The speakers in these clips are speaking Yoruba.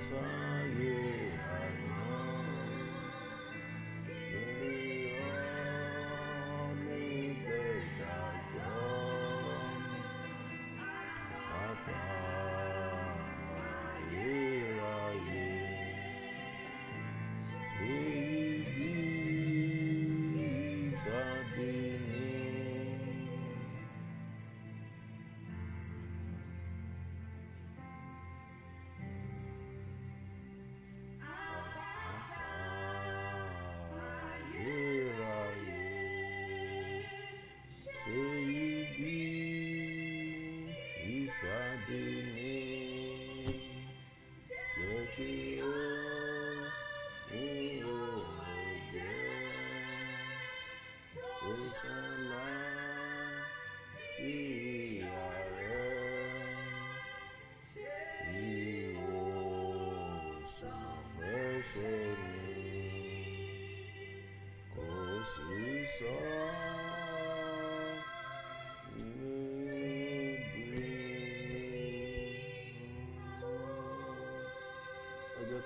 sáyé àná lórí ọ̀ọ́nì tẹ̀dájọ́ bàbá ayérayé tí ibi ìsáde ní. Ìsáde ní jẹ́ kí ó ní òun ẹ̀jẹ̀ tó ṣàlá tí ààrẹ ìwòsàn ẹ̀ṣẹ̀ ni kò sì sọ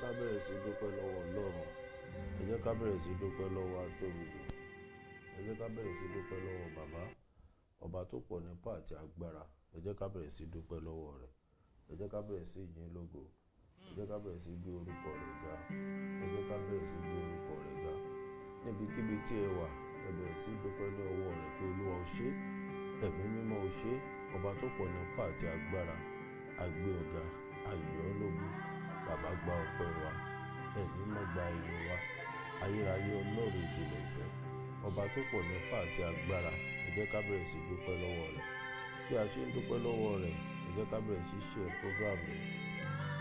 ká bẹ̀rẹ̀ sí dúpẹ́ lọ́wọ́ Ọlọ́run. Ẹ jẹ́ ká bẹ̀rẹ̀ sí dúpẹ́ lọ́wọ́ atóbijù. Ẹ jẹ́ ká bẹ̀rẹ̀ sí dúpẹ́ lọ́wọ́ bàbá ọba tó pọ̀ nípa àti agbára. Ẹ jẹ́ ká bẹ̀rẹ̀ sí dúpẹ́ lọ́wọ́ rẹ̀. Ẹ jẹ́ ká bẹ̀rẹ̀ sí yìn lógo. Ẹ jẹ́ ká bẹ̀rẹ̀ sí gbé orúkọ rẹ̀ ga. Ẹ jẹ́ ká bẹ̀rẹ̀ sí gbé orúkọ rẹ̀ ga. Níbikíbi tí ẹ wà, ẹ bẹ̀rẹ̀ sí dúpẹ́ lọ́wọ́ rẹ̀ pé Olúwa o ṣé, ẹ̀mí mímọ́ o ṣé, ọba tó pọ̀ nípa àti agbára. A gbé ọ̀gá, a yìn ọ́ lógo. Bàbá gba ọpẹ́ wa, ẹ̀mí mọ́ gba ìyìn wa, ayérayé Ọlọ́run ìjìnlẹ̀ ìfẹ́, ọba tó pọ̀ nípa àti agbára. Ẹ jẹ́ ká bẹ̀rẹ̀ sí dúpẹ́ lọ́wọ́ rẹ̀. Bí a ṣe ń dúpẹ́ lọ́wọ́ rẹ̀, ẹ jẹ́ ká bẹ̀rẹ̀ sí share program yìí.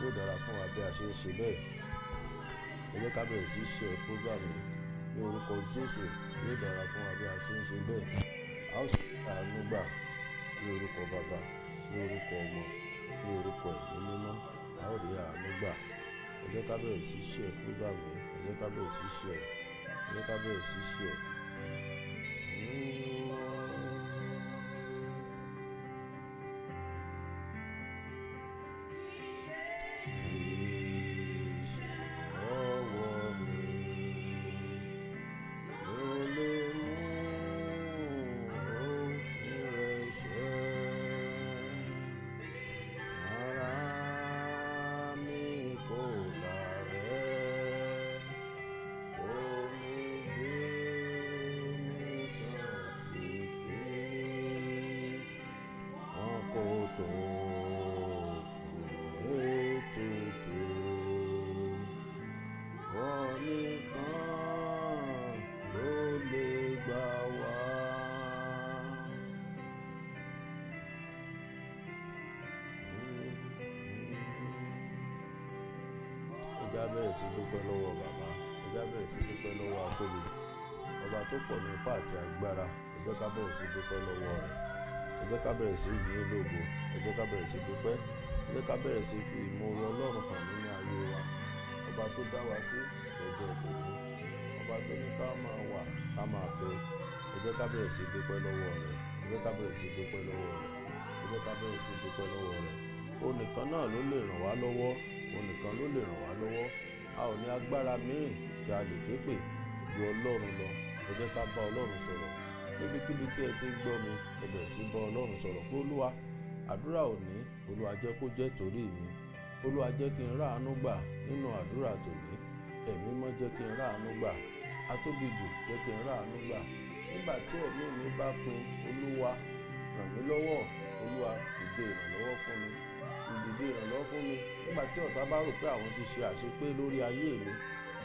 Yóò dára fún wa bí a ṣe ń ṣe bẹ́ẹ̀. Ẹ jẹ́ ká bẹ̀rẹ̀ sí share program yìí. Ní orúkọ Jésù, yóò dára fún wa bí a ṣe ń ṣe bẹ́ẹ̀. A ó sì àánú gbà ní orúkọ Bàbá, ní orúkọ Ọmọ, ní orúkọ Ẹ̀mí Mímọ́. A ó rí àánú gbà. Ẹ jẹ́ ká bẹ̀rẹ̀ sí share program yìí. Ẹ jẹ́ ká bẹ̀rẹ̀ sí share. Ẹ jẹ́ ká bẹ̀rẹ̀ sí share. Ẹjá bẹ̀rẹ̀ sí dúpẹ́ lọ́wọ́ bàbá. Ẹjá bẹ̀rẹ̀ sí dúpẹ́ lọ́wọ́ atóbijù, ọba tó pọ̀ nípa àti agbára. Ẹ jẹ́ ká bẹ̀rẹ̀ sí dúpẹ́ lọ́wọ́ rẹ̀. Ẹ jẹ́ ká bẹ̀rẹ̀ sí yìn lógo. Ẹ jẹ́ ká bẹ̀rẹ̀ sí dúpẹ́. Ẹ jẹ́ ká bẹ̀rẹ̀ sí fi ìmoore Ọlọ́run hàn nínú ayé wa. Ọba tó dá wa sí ọjọ́ tòní, ọba tó ní ká máa wà ká máa bẹ. Ẹ jẹ́ ká bẹ̀rẹ̀ sí dúpẹ́ lọ́wọ́ rẹ̀. Ẹ jẹ́ ká bẹ̀rẹ̀ sí dúpẹ́ lọ́wọ́ rẹ̀. Ẹ jẹ́ ká bẹ̀rẹ̀ sí dúpẹ́ lọ́wọ́ rẹ̀. Òun nìkan náà ló lè ràn wá lọ́wọ́. Òun nìkan ló lè ràn wá lọ́wọ́. A ò ní agbára míì tí a lè ké pè ju Ọlọ́run lọ. Ẹ jẹ́ ká bá Ọlọ́run sọ̀rọ̀. Níbikíbi tí ẹ ti ń gbọ́ mi, ẹ bẹ̀rẹ̀ sí bá Ọlọ́run sọ̀rọ̀ pé Olúwa, àdúrà òní, Olúwa jẹ́ kó jẹ́ torí mi. Olúwa jẹ́ kí n ráàánú gbà nínú àdúrà tòní. Ẹ̀mí mọ́ jẹ́ kí n ráàánú gbà. Atóbijù jẹ́ kí n ráàánú gbà. Nígbà tí ẹ̀mí mi bá pin, Olúwa ràn mí lọ́wọ́. Olúwa dìde ìrànlọ́wọ́ fún mi. Dìde ìrànlọ́wọ́ fún mi. Nígbà tí ọ̀tá bá rò pé àwọn ti ṣe àṣepé lórí ayé mi,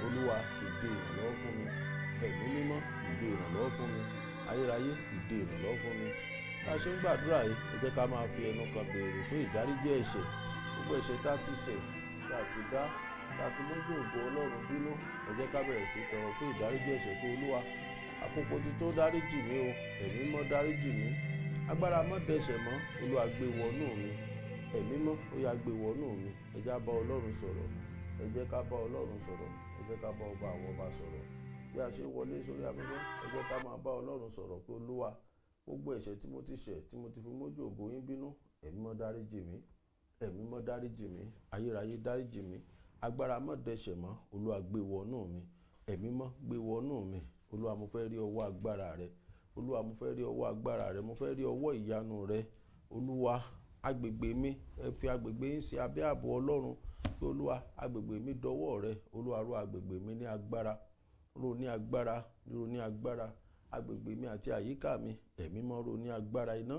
Olúwa dìde ìrànlọ́wọ́ fún mi. Ẹ̀mí mímọ́ dìde ìrànlọ́wọ́ fún mi. Ayérayé dìde ìrànlọ́wọ́ fún mi. Bá a ṣe ń gbàdúrà yìí, ẹ jẹ́ ká máa fi ẹnu kan béèrè fún ìdáríjì ẹ̀ṣẹ̀. Gbogbo ẹ̀ṣẹ̀ tá a ti ṣẹ̀, tá a ti dá, tá a ti mójú ògo Ọlọ́run bínú. Ẹ jẹ́ ká bẹ̀rẹ̀ sí tọrọ fún ìdáríjì ẹ̀ṣẹ̀ pé Olúwa, àkókò ti tó dáríjì mí o. Ẹ̀mí mọ́ dáríjì mí. Agbára mọ́ dẹ̀ṣẹ̀ mọ́. Olúwa gbé wọnú mi. Ẹ̀mí mọ́ ó yá gbé wọnú mi. Ẹ jẹ́ ká bá Ọlọ́run sọ̀rọ̀. Ẹ jẹ́ ká bá Ọlọ́run sọ̀rọ̀. Ẹ jẹ́ ká bá ọba àwọn ọba sọ̀rọ̀. Bí a ṣe wọlé sórí afẹ́fẹ́, ẹ jẹ́ ká máa bá Ọlọ́run sọ̀rọ̀ pé Olúwa, gbogbo ẹ̀ṣẹ̀ tí mo ti ṣẹ̀, tí mo ti fi mójú ògo yín bínú, ẹ̀mí mọ́ dáríjì mí. Ẹ̀mí mọ́ dáríjì mí. Ayérayé dáríjì mí. agbára má dẹ́ṣẹ̀ mọ́, Olúwa gbé wọnú mi, ẹ̀mí mọ́ gbé wọnú mi. Olúwa mo fẹ́ rí ọwọ́ agbára rẹ, Olúwa mo fẹ́ rí ọwọ́ agbára rẹ, mo fẹ́ rí ọwọ́ ìyanu rẹ. Olúwa agbègbè mi, ẹ fi agbègbè yín sí abẹ́ ààbò Ọlọ́run. Olúwa agbègbè mi dọwọ́ rẹ, Olúwa rọ̀ agbègbè mi ní agbára, rọ̀ ní agbára, rọ̀ ní agbára. Agbègbè mi àti àyíká mi, ẹ̀mí mọ́ rọ̀ ní agbára iná.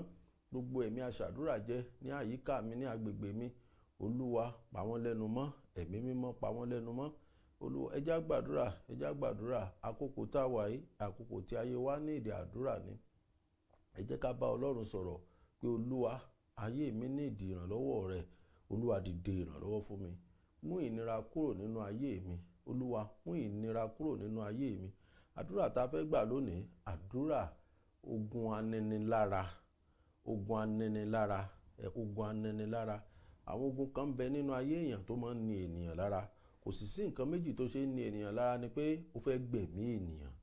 Gbogbo ẹ̀mí aṣàdúrà jẹ́ ní àyíká mi, ní agbègbè mi, Olúwa pa wọ́n lẹ́nu mọ́, ẹ̀mí mímọ́ pa wọ́n lẹ́nu mọ́. Olúwa ẹ jẹ́ á gbàdúrà, ẹ jẹ́ á gbàdúrà. Àkókò tá a wà yìí, àkókò tí ayé wa ní ìdí àdúrà ni. Ẹ jẹ́ ká bá Ọlọ́run sọ̀rọ̀ pé Olúwa ayé mi ní ìdí ìrànlọ́wọ́ rẹ. Olúwa dìde ìrànlọ́wọ́ fún mi. Mú ìnira kúrò nínú ayé mi. Olúwa mú ìnira kúrò nínú ayé mi. Àdúrà tá a fẹ́ gbà lónìí, àdúrà ogun aninilára, ogun aninilára, ogun aninilára. Àwọn ogun kan ń bẹ nínú ayé èèyàn tó máa ń ni ènìyàn lára. Kò sì sí nǹkan méjì tó ṣe ń ni ènìyàn lára ni pé ó fẹ́ gbẹ̀mí ènìyàn.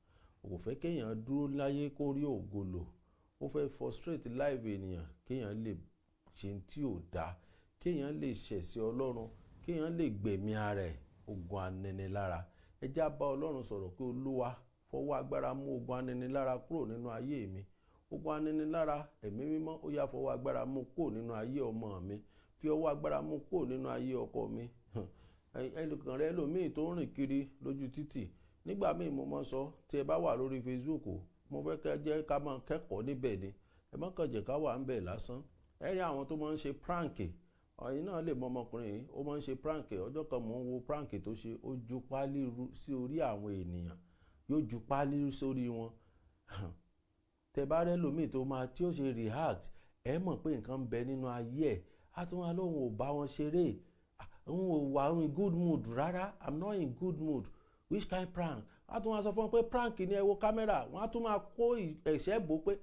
Ó fẹ́ kéèyàn dúró láyé kó rí ògo lò. Ó fẹ́ frustrate life ènìyàn, kéèyàn lè ṣe tí ò dáa, kéèyàn lè ṣẹ̀sí Ọlọ́run, kéèyàn lè gbẹ̀mí ara ẹ̀. Ogun aninilára. Ẹ jẹ́ á bá Ọlọ́run sọ̀rọ̀ pé Olúwa fọwọ́ agbára mú ogun aninilára kúrò nínú ayé mi. Ogun aninilára, ẹ̀mí mímọ́ ó yá fọwọ́ agbára mú kúrò nínú ayé ọmọ mi. Fi ọwọ́ agbára mú kúrò nínú ayé ọkọ mi. Ẹnìkan rẹ lòmíì tó ń rìn kiri lójú títì. Nígbà míì mo máa sọ, tí ẹ bá wà lórí Facebook, mo fẹ́ kẹ́ jẹ́ ká máa kẹ́kọ̀ọ́ níbẹ̀ ni. Ẹ má kàn jẹ́ ká wà níbẹ̀ lásán. Ẹ rí àwọn tó máa ń ṣe prank. Ẹ̀yin náà lè mọ ọmọkùnrin yìí, ó máa ń ṣe prank. Ọjọ́ kan mò ń wo prank tó ṣe, ó ju páálí sí orí àwọn ènìyàn. Yóò ju páálí sórí wọn. Tẹ bá rẹ́ lòmíì tó máa tí ó ṣe react, ẹ mọ̀ pé nǹkan ń bẹ nínú ayé ẹ̀. A tún wá lóhùn ò bá wọn ṣeré. Òun ò wà in good mood rárá. I'm not in good mood. Which kind prank? A tún wá sọ fún wọn pé prank ni, ẹ wo kámẹ́rà. Wọ́n á tún máa kó ẹ̀ṣẹ́ bò pé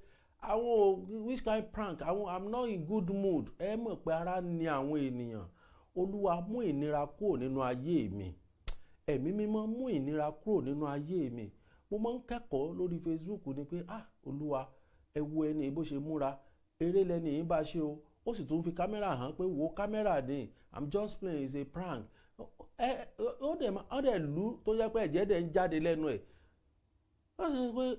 which kind prank? I'm not in good mood. Ẹ mọ̀ pé ara ni àwọn ènìyàn. Olúwa mú ìnira kúrò nínú ayé mi. Ẹ̀mí mímọ́ mú ìnira kúrò nínú ayé mi. Mo máa ń kẹ́kọ̀ọ́ lórí Facebook ni pé Olúwa ẹ wo ẹni bó ṣe múra. Eré lẹni yìí bá ṣe o. Ó sì tún fi kámẹ́rà hàn pé wo kámẹ́rà ni, I'm just playing, it's a prank. Ó dẹ̀ lù tó jẹ́ pé ẹ̀jẹ̀ dẹ̀ ń jáde lẹ́nu ẹ̀.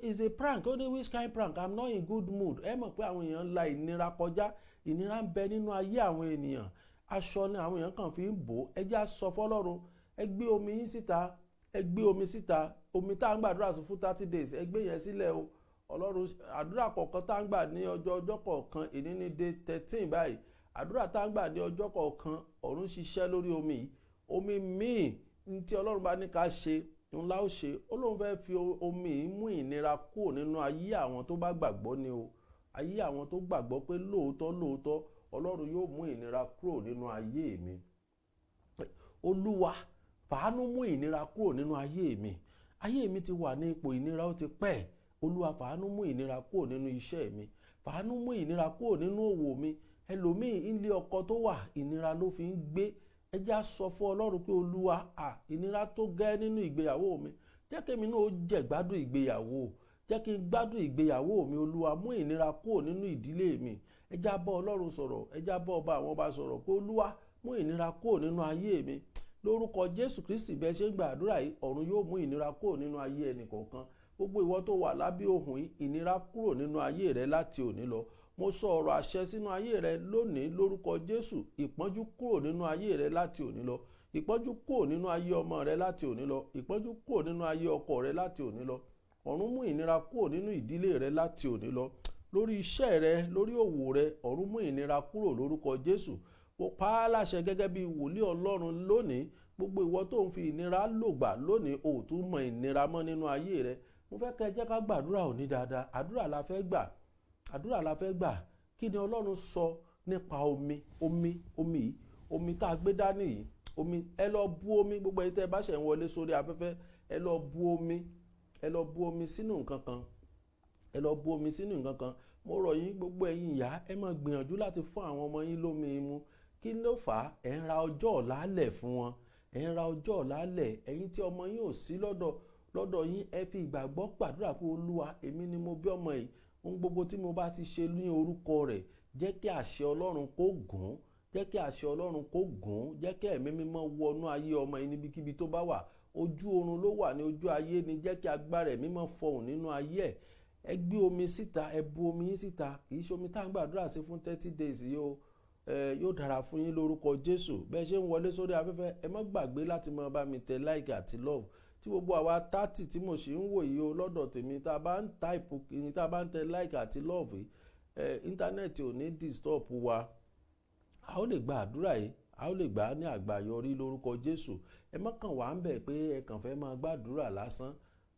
It's a prank. Ó ní which kind prank? I'm not in good mood. Ẹ mọ̀ pé àwọn èèyàn la ìnira kọjá. Ìnira ń bẹ nínú ayé àwọn ènìyàn. Aṣọ ni àwọn èèyàn kàn fi ń bò. Ẹ jẹ́ á sọ fọ́lọ́run. Ẹ gbé omi yín síta. Ẹ gbé omi síta. Omi tá à ń gbàdúrà sí fún 30 days. Ẹ gbé yẹn sílẹ̀ o. Ọlọ́run àdúrà kọ̀ọ̀kan tá à ń gbà ní ọjọ́ kọ̀ọ̀kan, èní ní day 13 báyìí. Àdúrà tá à ń gbà ní ọjọ́ kọ̀ọ̀kan, ọ̀run ṣiṣẹ́ lórí omi yìí. Omi míì ní tí Ọlọ́run bá ní ká ṣe, ńlá ó ṣe. Ọlọ́run fẹ́ fi omi yìí mú ìnira kúrò nínú ayé àwọn tó bá gbàgbọ́ ni o. Ayé àwọn tó gbàgbọ́ pé lóòótọ́ Ọlọ́run yóò mú ìnira kúrò nínú ayé mi. Olúwa fàánú mú ìnira kúrò nínú ayé mi. Ayé mi ti wà ní ipò ìnira ó ti pẹ́. Olúwa fàánú mú ìnira kúrò nínú iṣẹ́ mi. Fàánú mú ìnira kúrò nínú òwò mi. Ẹlòmíì ilé ọkọ tó wà, ìnira ló fi ń gbé. Ẹ jẹ́ á sọ fún Ọlọ́run pé Olúwa ìnira tó gẹ́ nínú ìgbéyàwó mi. Jẹ́ kí èmi náà ó jẹ gbádùn ìgbéyàwó. Jẹ́ kí n gbádùn ìgbéyàwó mi. Olúwa mú ìnira kúrò nínú ìdílé mi. Ẹ jẹ́ á bá Ọlọ́run sọ̀rọ̀. Ẹ jẹ́ á bá ọba àwọn ọba sọ̀rọ̀ pé Olúwa mú ìnira kúrò nínú ayé mi. Lórúkọ Jésù Kristi bẹ́ẹ̀ ṣe ń gba àdúrà yìí, ọ̀run yóò mú ìnira kúrò nínú ayé ẹnì kọ̀ọ̀kan. Gbogbo ìwọ tó wà lábẹ́ ohùn yìí, ìnira kúrò nínú ayé rẹ láti òní lọ. Mo sọ ọ̀rọ̀ àṣẹ sínú ayé rẹ lónìí lórúkọ Jésù. Ìpọ́njú kúrò nínú ayé rẹ láti òní lọ. Ìpọ́njú kúrò nínú ayé ọmọ rẹ láti òní lọ. Ìpọ́njú kúrò nínú ayé ọkọ rẹ láti òní lọ. Ọ̀run mú ìnira kúrò nínú ìdílé rẹ láti òní lọ. Lórí iṣẹ́ rẹ, lórí òwò rẹ, ọ̀run mú ìnira kúrò lórúkọ Jésù. Mo pa á láṣẹ gẹ́gẹ́ bí wòlíì Ọlọ́run lónìí. Gbogbo ìwọ tó ń fi ìnira lògbà lónìí, ò tún mọ ìnira mọ́ nínú ayé rẹ. Mo fẹ́ kẹ́ jẹ́ ká gbàdúrà òní dáadáa. Àdúrà la fẹ́ gbà. Àdúrà la fẹ́ gbà. Kí ni Ọlọ́run sọ nípa omi tá a gbé dání yìí? Omi, ẹ lọ bu omi. Gbogbo ẹ̀yin tẹ́ bá ṣẹ̀ ń wọlé sórí afẹ́fẹ́, ẹ lọ bu omi. Ẹ lọ bu omi sínú nǹkan kan. Ẹ lọ bu omi sínú nǹkan kan. Mo rọ̀ yín gbogbo ẹ̀yin ìyá, ẹ máa gbìyànjú láti fún àwọn ọmọ yín lómi mu. Kí ló fà á? Ẹ ń ra ọjọ́ ọ̀la lẹ̀ fún wọn. Ẹ ń ra ọjọ́ ọ̀la lẹ̀. Ẹ̀yin tí ọmọ yín ò sí lọ́dọ̀ yín, ẹ fi ìgbàgbọ́ gbàdúrà pé Olúwa, èmi ni mo bí ọmọ yìí. Ohun gbogbo tí mo bá ti ṣe ní orúkọ rẹ̀, jẹ́ kí àṣẹ Ọlọ́run kó gùn. jẹ́ kí àṣẹ Ọlọ́run kó gùn, jẹ́ kí ẹ̀mí mímọ́ wọnú ayé ọmọ yìí níbikíbi tó bá wà. Ojú oorun ló wà ní ojú ayé ni, jẹ́ kí agbára ẹ̀mí mímọ́ fọhùn nínú ayé ẹ̀. Ẹ gbé omi síta, ẹ bu omi yín síta, kì í ṣe omi tá à ń gbàdúrà sí fún 30 days yìí o. Yóò dára fún yín lórúkọ Jésù. Bẹ́ẹ̀ ṣe ń wọlé sórí afẹ́fẹ́, ẹ má gbàgbé láti máa bá mi tẹ like àti love. Tí gbogbo àwa 30 tí mo ṣì ń wò yìí o lọ́dọ̀ tèmi, tá a bá ń type kìíní, tá a bá ń tẹ like àti love yìí, íńtánẹ́ẹ̀tì ò ní disturb wa. A ó lè gba àdúrà yìí, a ó lè gbà á ní àgbáyọrí lórúkọ Jésù. Ẹ má kàn wá ń bẹ̀ pé ẹ kàn fẹ́ máa gbàdúrà lásán.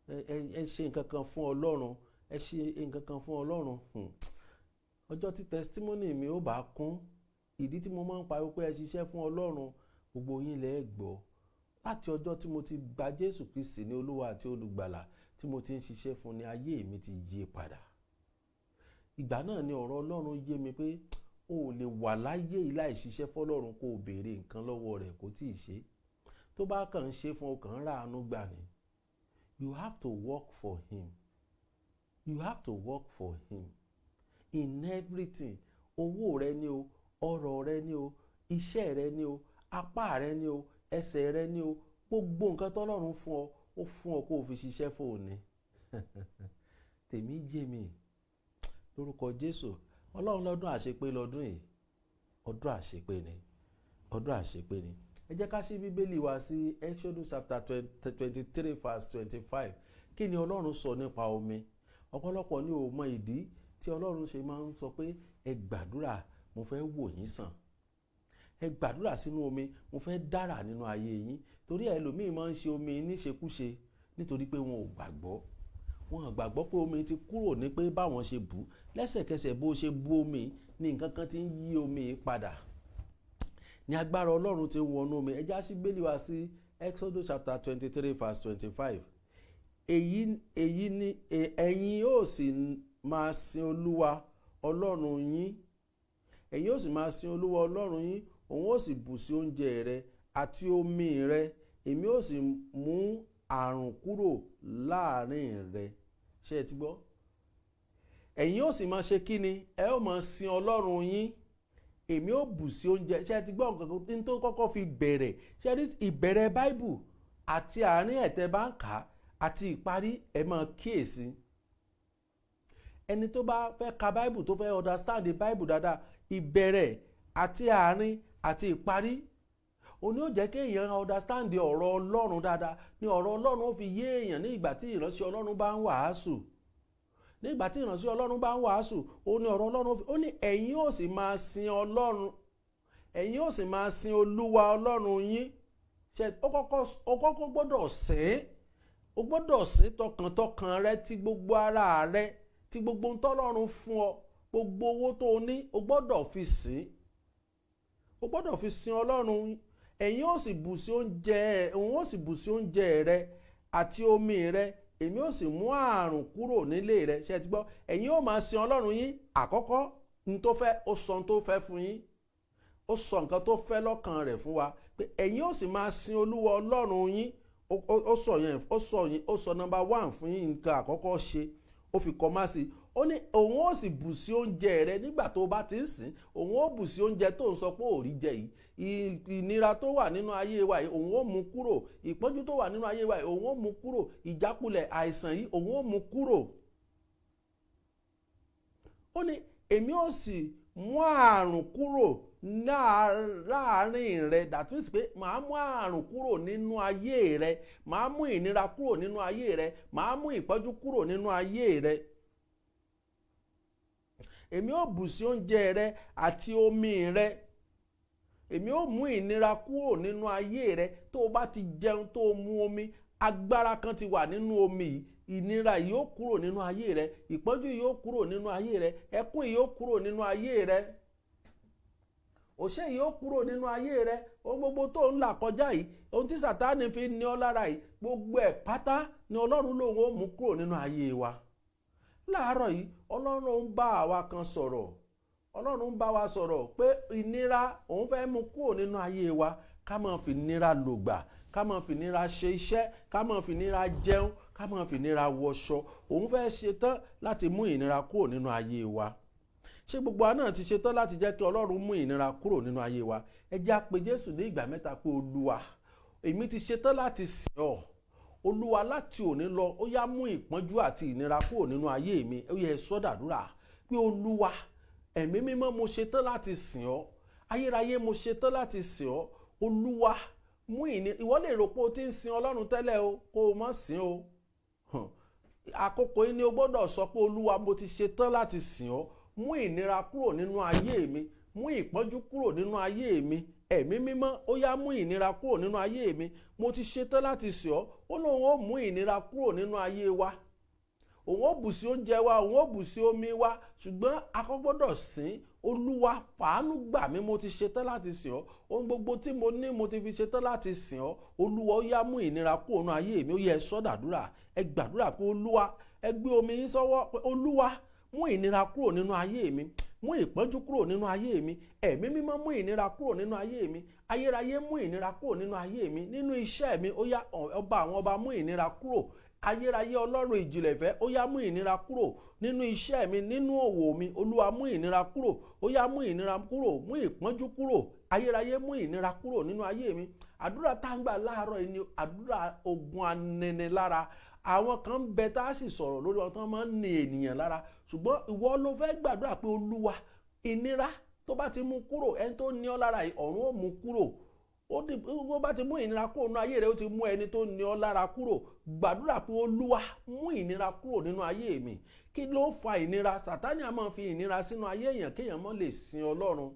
Ẹ ṣe nǹkan kan fún Ọlọ́run, ẹ ṣe nǹkan kan fún Ọlọ́run. Ọjọ́ tí testimony mi ó bá kún, ìdí tí mo máa ń pariwo pé ẹ ṣiṣẹ́ fún Ọlọ́run, gbogbo yín lẹ gbọ́. Láti ọjọ́ tí mo ti gba Jésù Kristi ní Olúwa àti Olùgbàlà, tí mo ti ń ṣiṣẹ́ fún, ni ayé mi ti yí padà. Ìgbà náà ni ọ̀rọ̀ Ọlọ́run yé mi pé o ò lè wà láyé yìí láì ṣiṣẹ́ fọ́lọ́run kó o béèrè nǹkan lọ́wọ́ rẹ̀ kó tí ì ṣe. Tó bá kàn ń ṣe fún ọ, kàn ń ráàánú gbà ni. You have to work for him. You have to work for him in everything. Owó rẹ ni o, ọrọ̀ rẹ ni o, iṣẹ́ rẹ ni o, apá rẹ ni o, ẹsẹ̀ rẹ ni o, gbogbo nǹkan tọ́lọ́run fún ọ, ó fún ọ kó o fi ṣiṣẹ́ fóun ni. Tèmi yé mi lórúkọ Jésù. Ọlọ́run lọ́dún àṣepé lọ́dún yìí, ọdún àṣepé ni, ọdún àṣepé ni. Ẹ jẹ́ ká ṣí Bíbélì wa sí Exodus chapter 23 verse 25. Kí ni Ọlọ́run sọ nípa omi? Ọ̀pọ̀lọpọ̀ ni ò mọ ìdí tí Ọlọ́run ṣe máa ń sọ pé ẹ gbàdúrà, mo fẹ́ wò yín sàn. Ẹ gbàdúrà sínú omi, mo fẹ́ dára nínú ayé yín. Torí ẹlòmíì máa ń ṣe omi níṣekúṣe nítorí pé wọn ò gbàgbọ́. Wọn ò gbàgbọ́ pé omi ti kúrò ní pé báwọn ṣe bù. Lẹ́sẹ̀kẹsẹ̀ bó ṣe bù omi ní nǹkan kan ti ń yí omi padà. Ní agbára Ọlọ́run ti wọnú omi. Ẹ já sí Bíbélì wa sí Exodus chapter 23 verse 25. Èyí ni ẹ̀yin yóò sì máa sin Olúwa Ọlọ́run yín. Ẹ̀yin yóò sì máa sin Olúwa Ọlọ́run yín. Òun ó sì bù sí oúnjẹ rẹ àti omi rẹ. Èmi ó sì mú àrùn kúrò láàrin rẹ. Ṣé ẹ ti gbọ́? Ẹ̀yin ó sì máa ṣe kí ni? Ẹ ó máa sin Ọlọ́run yín. Èmi ó bù sí oúnjẹ. Ṣé ẹ ti gbọ́ nǹkan kan tó kọ́kọ́ fi bẹ̀rẹ̀? Ṣé ẹ rí ìbẹ̀rẹ̀ Bible àti àárín ẹ̀tẹ́ bá ń kà á àti ìparí ẹ máa kíyèsí. Ẹni tó bá fẹ́ ka Bible, tó fẹ́ understand the Bible dáadáa, ìbẹ̀rẹ̀ àti àárín àti ìparí òní ó jẹ́ kí èèyàn understand ọ̀rọ̀ Ọlọ́run dáadáa. Ní ọ̀rọ̀ Ọlọ́run ó fi yé èèyàn ní ìgbà tí ìránṣẹ́ Ọlọ́run bá ń wàásù. Ní ìgbà tí ìránṣẹ́ Ọlọ́run bá ń wàásù, ó ní ọ̀rọ̀ Ọlọ́run ó ní ẹ̀yin ó sì máa sin Ọlọ́run. Ẹ̀yin ó sì máa sin Olúwa Ọlọ́run yín. Ṣé ó kọ́kọ́ gbọ́dọ̀ sìn. Ó gbọ́dọ̀ sìn tọkàntọkàn rẹ, ti gbogbo ara rẹ, ti gbogbo ohun tọ́lọ́run fún ọ, gbogbo owó tó o ní, ó gbọ́dọ̀ fi sìn. Ó gbọ́dọ̀ fi sin Ọlọ́run. Ẹ̀yin ó sì bù sí oúnjẹ, òun ó sì bù sí oúnjẹ rẹ àti omi rẹ. Èmi ó sì mú àrùn kúrò nílé rẹ. Ṣé ẹ ti gbọ́? Ẹ̀yin ó máa sin Ọlọ́run yín. Àkọ́kọ́ ní tó fẹ́, ó sọ tó fẹ́ fún yín. Ó sọ nǹkan tó fẹ́ lọ́kàn rẹ̀ fún wa pé ẹ̀yin ó sì máa sin Olúwa Ọlọ́run yín. Ó sọ number 1 fún yín, nǹkan àkọ́kọ́ ṣe. Ó fi kọ́má sí. Ó ní òun ó sì bù sí oúnjẹ rẹ nígbà tó bá ti ń sìn. Òun ó bù sí oúnjẹ tó ń sọ pé ò rí jẹ yìí. Ìnira tó wà nínú ayé wa yìí, òun ó mú kúrò. Ìpọ́njú tó wà nínú ayé wa yìí, òun ó mú kúrò. Ìjákulẹ̀ àìsàn yìí, òun ó mú kúrò. Ó ní èmi ó sì mú àrùn kúrò láàrin rẹ. That means pé màá mú àrùn kúrò nínú ayé rẹ. Màá mú ìnira kúrò nínú ayé rẹ. Màá mú ìpọ́njú kúrò nínú ayé rẹ. Èmi ó bù sí oúnjẹ rẹ àti omi rẹ. Èmi ó mú ìnira kúrò nínú ayé rẹ. Tó o bá ti jẹun, tó o mu omi, agbára kan ti wà nínú omi yìí. Ìnira yìí ó kúrò nínú ayé rẹ. Ìpọ́njú yìí ó kúrò nínú ayé rẹ. Ẹkún yìí ó kúrò nínú ayé rẹ. Òṣè yìí ó kúrò nínú ayé rẹ. Ohun gbogbo tó ń là kọjá yìí, ohun tí Sátánì fi ní ọ lára yìí, gbogbo ẹ̀ pátá ni Ọlọ́run lòun ó mú kúrò nínú ayé wa. Láàárọ̀ yìí Ọlọ́run ń bá àwa kan sọ̀rọ̀. Ọlọ́run ń bá wa sọ̀rọ̀ pé ìnira òun fẹ́ mú kúrò nínú ayé wa. Ká máa fi ìnira lògbà, ká máa fi ìnira ṣe iṣẹ́, ká máa fi ìnira jẹun, ká máa fi ìnira wọṣọ. Òun fẹ́ ṣe tán láti mú ìnira kúrò nínú ayé wa. ṣé gbogbo wa náà ti ṣetán láti jẹ́ kí Ọlọ́run mú ìnira kúrò nínú ayé wa? Ẹ jẹ́ á pe Jésù ní ìgbà mẹ́ta pé Olúwa, èmi ti ṣetán láti sìn ọ́. Olúwa, láti òní lọ ó yá mú ìpọ́njú àti ìnira kúrò nínú ayé mi. Ó yẹ sọ dàdúrà pé Olúwa, ẹ̀mí mímọ́, mo ṣetán láti sìn ọ́. Ayérayé, mo ṣetán láti sìn ọ́. Olúwa, mú ìnira. Ìwọ lè rò pé o ti ń sin Ọlọ́run tẹ́lẹ̀ o, kó o má sìn o. Àkókò yìí ni o gbọ́dọ̀ sọ pé Olúwa, mo ti ṣetán láti sìn ọ́. Mú ìnira kúrò nínú ayé mi, mú ìpọ́njú kúrò nínú ayé mi. Ẹ̀mí mímọ́, ó yá mú ìnira kúrò nínú ayé mi. Mo ti ṣetán láti sìn ọ́. Ó lóun ó mú ìnira kúrò nínú ayé wa. Òun ó bù sí oúnjẹ wa, òun ó bù sí omi wa, ṣùgbọ́n a kò gbọ́dọ̀ sìn. Olúwa, fàánú gbà mí, mo ti ṣetán láti sìn ọ́. Ohun gbogbo tí mo ní mo ti fi ṣetán láti sìn ọ́. Olúwa, ó yá mú ìnira kúrò nínú ayé mi. Ó yẹ sọ dàdúrà. Ẹ gbàdúrà pé Olúwa, ẹ gbé omi yín sọ́wọ́ pé Olúwa, mú ìnira kúrò nínú ayé mi, mú ìpọ́njú kúrò nínú ayé mi. Ẹ̀mí mímọ́, mú ìnira kúrò nínú ayé mi. Ayérayé, mú ìnira kúrò nínú ayé mi. Nínú iṣẹ́ mi, ó yá ọba àwọn ọba, mú ìnira kúrò. Ayérayé Ọlọ́run ìjìnlẹ̀ ìfẹ́, ó yá mú ìnira kúrò nínú iṣẹ́ mi, nínú òwò mi. Olúwa, mú ìnira kúrò. Ó yá mú ìnira kúrò, mú ìpọ́njú kúrò. Ayérayé, mú ìnira kúrò nínú ayé mi. Àdúrà tá ń gbà láàárọ̀ yìí ni àdúrà ogun aninilára. Àwọn kan bẹ tá a sì sọ̀rọ̀ lórí wọn tán máa ń ní ènìyàn lára, ṣùgbọ́n ìwọ ló fẹ́ gbàdúrà pé Olúwa, ìnira tó bá ti mú kúrò, ẹni tó ní ọ lára yìí ọ̀run ó mú kúrò. Ó bá ti mú ìnira kúrò nínú ayé rẹ, ó ti mú ẹni tó ní ọ lára kúrò. Gbàdúrà pé Olúwa, mú ìnira kúrò nínú ayé mi. Kí ló fa ìnira? Sátánì á máa fi ìnira sínú ayé èèyàn kéèyàn má lè sin Ọlọ́run.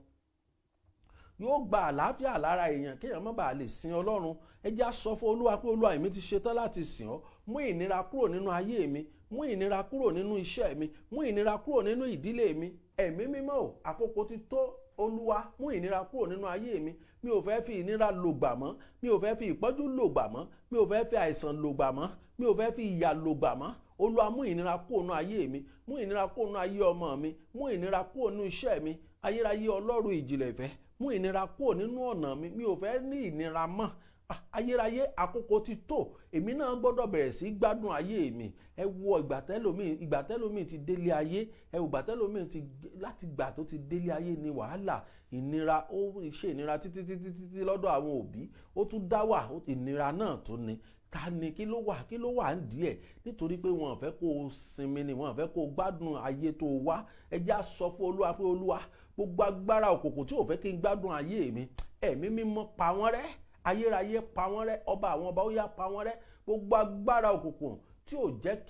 Yóò gba àlàáfíà lára èèyàn kéèyàn má bàa lè sin Ọlọ́run. Ẹ jẹ́ á sọ fún Olúwa pé Olúwa, èmi ti ṣetán láti sìn ọ́. Mú ìnira kúrò nínú ayé mi, mú ìnira kúrò nínú iṣẹ́ mi, mú ìnira kúrò nínú ìdílé mi. Ẹ̀mí mímọ́ o, àkókò ti tó. Olúwa, mú ìnira kúrò nínú ayé mi. Mi ò fẹ́ fi ìnira lògbà mọ́, mi ò fẹ́ fi ìpọ́njú lògbà mọ́, mi ò fẹ́ fi àìsàn lògbà mọ́, mi ò fẹ́ fi ìyà lògbà mọ́. Olúwa, mú ìnira kúrò nínú ayé mi, mú ìnira kúrò nínú ayé ọmọ mi, mú ìnira kúrò nínú iṣẹ́ mi. Ayérayé Ọlọ́run ìjìnlẹ̀ ìfẹ́, mú ìnira kúrò nínú ọ̀nà mi. Mi ò fẹ́ ní ìnira mọ́. Ayérayé, àkókò ti tó. Èmi náà gbọ́dọ̀ bẹ̀rẹ̀ sí gbádùn ayé mi. Ẹ wo ìgbà tẹ́lòmíì ti délé ayé. Ẹ wo ìgbà tẹ́lòmíì ti láti gbà tó ti délé ayé ni wàhálà, ìnira, ó ṣe ìnira títí lọ́dọ̀ àwọn òbí. Ó tún dá wà, ìnira náà tún ni. Ta ni kí ló wà ń díẹ̀? Nítorí pé wọn ò fẹ́ kó o sinmi ni, wọn ò fẹ́ kó o gbádùn ayé tó wá. Ẹ jẹ́ á sọ fún Olúwa pé Olúwa, gbogbo agbára òkùnkùn tí ò fẹ́ kí n gbádùn ayé mi, ẹ̀mí mímọ́ pa wọ́n rẹ́. Ayérayé, pa wọ́n rẹ́. Ọba àwọn ọba, ó yá pa wọ́n rẹ́. Gbogbo agbára òkùnkùn tí ò fẹ́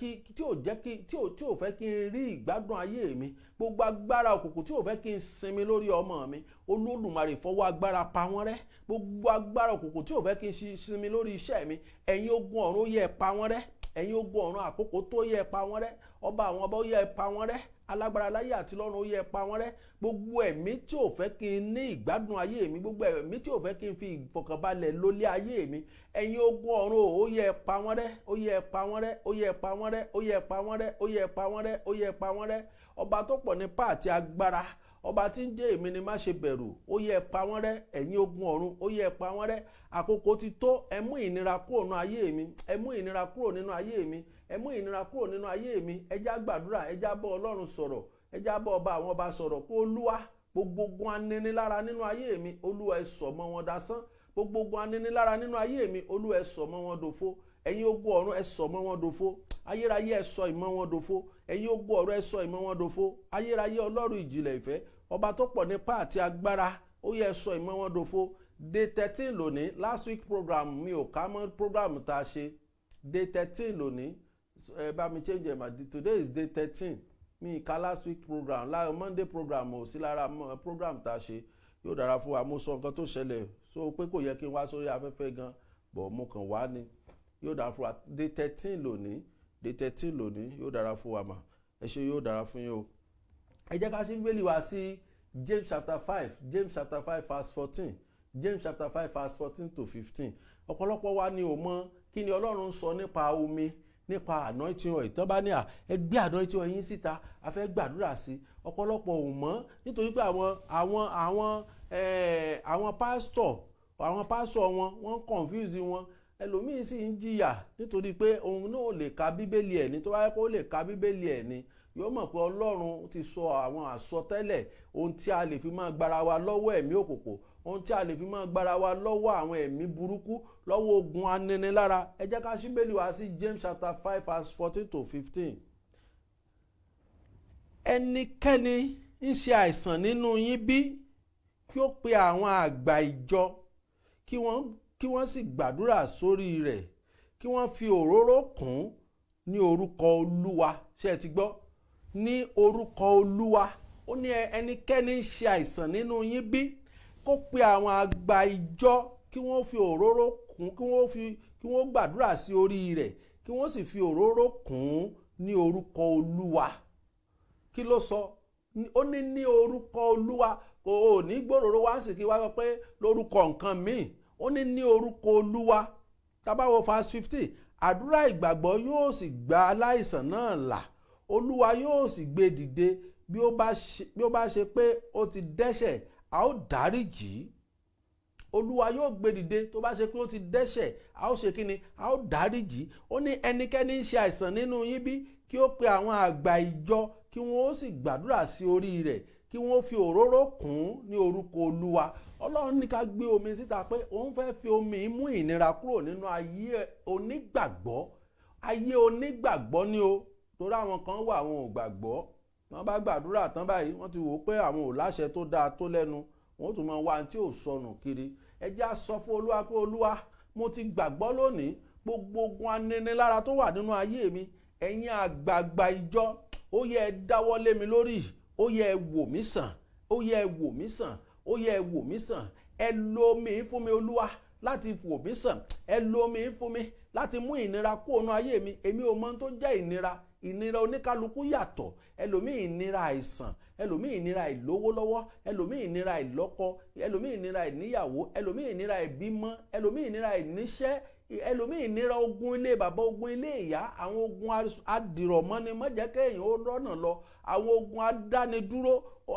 kí n rí ìgbádùn ayé mi, gbogbo agbára òkùnkùn tí ò fẹ́ kí n sinmi lórí ọmọ mi, Olódùmarè fọwọ́ agbára pa wọ́n rẹ́. Gbogbo agbára òkùnkùn tí ò fẹ́ kí n sinmi lórí iṣẹ́ mi, ẹ̀yin ogun ọ̀run, ó yẹ pa wọ́n rẹ́. Ẹ̀yin ogun ọ̀run àkókò tó, yẹ pa wọ́n rẹ́. Ọba àwọn ọba, ó yẹ pa wọ́n rẹ́. Alágbára láyé àti lọ́run, ó yẹ pa wọ́n rẹ́. Gbogbo ẹ̀mí tí ò fẹ́ kí n ní ìgbádùn ayé mi, gbogbo ẹ̀mí tí ò fẹ́ kí n fi ìfọ̀kànbalẹ̀ lólé ayé mi, ẹ̀yin ogun ọ̀run, ó yẹ pa wọ́n rẹ́. Ó yẹ pa wọ́n rẹ́. Ó yẹ pa wọ́n rẹ́. Ó yẹ pa wọ́n rẹ́. Ó yẹ pa wọ́n rẹ́. Ó yẹ pa wọ́n rẹ́. Ọba tó pọ̀ nípá àti agbára, ọba tí ń jẹ́ èmi ni má ṣe bẹ̀rù, ó yẹ pa wọ́n rẹ́. Ẹ̀yin ogun ọ̀run, ó yẹ pa wọ́n rẹ́. Àkókò ti tó. Ẹ mú ìnira kúrò nínú ayé mi. Ẹ mú ìnira kúrò nínú ayé mi. Ẹ mú ìnira kúrò nínú ayé mi. Ẹ já gbàdúrà, ẹ já bọ́ Ọlọ́run sọ̀rọ̀. Ẹ já bọ́ ọba àwọn ọba sọ̀rọ̀ pé Olúwa, gbogbo ogun aninilára nínú ayé mi, Olúwa, ẹ sọ̀ mọ́ wọn dasán. Gbogbo ogun aninilára nínú ayé mi, Olúwa, ẹ sọ̀ mọ́ wọn dòfo. Ẹ̀yin ogun ọ̀run, ẹ sọ̀ mọ́ wọn dòfo. Ayérayé, ẹ sọ ìmọ̀ wọn dòfo. Ẹ̀yin ogun ọ̀run, ẹ sọ ìmọ̀ wọn dòfo. Ayérayé Ọlọ́run ìjìnlẹ̀ ìfẹ́, ọba tó pọ̀ nípá àti agbára, ó yẹ sọ ìmọ̀ wọn dòfo. Day 13 lónìí. Last week program mi ò ká mọ́ program tá a ṣe. Day 13 lónìí. Bá mi change ẹ̀ mà. Today is day 13. Mi ka last week program, Monday program ò sí lára program tá a ṣe. Yóò dára fún wa. Mo sọ nǹkan tó ṣẹlẹ̀, so pé kò yẹ kí n wá sórí afẹ́fẹ́ gan, bọ̀ mo kàn wá ni. Yóò dára fún wa. Day 13 lónìí. Day 13 lónìí. Yóò dára fún wa mà. Ẹ ṣé, yóò dára fún yín o. Ẹ jẹ́ ká ṣí Bíbélì wá sí James chapter 5. James chapter 5 verse 14. James chapter 5 verse 14 to 15. Ọ̀pọ̀lọpọ̀ wa ni ò mọ̀ kí ni Ọlọ́run sọ nípa omi, nípa anointing oil. Tán bá ní ẹ gbé anointing oil yín síta, a fẹ́ gbàdúrà sí. Ọ̀pọ̀lọpọ̀ ò mọ̀, nítorí pé àwọn pásítọ̀ wọn, wọ́n confuse wọn. ẹlòmíín sì ń jìyà nítorí pé òun náà lè ka bíbélì ẹ̀ ní. tó bá yẹ kó lè ka bíbélì ẹ̀ ní, yóò mọ̀ pé Ọlọ́run ti sọ àwọn àsọtẹ́lẹ̀ ohun tí a lè fi máa gbára wa lọ́wọ́ ẹ̀mí òkùnkùn, ohun tí a lè fi máa gbára wa lọ́wọ́ àwọn ẹ̀mí burúkú, lọ́wọ́ ogun aninilára. ẹ jẹ́ ká ṣí bíbélì wa sí James chapter 5 verse 14 to 15. ẹnikẹ́ni ń ṣe àìsàn nínú yín bí, kí ó pe àwọn àgbà ìjọ kí wọ́n sì gbàdúrà sórí rẹ̀, kí wọ́n fi òróró kùn ní orúkọ Olúwa. ṣé ẹ ti gbọ́? ní orúkọ Olúwa. ó ní ẹnikẹ́ni ń ṣe àìsàn nínú yín bí, kó pe àwọn àgbà ìjọ kí wọ́n fi òróró kùn, kí wọ́n gbàdúrà sí orí rẹ̀, kí wọ́n sì fi òróró kùn ní orúkọ Olúwa. kí ló sọ? ó ní orúkọ Olúwa. kò ní gbòòrò wá sí kí wá sọ pé lórúkọ nǹkan míì. ó ní orúkọ Olúwa. tá bá wo verse 15, àdúrà ìgbàgbọ́ yóò sì gba aláìsàn náà là, Olúwa yóò sì gbé dìde. bí ó bá ṣe pé ó ti dẹ́ṣẹ̀, a ó dáríjì. Olúwa yóò gbé dìde tó bá ṣe pé ó ti dẹ́ṣẹ̀, a ó ṣe kí ni? A ó dáríjì. ó ní ẹnikẹ́ni ń ṣe àìsàn nínú yín bí, kí ó pe àwọn àgbà ìjọ kí wọ́n ó sì gbàdúrà sí orí rẹ̀, kí wọ́n fi òróró kùn ní orúkọ Olúwa. Ọlọ́run ní ká gbé omi síta pé òun fẹ́ fi omi mú ìnira kúrò nínú ayé onígbàgbọ́. ayé onígbàgbọ́ ni o, torí àwọn kan wà àwọn ò gbàgbọ́. wọ́n bá gbàdúrà tán báyìí wọ́n ti wò ó pé àwọn ò láṣẹ tó dáa tó lẹ́nu, wọ́n tún máa wá tí ò sọnù kiri. ẹ jẹ́ á sọ fún Olúwa pé Olúwa, mo ti gbàgbọ́ lónìí, gbogbo ogun aninilára tó wà nínú ayé mi, ẹ̀yin àgbààgbà ìjọ, ó yẹ ẹ dáwọ́ lé mi lórí, ó yẹ ẹ wò mí sàn, ó yẹ ẹ wò mí sàn, ó yẹ ẹ wò mí sàn. ẹ lo omi fún mi Olúwa láti wò mí sàn, ẹ lo omi fún mi láti mú ìnira kúrò nínú ayé mi. èmi ò mọ ohun tó jẹ́ ìnira oníkálukú yàtọ̀. ẹlòmíì ìnira àìsàn, ẹlòmíì ìnira ìlówólọ́wọ́, ẹlòmíì ìnira ìlọ́kọ, ẹlòmíì ìnira ìníyàwó, ẹlòmíì ìnira ìbímọ, ẹlòmíì ìnira ìníṣẹ́, ẹlòmíì ìnira ogun ilé bàbá, ogun ilé ìyá, àwọn ogun adìrọ̀mọ́ni má jẹ́ kéèyàn ó rọ́nà lọ, àwọn ogun adánidúró,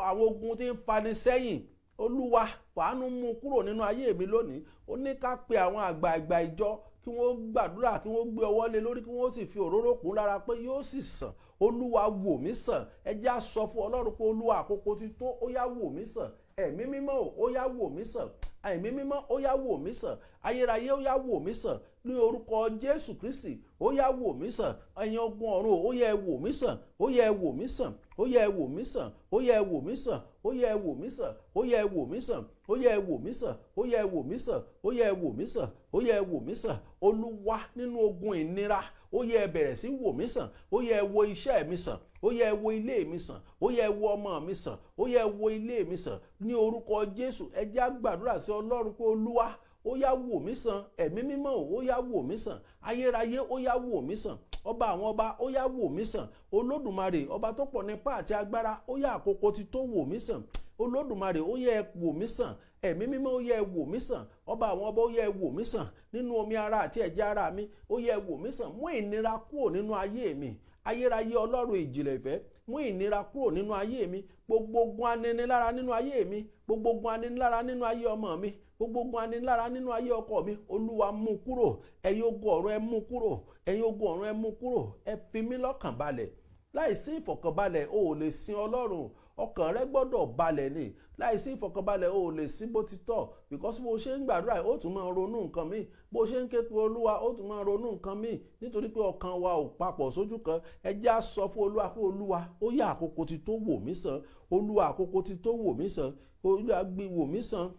àwọn ogun tí ń fani sẹ́yìn. Olúwa fàánú mú kúrò nínú ayé mi lónìí. ó ní ká pe àwọn àgbààgbà ìjọ kí wọ́n gbàdúrà, kí wọ́n gbé ọwọ́ lé lórí, kí wọ́n sì fi òróró kùn lára pé yóò sì sàn. Olúwa wò mí sàn. ẹ jẹ́ á sọ fún Ọlọ́run pé Olúwa, àkókò ti tó, ó yá wò mí sàn. ẹ̀mí mímọ́ ó yá wò mí sàn. ẹ̀mí mímọ́ ó yá wò mí sàn. ayérayé ó yá wò mí sàn. ní orúkọ Jésù Kristi ó yá wò mí sàn. ẹ̀yin ogun ọ̀run ó yẹ wò mí sàn. ó yẹ wò mí sàn. ó yẹ wò mí sàn. ó yẹ wò mí sàn. ó yẹ wò mí sàn. ó yẹ wò mí sàn. ó yẹ wò mí sàn. ó yẹ wò mí sàn. ó yẹ wò mí sàn. ó yẹ wò mí sàn. Olúwa, nínú ogun ìnira, ó yẹ bẹ̀rẹ̀ sí wò mí sàn. ó yẹ wo iṣẹ́ mi sàn. ó yẹ wo ilé mi sàn. ó yẹ wo ọmọ mi sàn. ó yẹ wo ilé mi sàn. ní orúkọ Jésù, ẹ jẹ́ á gbàdúrà sí Ọlọ́run pé Olúwa, ó yá wò mí sàn. ẹ̀mí mímọ́ ó yá wò mí sàn. ayérayé ó yá wò mí sàn. ọba àwọn ọba ó yá wò mí sàn. Olódùmarè, ọba tó pọ̀ nípá àti agbára, ó yá àkókò ti tó wò mí sàn. Olódùmarè, ó yẹ wò mí sàn. ẹ̀mí mímọ́ ó yẹ wò mí sàn. ọba àwọn ọba ó yẹ wò mí sàn. nínú omi ara àti ẹ̀jẹ̀ ara mi, ó yẹ wò mí sàn. mú ìnira kúrò nínú ayé mi. ayérayé Ọlọ́run ìjìnlẹ̀ ìfẹ́, mú ìnira kúrò nínú ayé mi. gbogbo ogun aninilára nínú ayé mi, gbogbo ogun aninilára nínú ayé ọmọ mi, gbogbo ogun aninilára nínú ayé ọkọ mi, Olúwa mú kúrò. ẹ̀yin ogun ọ̀run ẹ mú kúrò. ẹ̀yin ogun ọ̀run ẹ mú kúrò. ẹ fi mí lọ́kàn balẹ̀. láìsí ìfọ̀kànbalẹ̀ o ò lè sin Ọlọ́run. ọkàn rẹ gbọ́dọ̀ balẹ̀ ni. láìsí ìfọ̀kànbalẹ̀ o ò lè sí bó ti tọ́, because bó ṣe ń gbàdúrà ó tún máa ronú nǹkan míì, bó ṣe ń ké pe Olúwa ó tún máa ronú nǹkan míì, nítorí pé ọkàn wa ò papọ̀ sójú kan. ẹ jẹ́ á sọ fún Olúwa pé Olúwa, ó yá àkókò ti tó wò mí sàn. Olúwa, àkókò ti tó wò mí sàn. Olúwa, gbé wò mí sàn.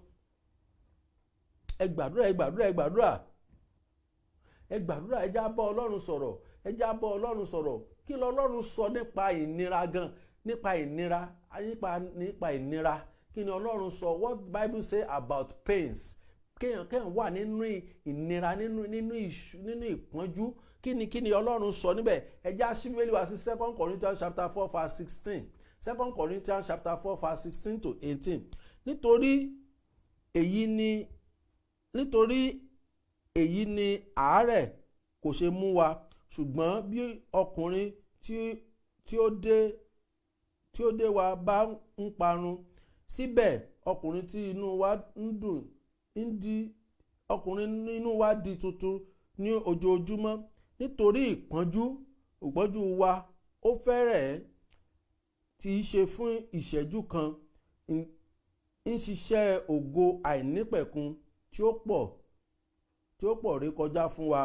ẹ gbàdúrà, ẹ gbàdúrà, ẹ gbàdúrà, ẹ gbàdúrà. ẹ jẹ́ á bá Ọlọ́run sọ̀rọ̀. ẹ jẹ́ á bá Ọlọ́run sọ̀rọ̀. kí lọ́lọ́run sọ nípa ìnira gan? nípa ìnira, nípa ìnira. kí ni Ọlọ́run sọ? What Bible say about pains? kéèyàn wà nínú ìnira, nínú ìpọ́njú. kí ni Ọlọ́run sọ níbẹ̀? ẹ jẹ́ á ṣí Bíbélì wa sí 2 Corinthians chapter 4 verse 16. 2 Corinthians chapter 4 verse 16 to 18. nítorí èyí ni àárẹ̀ kò ṣe mú wa, ṣùgbọ́n bí ọkùnrin tí ó dé wa bá ń parun, síbẹ̀ ọkùnrin tí inú wa ń dùn ọkùnrin inú wa di tuntun ní ojoojúmọ́ nítorí ìpọ́njú wa ó fẹ́rẹ̀ẹ́ tí í ṣe fún ìṣẹ́jú kan ń ṣiṣẹ́ ògo àìnípẹ̀kun tí ó pọ̀ rékọjá fún wa.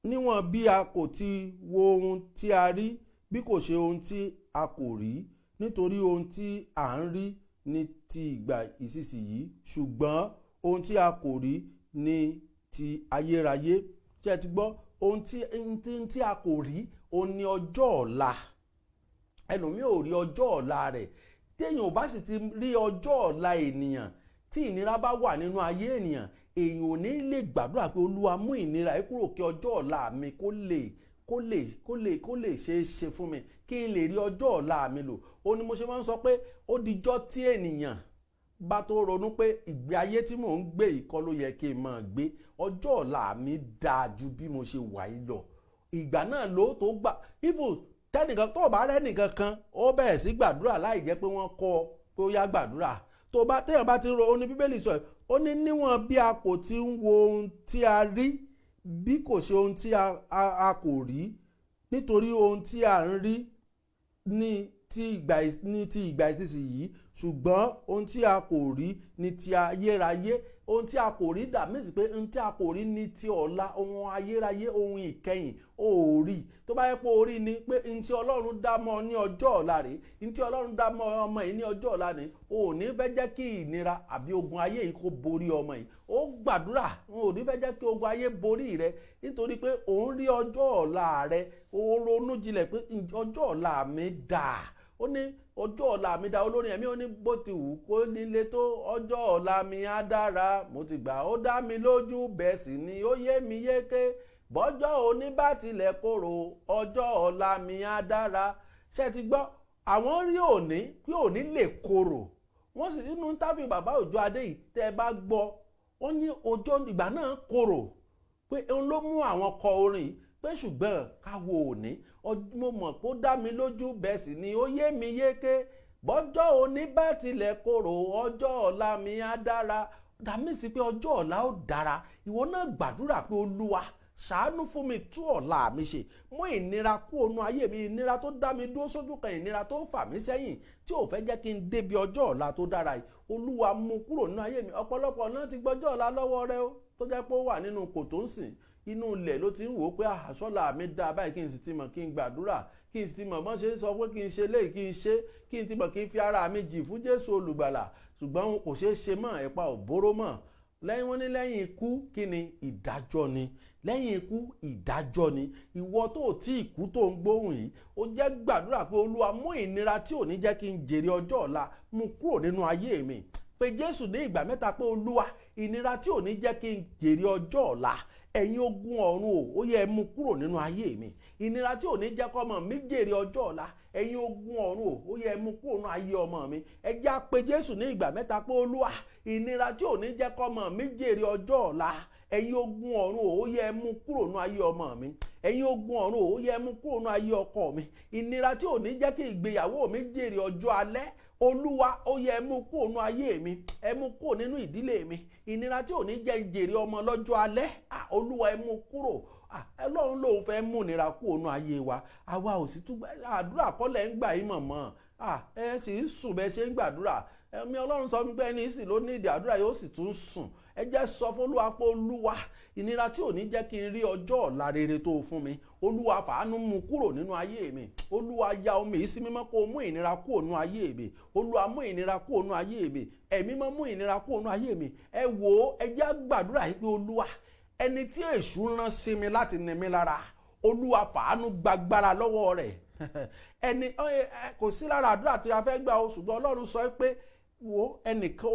Níwọ̀n bí a kò ti wo ohun tí a rí bí kò ṣe ohun tí a kò rí, nítorí ohun tí à ń rí ní ti ìgbà ìsinsìnyí, ṣùgbọ́n ohun tí a kò rí ní ti ayérayé. Ṣé ẹ ti gbọ́? Ohun tí a kò rí òun ni ọjọ́ ọ̀la. Ẹlòmíì ò rí ọjọ́ ọ̀la rẹ̀. Téèyàn ò bá sì ti rí ọjọ́ ọ̀la ènìyàn, tí ìnira bá wà nínú ayé ènìyàn, èèyàn ò ní lè gbàdúrà pé Olúwa mú ìnira yìí kúrò kí ọjọ́ ọ̀la mi kó lè ṣeé ṣe fún mi, kí n lè rí ọjọ́ ọ̀la mi lò. Ó ní mo ṣe máa ń sọ pé ó dijọ́ tí ènìyàn bá tó ronú pé ìgbé ayé tí mò ń gbé ìkọ́ ló yẹ kí n máa gbé, ọjọ́ ọ̀la mi dáa ju bí mo ṣe wà yìí lọ. Ìgbà náà ló tó gbà. Tẹ́nìkan tó bá rẹ́nìkan kan ó bẹ̀rẹ̀ sí gbàdúrà láì jẹ́ pé wọ́n kọ́ ọ pé ó yá gbàdúrà. Téèyàn bá ti ro, ó ní Bíbélì sọ, ó ní níwọ̀n bí a kò ti ń wo ohun tí a rí bí kò ṣe ohun tí a kò rí, nítorí ohun tí a ń rí ní ti ìgbà ìsinsìnyí, ṣùgbọ́n ohun tí a kò rí ní ti ayérayé. Ohun tí a kò rí dà mí sí pé ohun tí a kò rí ní ti ọ̀la, ohun ayérayé, ohun ìkẹyìn ó rí. Tó bá yẹ pé ó rí ni pé ohun tí Ọlọ́run dá mọ́ ní ọjọ́ ọ̀la rèé, ohun tí Ọlọ́run dá mọ́ ọmọ yìí ní ọjọ́ ọ̀la ni, o ò ní fẹ́ jẹ́ kí ìnira àbí ogun ayé yìí kó borí ọmọ yìí. Ó gbàdúrà, o ò ní fẹ́ jẹ́ kí ogun ayé borí rẹ, nítorí pé òun rí ọjọ́ ọ̀la rẹ. O ronú jinlẹ̀ pé ọjọ́ ọ̀la mi dáa. Ó ní ọjọ́ ọ̀la mi dá. Olórin ẹ̀mí ó ní bó ti wù kó nílé tó, ọjọ́ ọ̀la mi á dára, mo ti gbà ó dá mi lójú, bẹ́ẹ̀ sì ni ó yé mi yéké, bọ́jọ́ òní bá tilẹ̀ korò, ọjọ́ ọ̀la mi á dára. Ṣé ti gbọ́? Àwọn rí òní pé òní lè korò. Wọ́n sì nínú tábì bàbá Òjó Adé yìí tẹ́ ẹ bá gbọ́, ó ní ọjọ́ ìgbà náà korò, pé òun ló mú àwọn kọ orin pé ṣùgbọ́n káwo òní, mo mọ̀ pé ó dá mi lójú, bẹ́ẹ̀ sì ni ó yé mi yéké, bọ́jọ́ òní bá tilẹ̀ korò, ọjọ́ ọ̀la mi á dára. Dàmí sí pé ọjọ́ ọ̀la ó dára. Ìwọ náà gbàdúrà pé Olúwa ṣàánú fún mi, tú ọ̀la mi ṣe, mú ìnira kú ònú ayé mi, ìnira tó dá mi dúró sójú kan, ìnira tó ń fà mí sẹ́yìn tí ò fẹ́ jẹ́ kí n débi ọjọ́ ọ̀la tó dára yìí. Olúwa mú kúrò nínú ayé mi. Ọ̀pọ̀lọpọ̀ náà ti gbọ́jọ́ ọ̀la lọ́wọ́ rẹ ó, tó jẹ́ pé ó wà nínú kòtò ń sìn, inú ilẹ̀ ló ti ń wò ó pé àṣọ́là mi dáa báyìí, kí n sì ti mọ̀ kí n gbàdúrà, kí n sì ti mọ̀ mọ́ ṣe ń sọ pé kí n ṣe léyìí kí n ṣe, kí n ti mọ̀ kí n fi ara mi jì fún Jésù olùgbàlà, ṣùgbọ́n kò ṣeé ṣe mọ́, ẹ̀pa ò bóró mọ́. Wọ́n ní lẹ́yìn ikú kí ni? Ìdájọ́ ni. Lẹ́yìn ikú ìdájọ́ ni. Ìwọ tó tí ìkú tó ń gbóhùn yìí, ó jẹ́ gbàdúrà pé Olúwa mú ìnira tí ò ní jẹ́ kí n jèrè ọjọ́ ọ̀la, mú kúrò nínú ayé mi. Pé Jésù ní ìgbà mẹ́ta pé Olúwa, ìnira tí ò ní jẹ́ kí n jèrè ọjọ́ ọ̀la, ẹ̀yin ogun ọ̀run ó yẹ mú kúrò nínú ayé mi. Ìnira tí ò ní jẹ́ kọ́mọ mi jèrè ọjọ́ ọ̀la, ẹ̀yin ogun ọ̀run ó yẹ mú kúrò nínú ayé ọmọ mi. Ẹ jẹ́ á pe Jésù ní ìgbà mẹ́ta pé Olúwa, ìnira tí ò ní jẹ́ kọ́mọ mi jèrè ọjọ́ ọ̀la, ẹ̀yin ogun ọ̀run ó yẹ mú kúrò nínú ayé ọmọ mi. Ẹ̀yin ogun ọ̀run ó yẹ mú kúrò nínú ayé ọkọ mi. Ìnira tí ò ní jẹ́ kí ìgbéyàwó mi jèrè ọjọ́ alẹ́, Olúwa ó yẹ mú kúrò nínú ayé mi, ẹ mú kúrò nínú ìdílé mi. Ìnira tí ò ní jẹ́ jèrè ọmọ lọ́jọ́ alẹ́, Olúwa ẹ mú kúrò. Ọlọ́run lòun fẹ́ mú ìnira kúrò nínú ayé wa. Àwa ò sì tún àdúrà kọ́lẹ̀ ń gbà yín mọ̀mọ́. Ẹ sì ń sùn bẹ́ẹ̀ ṣe ń gbàdúrà. Ẹ̀mí Ọlọ́run sọ pé ẹni sì ló ní ìdí àdúrà yóò sì tún sùn. Ẹ jẹ́ sọ fún Olúwa pé Olúwa, ìnira tí ò ní jẹ́ kí n rí ọjọ́ ọ̀la rere tó fún mi, Olúwa fàánú mú kúrò nínú ayé mi. Olúwa ya omi yìí sí mímọ́ kó mú ìnira kúrò nínú ayé mi. Olúwa mú ìnira kúrò nínú ayé mi. Ẹ̀mí mọ́ mú ìnira kúrò nínú ayé mi. Ẹ wò ó, ẹ jẹ́ gbàdúrà yìí pé Olúwa, ẹni tí èṣù rán sí mi láti ní mi lára, Olúwa fàánú gbàgbára lọ́wọ́ rẹ̀. Ẹni kò sí lára àdúrà tí a fẹ́ gbà o, ṣùgbọ́n Ọlọ́run sọ pé wo ẹnìkan,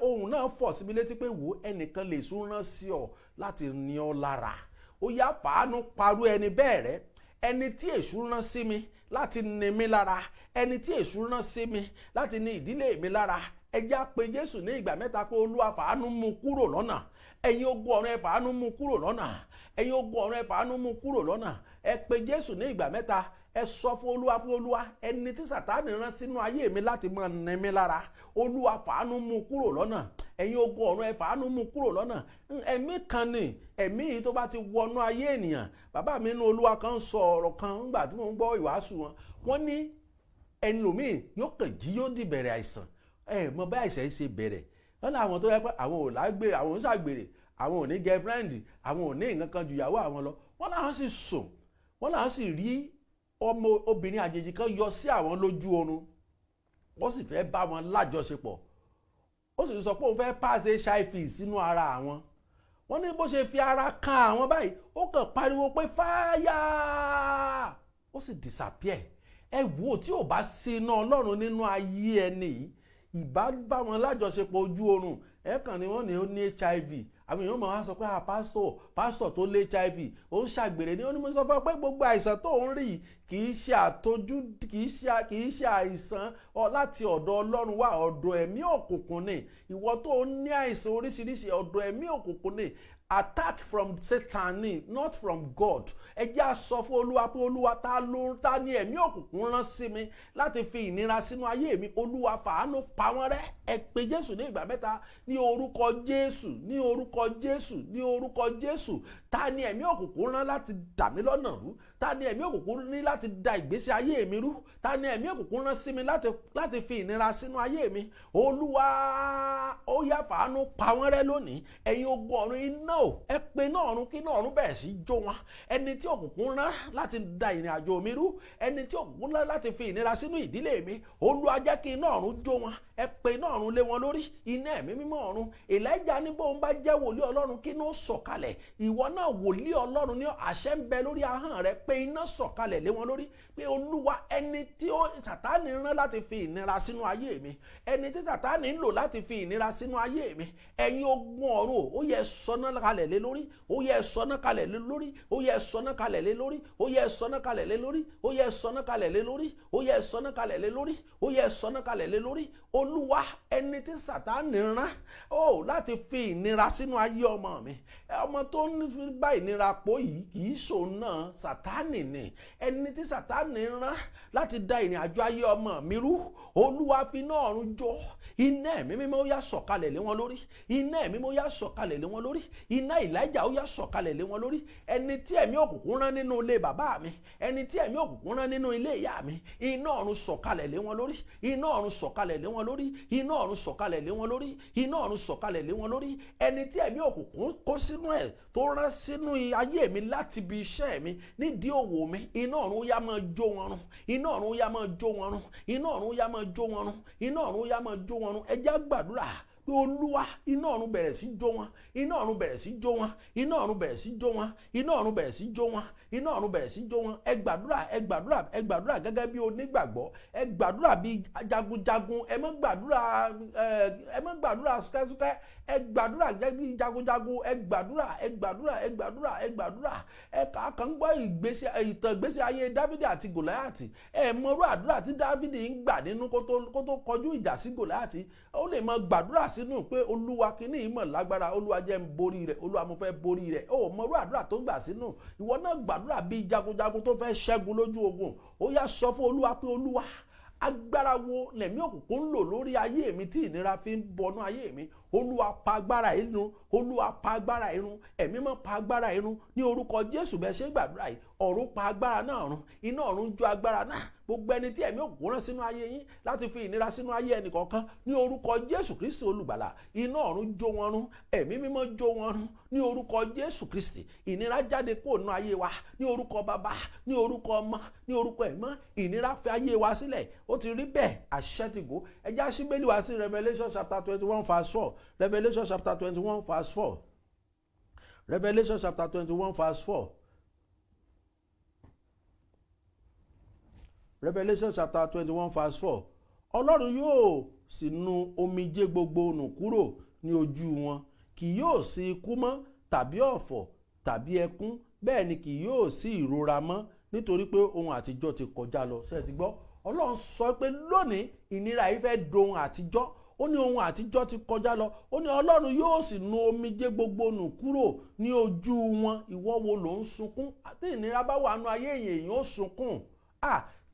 ohun náà fọ̀ síbi létí pé wo ẹnìkan lè sún rán sí ọ láti ní ọ lára. Ó yá fàánú parú ẹni bẹ́ẹ̀ rẹ́. Ẹni tí èṣù rán sí mi láti ní mi lára, ẹni tí èṣù rán sí mi láti ní ìdílé mi lára, ẹ jẹ́ á pe Jésù ní ìgbà mẹ́ta pé Olúwa fàánú mú kúrò lọ́nà. Ẹ̀yin ogun ọ̀run ẹ fàánú mú kúrò lọ́nà. Ẹ̀yin ogun ọ̀run ẹ fàánú mú kúrò lọ́nà. Ẹ pe Jésù ní ìgbà mẹ́ta. Ẹ sọ fún Olúwa pé Olúwa, ẹni tí Sátánì rán sínú ayé mi láti máa ní mi lára, Olúwa fàánú mú kúrò lọ́nà. ẹ̀yin ogun ọ̀run ẹ fàánú mú kúrò lọ́nà. Ẹ̀mí kan ni ẹ̀mí yìí tó bá ti wọnú ayé ènìyàn. Bàbá mi nínú Olúwa kan sọ ọ̀rọ̀ kan nígbà tí mo ń gbọ́ ìwàásù wọn. Wọ́n ní ẹlòmíì yóò kàn jí yóò di bẹ̀rẹ̀ àìsàn. Mọ bá àìsàn yìí ṣe bẹ̀rẹ̀. Wọ́n ní àwọn tó yẹ pé àwọn ò lágbè, àwọn ò ń ṣàgbèrè, àwọn ò ní girlfriend, àwọn ò ní nǹkan kan ju ìyàwó àwọn lọ. Wọ́n láwọn sì sùn, wọ́n láwọn sì rí ọmọ obìnrin àjèjì kan yọ sí àwọn lójú oorun. Ó sì fẹ́ bá wọn lájọṣepọ̀. Ó sì sọ pé òun fẹ́ pass HIV sínú ara àwọn. Wọ́n ní bó ṣe fi ara kan àwọn báyìí, ó kàn pariwo pé fáyà, ó sì disappear. Ẹ wò tí ò bá sí iná Ọlọ́run nínú ayé ẹni yìí, ìbá bá wọn lájọṣepọ̀ ojú oorun. Ẹ kàn ní wọ́n ní ó ní HIV. Àwọn èèyàn máa wá sọ pé pásítọ̀ tó lé HIV ó ń ṣàgbèrè ní. Ó ní mo sọ fún ọ pé gbogbo àìsàn tó ń rí kì í ṣe àtọ́jú, kì í ṣe àìsàn láti ọ̀dọ̀ Ọlọ́run wá, ọ̀dọ̀ ẹ̀mí òkùnkùn ni. Ìwọ tó ní àìsàn oríṣiríṣi, ọ̀dọ̀ ẹ̀mí òkùnkùn ni. Attack from Satan ni, not from God. Ẹ jẹ́ á sọ fún Olúwa pé Olúwa ta ni ẹ̀mí òkùnkùn rán sí mi láti fi ìnira sínú ayé mi. Olúwa fàánú pa wọ́n rẹ́. Ẹ pe Jésù ní ìgbà mẹ́ta ní orúkọ Jésù, ní orúkọ Jésù, ní orúkọ Jésù. Ta ni ẹ̀mí òkùnkùn rán láti dà mí lọ́nà rú? Ta ni ẹ̀mí òkùnkùn ní láti da ìgbésí ayé mi rú? Ta ni ẹ̀mí òkùnkùn rán sí mi láti fi ìnira sínú ayé mi? Olúwa ó yá fàánú pa wọ́n rẹ́ lónìí. Ẹ̀yin ogun ọ̀run iná o, ẹ pe náà ọ̀run kí náà ọ̀run bẹ̀rẹ̀ sí jó wọn. Ẹni tí òkùnkùn rán láti da ìrìn àjò mi rú, ẹni tí òkùnkùn rán láti fi ìnira sínú ìdílé mi, Olúwa jẹ́ kí iná ọ̀run jó wọn. Ẹ pe iná ọ̀run lé wọn lórí. Iná ẹ̀mí mímọ́ ọ̀run. Èlíjà ní bóun bá jẹ́ wòlíì Ọlọ́run kí iná sọ̀kalẹ̀. Ìwọ náà wòlíì Ọlọ́run ní àṣẹ ń bẹ lórí ahọ́n rẹ pé iná sọ̀kalẹ̀ lé wọn lórí. Pé Olúwa ẹni tí Sátánì rán láti fi ìnira sínú ayé mi, ẹni tí Sátánì ń lò láti fi ìnira sínú ayé mi, ẹ̀yin ogun ọ̀run ó yẹ sọná kalẹ̀ lé lórí, ó yẹ sọná kalẹ̀ lé lórí, ó yẹ sọná kalẹ̀ lé lórí, ó yẹ sọná kalẹ̀ lé lórí, ó yẹ sọná kalẹ̀ lé lórí, ó yẹ sọná kalẹ̀ lé lórí, ó yẹ sọná kalẹ̀ lé lórí. Olúwa ẹni tí Sátánì rán láti fi ìnira sínú ayé ọmọ mi, ọmọ tó ń fi bá ìnira pọ̀ yìí kì í ṣòun náà, Sátánì ni. Ẹni tí Sátánì rán láti da ìrìn àjò ayé ọmọ mi rú, Olúwa fi iná ọ̀run jó. Iná ẹ̀mí mímọ́ ó yá sọ̀kalẹ̀ lé wọn lórí. Iná ẹ̀mí mímọ́ ó yá sọ̀kalẹ̀ lé wọn lórí. Iná Èlíjà ó yá sọ̀kalẹ̀ lé wọn lórí. Ẹni tí ẹ̀mí òkùnkùn rán nínú ilé bàbá mi, ẹni tí ẹ̀mí òkùnkùn rán nínú ilé ìyá mi, iná ọ̀run sọ̀kalẹ̀ lé wọn lórí. Iná ọ̀run sọ̀kalẹ̀ lé wọn lórí. Iná ọ̀run sọ̀kalẹ̀ lé wọn lórí. Iná ọ̀run sọ̀kalẹ̀ lé wọn lórí. Ẹni tí ẹ̀mí òkùnkùn kó sínú ẹ̀ tó rán sínú ayé mi láti ibi iṣẹ́ mi nídìí òwò mi, iná ọ̀run ó yá máa jó wọn run. Iná ọ̀run ó yá máa jó wọn run. Iná ọ̀run ó yá máa jó wọn run. Iná ọ̀run ó yá máa jó wọn run. Ẹ jẹ́ á gbàdúrà pé Olúwa iná ọ̀run bẹ̀rẹ̀ sí jó wọn. Iná ọ̀run bẹ̀rẹ̀ sí jó wọn. Iná ọ̀run bẹ̀rẹ̀ sí jó wọn. Iná ọ̀run bẹ̀rẹ̀ sí jó wọn. Iná ọ̀run bẹ̀rẹ̀ sí jó wọn. Ẹ gbàdúrà, ẹ gbàdúrà, ẹ gbàdúrà gẹ́gẹ́ bí onígbàgbọ́. Ẹ gbàdúrà bí jagunjagun. Ẹ má gbàdúrà súkẹ́súkẹ́. Ẹ gbàdúrà gẹ́gẹ́ bí jagunjagun. Ẹ gbàdúrà, ẹ gbàdúrà, ẹ gbàdúrà, ẹ gbàdúrà. Ẹ kàn gbọ́ ìtàn ìgbésí ayé Dáfídì àti Gòláyátì. Ẹ mọrú àdúrà tí Dáfídì ń gbà nínú kó tó kọjú ìjà sí Gòláyátì. Ó lè máa gbàdúrà sínú pé Olúwa kíní ìmọ̀ lágbára, Olúwa jẹ́ n borí rẹ̀, Olúwa mo fẹ́ borí rẹ̀. Ó mọrú àdúrà tó ń gbà sínú. Ìwọ náà gbàdúrà bí jagunjagun tó fẹ́ ṣẹ́gun lójú ogun. Ó yá sọ fún Olúwa pé Olúwa agbára wo lẹ̀mí òkùnkùn ń lò lórí ayé mi tí ìnira fi ń bọnú ayé mi? Olúwa pa agbára irun. Olúwa pa agbára irun. Ẹ̀mí mọ́ pa agbára irun. Ní orúkọ Jésù bẹ́ẹ̀ ṣe gbàdúrà yìí, ọ̀run pa agbára náà run. Iná ọ̀run jó agbára náà. Gbogbo ẹni tí ẹ̀mí òkùnkùn rán sínú ayé yín láti fi ìnira sínú ayé ẹnì kọ̀ọ̀kan, ní orúkọ Jésù Kristi olùgbàlà, iná ọ̀run jó wọn run. Ẹ̀mí mímọ́ jó wọn run. Ní orúkọ Jésù Kristi, ìnira jáde kúrò nínú ayé wa. Ní orúkọ Baba, ní orúkọ Ọmọ, ní orúkọ Ẹ̀mọ́, ìnira fi ayé wa sílẹ̀. Ó ti rí bẹ́ẹ̀, àṣẹ ti gò. Ẹ já sí Bíbélì wá sí Revelation chapter 21 verse 4. Revelation chapter 21 verse 4. Revelation chapter 21 verse 4. Revelation chapter 21 verse 4. Ọlọ́run yóò sì nu omijé gbogbo nù kúrò ní ojú wọn. Kì yóò sí ikú mọ́ tàbí ọ̀fọ̀ tàbí ẹkún, bẹ́ẹ̀ ni kì yóò sí ìrora mọ́, nítorí pé ohun àtijọ́ ti kọjá lọ. Ṣé ẹ ti gbọ́? Ọlọ́run sọ pé lónìí ìnira yìí fẹ́ dohun àtijọ́. Ó ní ohun àtijọ́ ti kọjá lọ. Ó ní Ọlọ́run yóò sì nu omijé gbogbo nù kúrò ní ojú wọn. Ìwọ wo ló ń sunkún? Àti ìnira bá wà nù ayé èèyàn ó sunkún.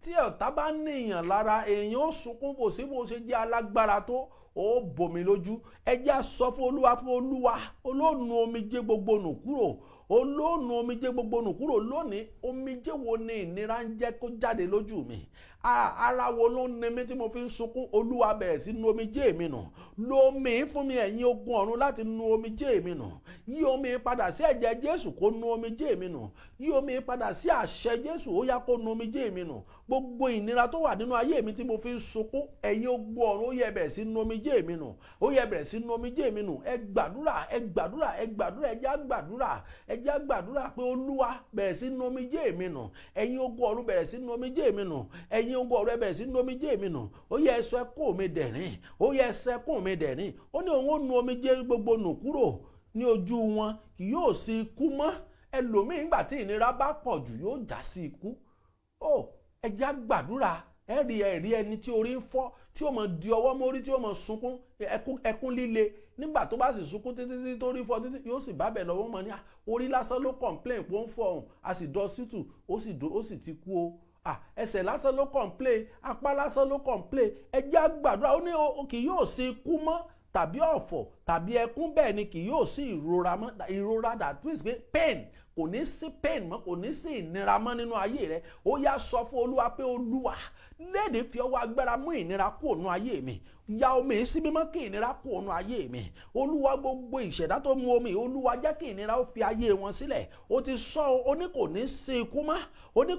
Tí ọ̀tá bá ní èèyàn lára, èèyàn ó sunkún. Bó ṣe jẹ́ alágbára tó, ó bomi lójú. Ẹ jẹ́ á sọ fún Olúwa pé Olúwa olóònù omijé gbogbo nù kúrò, olóònù omijé gbogbo nù kúrò lónìí. Omijé wo ni ìnira ń jẹ́ kó jáde lójú mi? Ara wo ló ń ni mí tí mo fi ń sunkún? Olúwa bẹ̀rẹ̀ sí nu omijé mi nù. Lo omi fún mi ẹ̀yin ogun ọ̀run láti nu omijé mi nù. Yí omi padà sí ẹ̀jẹ̀ Jésù kó nu omijé mi nù. Yí omi padà sí àṣẹ Jésù ó yá kó nu omijé mi nù. Gbogbo ìnira tó wà nínú ayé mi tí mo fi ń sunkún, ẹ̀yin ogun ọ̀run ó yẹ bẹ̀rẹ̀ sí nu omijé mi nù. Ó yẹ bẹ̀rẹ̀ sí nu omijé mi nù. Ẹ gbàdúrà, ẹ gbàdúrà, ẹ gbàdúrà, ẹ jẹ́ á gbàdúrà. Ẹ jẹ́ á gbàdúrà pé Olúwa bẹ̀rẹ̀ sí nu omijé mi nù. Ẹ̀yin ogun ọ̀run bẹ̀rẹ̀ sí nu omijé mi nù. Ẹ̀yin ogun ọ̀run bẹ̀rẹ̀ sí nu omijé mi nù. Ó yẹ ẹ sọ ẹkún mi dẹ̀rín. Ó yẹ ẹ sọ ẹkún mi dẹ̀rín. Ó ní òun ó nu omijé gbogbo nù kúrò ní ojú wọn, kì yóò sí ikú mọ́. Ẹlòmíì nígbà tí ìnira bá pọ̀ jù yóò já sí ikú. Ẹ jẹ́ á gbàdúrà. Ẹ̀rí ẹni tí orí ń fọ́, tí ó mọ̀ di ọwọ́ mórí, tí ó mọ̀ sunkún ẹkún líle. Nígbà tó bá sì sunkún títí tó rí fọ́ títí yóò sì bá bẹ̀ lọ́wọ́ mọ́ ní orí lásán ló complain pé ó ń fọ́ òun, a sì dọ́ sítù ó sì ti kú o. Ẹsẹ̀ lásán ló complain, apá lásán ló complain. Ẹ jẹ́ á gbàdúrà. Ó ní kì yóò sí ikú mọ́ tàbí ọ̀fọ̀ tàbí ẹkún, bẹ́ẹ̀ ni kì yóò sí ìrora mọ́. Ìrora that means pé pain, kò ní sí pain mọ́, kò ní sí ìnira mọ́ nínú ayé rẹ. Ó yá sọ fún Olúwa pé Olúwa léde fi ọwọ́ agbára mú ìnira kúrò nínú ayé mi. Ya omi sí mímọ́ kí ìnira kúrò nínú ayé mi. Olúwa gbogbo ìṣẹ̀dá tó mu omi, Olúwa jẹ́ kí ìnira ó fi ayé wọn sílẹ̀. Ó ti sọ, ó ní kò ní sí ikú mọ́. Ó ní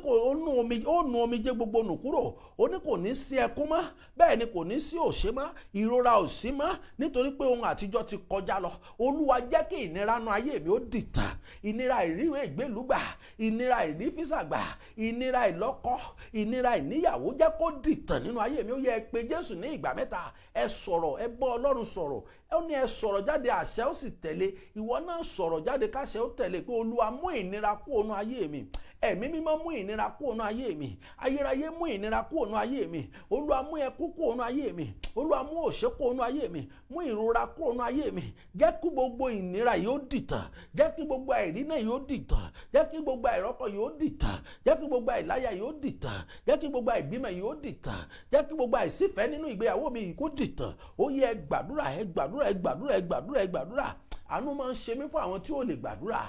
ó nu omijé gbogbo nù kúrò. Ó ní kò ní sí ẹkún mọ́. Bẹ́ẹ̀ ni kò ní sí òṣè mọ́. Ìrora ò sí mọ́ nítorí pé ohun àtijọ́ ti kọjá lọ. Olúwa jẹ́ kí ìnira nínú ayé mi ó dìtàn. Ìnira ìríwé ìgbélúgbà, ìnira ìrífísàgbà, ìnira ìlọ́kọ, ìnira ìníyàwó jẹ́ kó dìtàn nínú ayé mi. Ó yẹ pé Jésù ní ìgbà mẹ́ta. Ẹ sọ̀rọ̀, ẹ bọ́ Ọlọ́run sọ̀rọ̀. Ó ní ẹ sọ̀rọ̀ jáde, àṣẹ ó sì tẹ̀lé. Ìwọ náà sọ̀rọ̀ jáde, káṣẹ ó tẹ̀lé pé Olúwa mú ìnira kúrò nínú ayé mi. Ẹ̀mí mímọ́ mú ìnira kúrò nínú ayé mi. Ayérayé mú ìnira kúrò nínú ayé mi. Olúwa mú ẹkún kúrò nínú ayé mi. Olúwa mú òṣè kúrò nínú ayé mi. Mú ìrora kúrò nínú ayé mi. Jẹ́ kí gbogbo ìnira yìí ó dìtàn. Jẹ́ kí gbogbo àìrínà yìí ó dìtàn. Jẹ́ kí gbogbo àìrọ́kọ yìí ó dìtàn. Jẹ́ kí gbogbo àìláyà yìí ó dìtàn. Jẹ́ kí gbogbo àìbímọ yìí ó dìtàn. Jẹ́ kí gbogbo àìsífẹ́ nínú ìgbéyàwó mi yìí kó dìtàn. Ó yẹ ẹ gbàdúrà, ẹ gbàdúrà, ẹ gbàdúrà, ẹ gbàdúrà, ẹ gbàdúrà. Àánú máa ń ṣe mí fún àwọn tí ò lè gbàdúrà.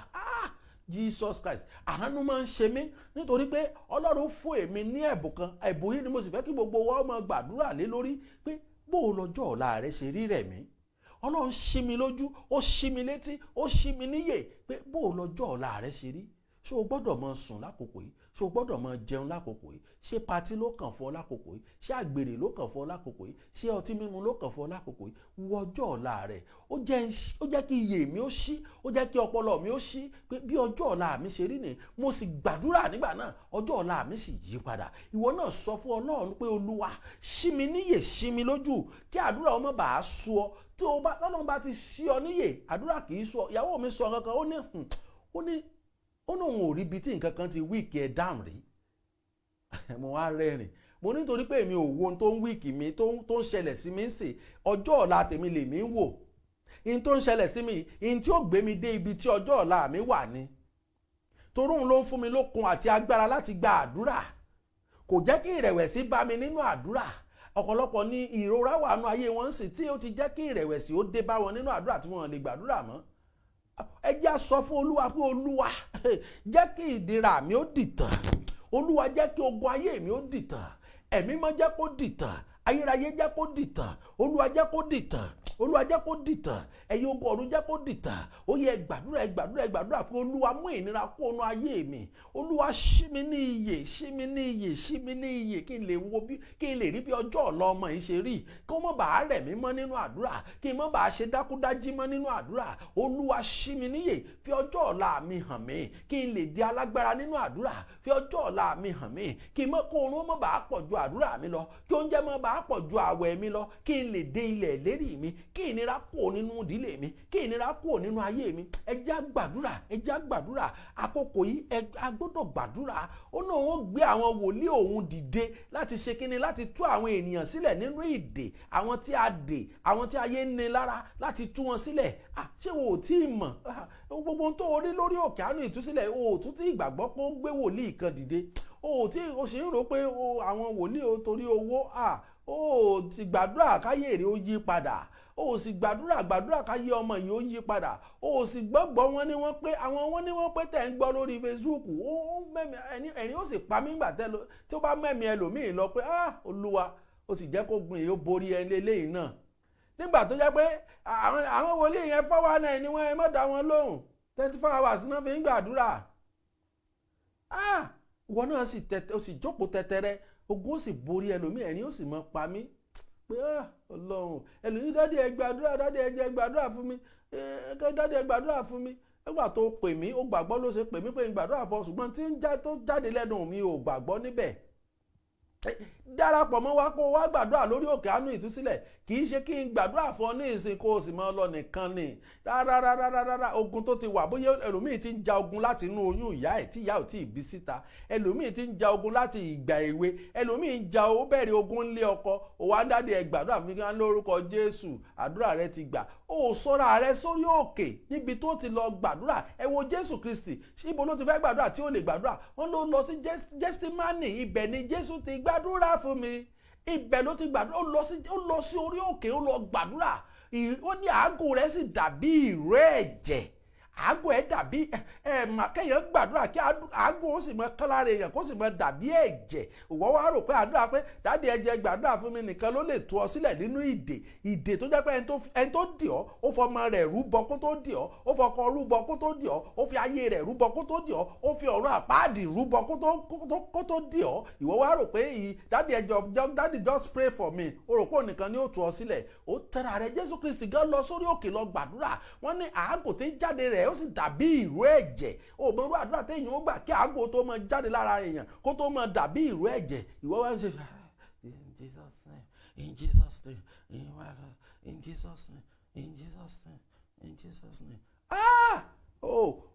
Jesus Christ, àánú máa ń ṣe mí nítorí pé Ọlọ́run fún èmi ní ẹ̀bùn kan. Ẹ̀bùn yìí ni mo sì fẹ́ kí gbogbo wa máa gbàdúrà lé lórí pé bó o lọ́jọ́ ọ̀la rẹ ṣe rí rẹ̀ mí. Ọlọ́run ṣí mi lójú, ó ṣí mi létí, ó ṣí mi níyè pé bó o lọ́jọ́ ọ̀la rẹ ṣe rí. Ṣé o gbọ́dọ̀ máa sùn lákòókò yìí? Ṣé o gbọ́dọ̀ máa jẹun lákòókò yìí? Ṣé patí ló kàn fún ọ lákòókò yìí? Ṣé àgbèrè ló kàn fún ọ lákòókò yìí? Ṣé ọtí mímu ló kàn fún ọ lákòókò yìí? Wo ọjọ́ ọ̀la rẹ̀. Ó jẹ́ kí iyè mi ó ṣí, ó jẹ́ kí ọpọlọ mi ó ṣí pé bí ọjọ́ ọ̀la mi ṣe rí nìyẹn. Mo sì gbàdúrà nígbà náà, ọjọ́ ọ̀la mi sì yí padà. Ìwọ náà sọ fún Ọlọ́run pé Olúwa ṣí mi níyè, ṣí mi lójú, kí àdúrà ọmọ bàá sú ọ. Tí Ọlọ́run bá ti ṣí ọ níyè, àdúrà kì í sú ọ. Ìyàwó mi sọ kankan, ó ní òun ò rí ibi tí nǹkan kan ti wíìkì ẹ̀ dáhùn rí. Mo wá rẹ́rìn. Mo nítorí pé èmi ò wo ohun tó ń wíìkì mi tó ń ṣẹlẹ̀ sí mi ń sè. Ọjọ́ ọ̀la tèmi lèmi ń wò. In tó ń ṣẹlẹ̀ sí mi, in tí ó gbé mi dé ibi tí ọjọ́ ọ̀la mi wà ni. Torí òun ló ń fún mi lókun àti agbára láti gba àdúrà. Kò jẹ́ kí ìrẹ̀wẹ̀sì bá mi nínú àdúrà. Ọ̀pọ̀lọpọ̀ ní ìrora wà nínú ayé wọn sì tí ó ti jẹ́ kí ìrẹ̀wẹ̀sì ó dé bá wọn nínú àdúrà tí wọ́n lè gbàdúrà mọ́. Ẹ jẹ́ á sọ fún Olúwa pé Olúwa jẹ́ kí ìdíra mi ó dìtàn. Olúwa jẹ́ kí ogun ayé mi ó dìtàn. Ẹ̀mí mọ́ jẹ́ kó dìtàn. Ayérayé jẹ́ kó dìtàn. Olúwa jẹ́ kó dìtàn. Olúwa jẹ́ kó dìtàn. Ẹ̀yin ogun ọ̀run jẹ́ kó dìtàn. Ó yẹ gbàdúrà, ẹ gbàdúrà, ẹ gbàdúrà pé Olúwa mú ìnira kúrò nínú ayé mi. Olúwa ṣí mi ní iyè, ṣí mi ní iyè, ṣí mi ní iyè kí n lè wo bí, kí n lè rí bí ọjọ́ ọ̀la ọmọ yìí ṣe rí. Kí ó má bàa rẹ̀ mí mọ́ nínú àdúrà. Kí n má bàa ṣe dákúdájí mọ́ nínú àdúrà. Olúwa ṣí mi níyè, fi ọjọ́ ọ̀la mi hàn mí. Kí n lè di alágbára nínú àdúrà. Fi ọjọ́ ọ̀la mi hàn mí. Kí oorun má bàa pọ̀ ju àdúrà mi lọ. Kí oúnjẹ má bàa pọ̀ ju àwẹ̀ mi lọ. Kí n lè dé ilẹ̀ ìlérí mi. Kí ìnira kúrò nínú ìdílé mi. Kí ìnira kúrò nínú ayé mi. Ẹ jẹ́ á gbàdúrà, ẹ jẹ́ á gbàdúrà. Àkókò yìí a gbọ́dọ̀ gbàdúrà. Ó náà wọ́n gbé àwọn wòlíì òun dìde láti ṣe kíni, láti tú àwọn ènìyàn sílẹ̀ nínú ìdè. Àwọn tí a dè, àwọn tí ayé ń ni lára, láti tú wọn sílẹ̀. Ṣé o ò tí ì mọ̀? Gbogbo ohun tó orí lórí òkè àánú ìtúsílẹ̀, o ò tún tí ìgbàgbọ́ pé ó gbé wòlíì kan dìde. O sì ń rò pé àwọn wòlíì torí owó ó ti gbàdúrà káyé rẹ̀ ó yí padà, ó sì gbàdúrà káyé ọmọ yìí ó yí padà, ó sì gbọ́gbọ́ wọn ní wọ́n pé àwọn wọn ní wọ́n pé tẹ̀ ń gbọ́ lórí Facebook ẹ̀rín ó sì pa mí gbà tí ó bá mẹ́mí ẹlòmíì lọ pé Olúwa ó sì jẹ́ kó gun èyí ó borí ẹni eléyìí náà, nígbà tó jẹ́ pé àwọn wòlíì yẹn 419 ni wọ́n ẹ má dá wọn lóhùn 24 hours náà fi ń gbàdúrà. Ìwọ náà sì jókòó tẹ́tẹ́rẹ́, ogun ó sì borí ẹlòmíì, ẹ̀rín ó sì mọ pa mí pé Ọlọ́run ẹlòmíì dádì ẹ gbàdúrà, dádì ẹ jẹ́ gbàdúrà fún mi, dádì ẹ gbàdúrà fún mi. Nígbà tó pè mí ó gbàgbọ́ ló ṣe pè mí pé ń gbàdúrà fún ọ, ṣùgbọ́n tí tó jáde lẹ́nu mi ò gbàgbọ́ níbẹ̀. Darapọ̀ mọ́ wa kó wá gbàdúrà lórí òkè àánú ìtúsílẹ̀, kì í ṣe kí n gbàdúrà fún ọ ní ìsìn kó o sì máa lọ nìkan ni. Rárá ogun tó ti wà, bóyá ẹlòmíì ti ń ja ogun láti inú oyún ìyá ẹ̀ tí ìyá ò tí ì bí síta, ẹlòmíì ti ń ja ogun láti ìgbà èwe, ẹlòmíì ń ja ó bẹ̀rẹ̀ ogun ńlé ọkọ, ó wá ń dáde ẹ gbàdúrà fún mi lórúkọ Jésù, àdúrà rẹ ti gbà. Ó sọ́ra rẹ sórí òkè níbi tó ti lọ gbàdúrà. Ẹ wo Jésù Kristi, ibo ló ti fẹ́ gbàdúrà tí ó lè gbàdúrà? Wọ́n ló lọ sí Gẹ́stímánì, ibẹ̀ ni Jésù ti gbàdúrà fún mi, ibẹ̀ ló ti gbàdúrà. Ó lọ sí orí òkè, ó lọ gbàdúrà. Ó ní àágùn rẹ̀ sì dàbí ìró ẹ̀jẹ̀, àágùn ẹ̀ dàbí kéèyàn gbàdúrà kí àágùn ó sì mọ kálára èèyàn kó sì mọ dàbí ẹ̀jẹ̀. Ìwọ wá rò pé àdúrà pé dáàdi ẹ jẹ́ gbàdúrà fún mi nìkan ló lè tú ọ sílẹ̀ nínú ìdè tó jẹ́ pé ẹni tó dì ọ́, ó fọmọ rẹ̀ rúbọ kó tó dì ọ́, ó fọkọ rúbọ kó tó dì ọ́, ó fi ayé rẹ̀ rúbọ kó tó dì ọ́, ó fi ọ̀run àpáàdì rúbọ kó tó dì ọ́. Ìwọ wá rò pé dáàdi just pray for me, ó rò pé ònìkan ni ó tú ọ sílẹ̀. Ó tẹ́ra rẹ̀. Jésù Kristi gan lọ sórí òkè lọ gbàdúrà. Wọ́n ní àágùn tí ń jáde rẹ̀ ó sì dàbí ìró ẹ̀jẹ̀. Ó mọ irú àdúrà téèyàn ó gbà kí àágùn tó máa jáde lára èèyàn kó tó máa dàbí ìró ẹ̀jẹ̀. Ìwọ wá ń ṣe in Jesus name, in Jesus name, in Jesus name, in Jesus name.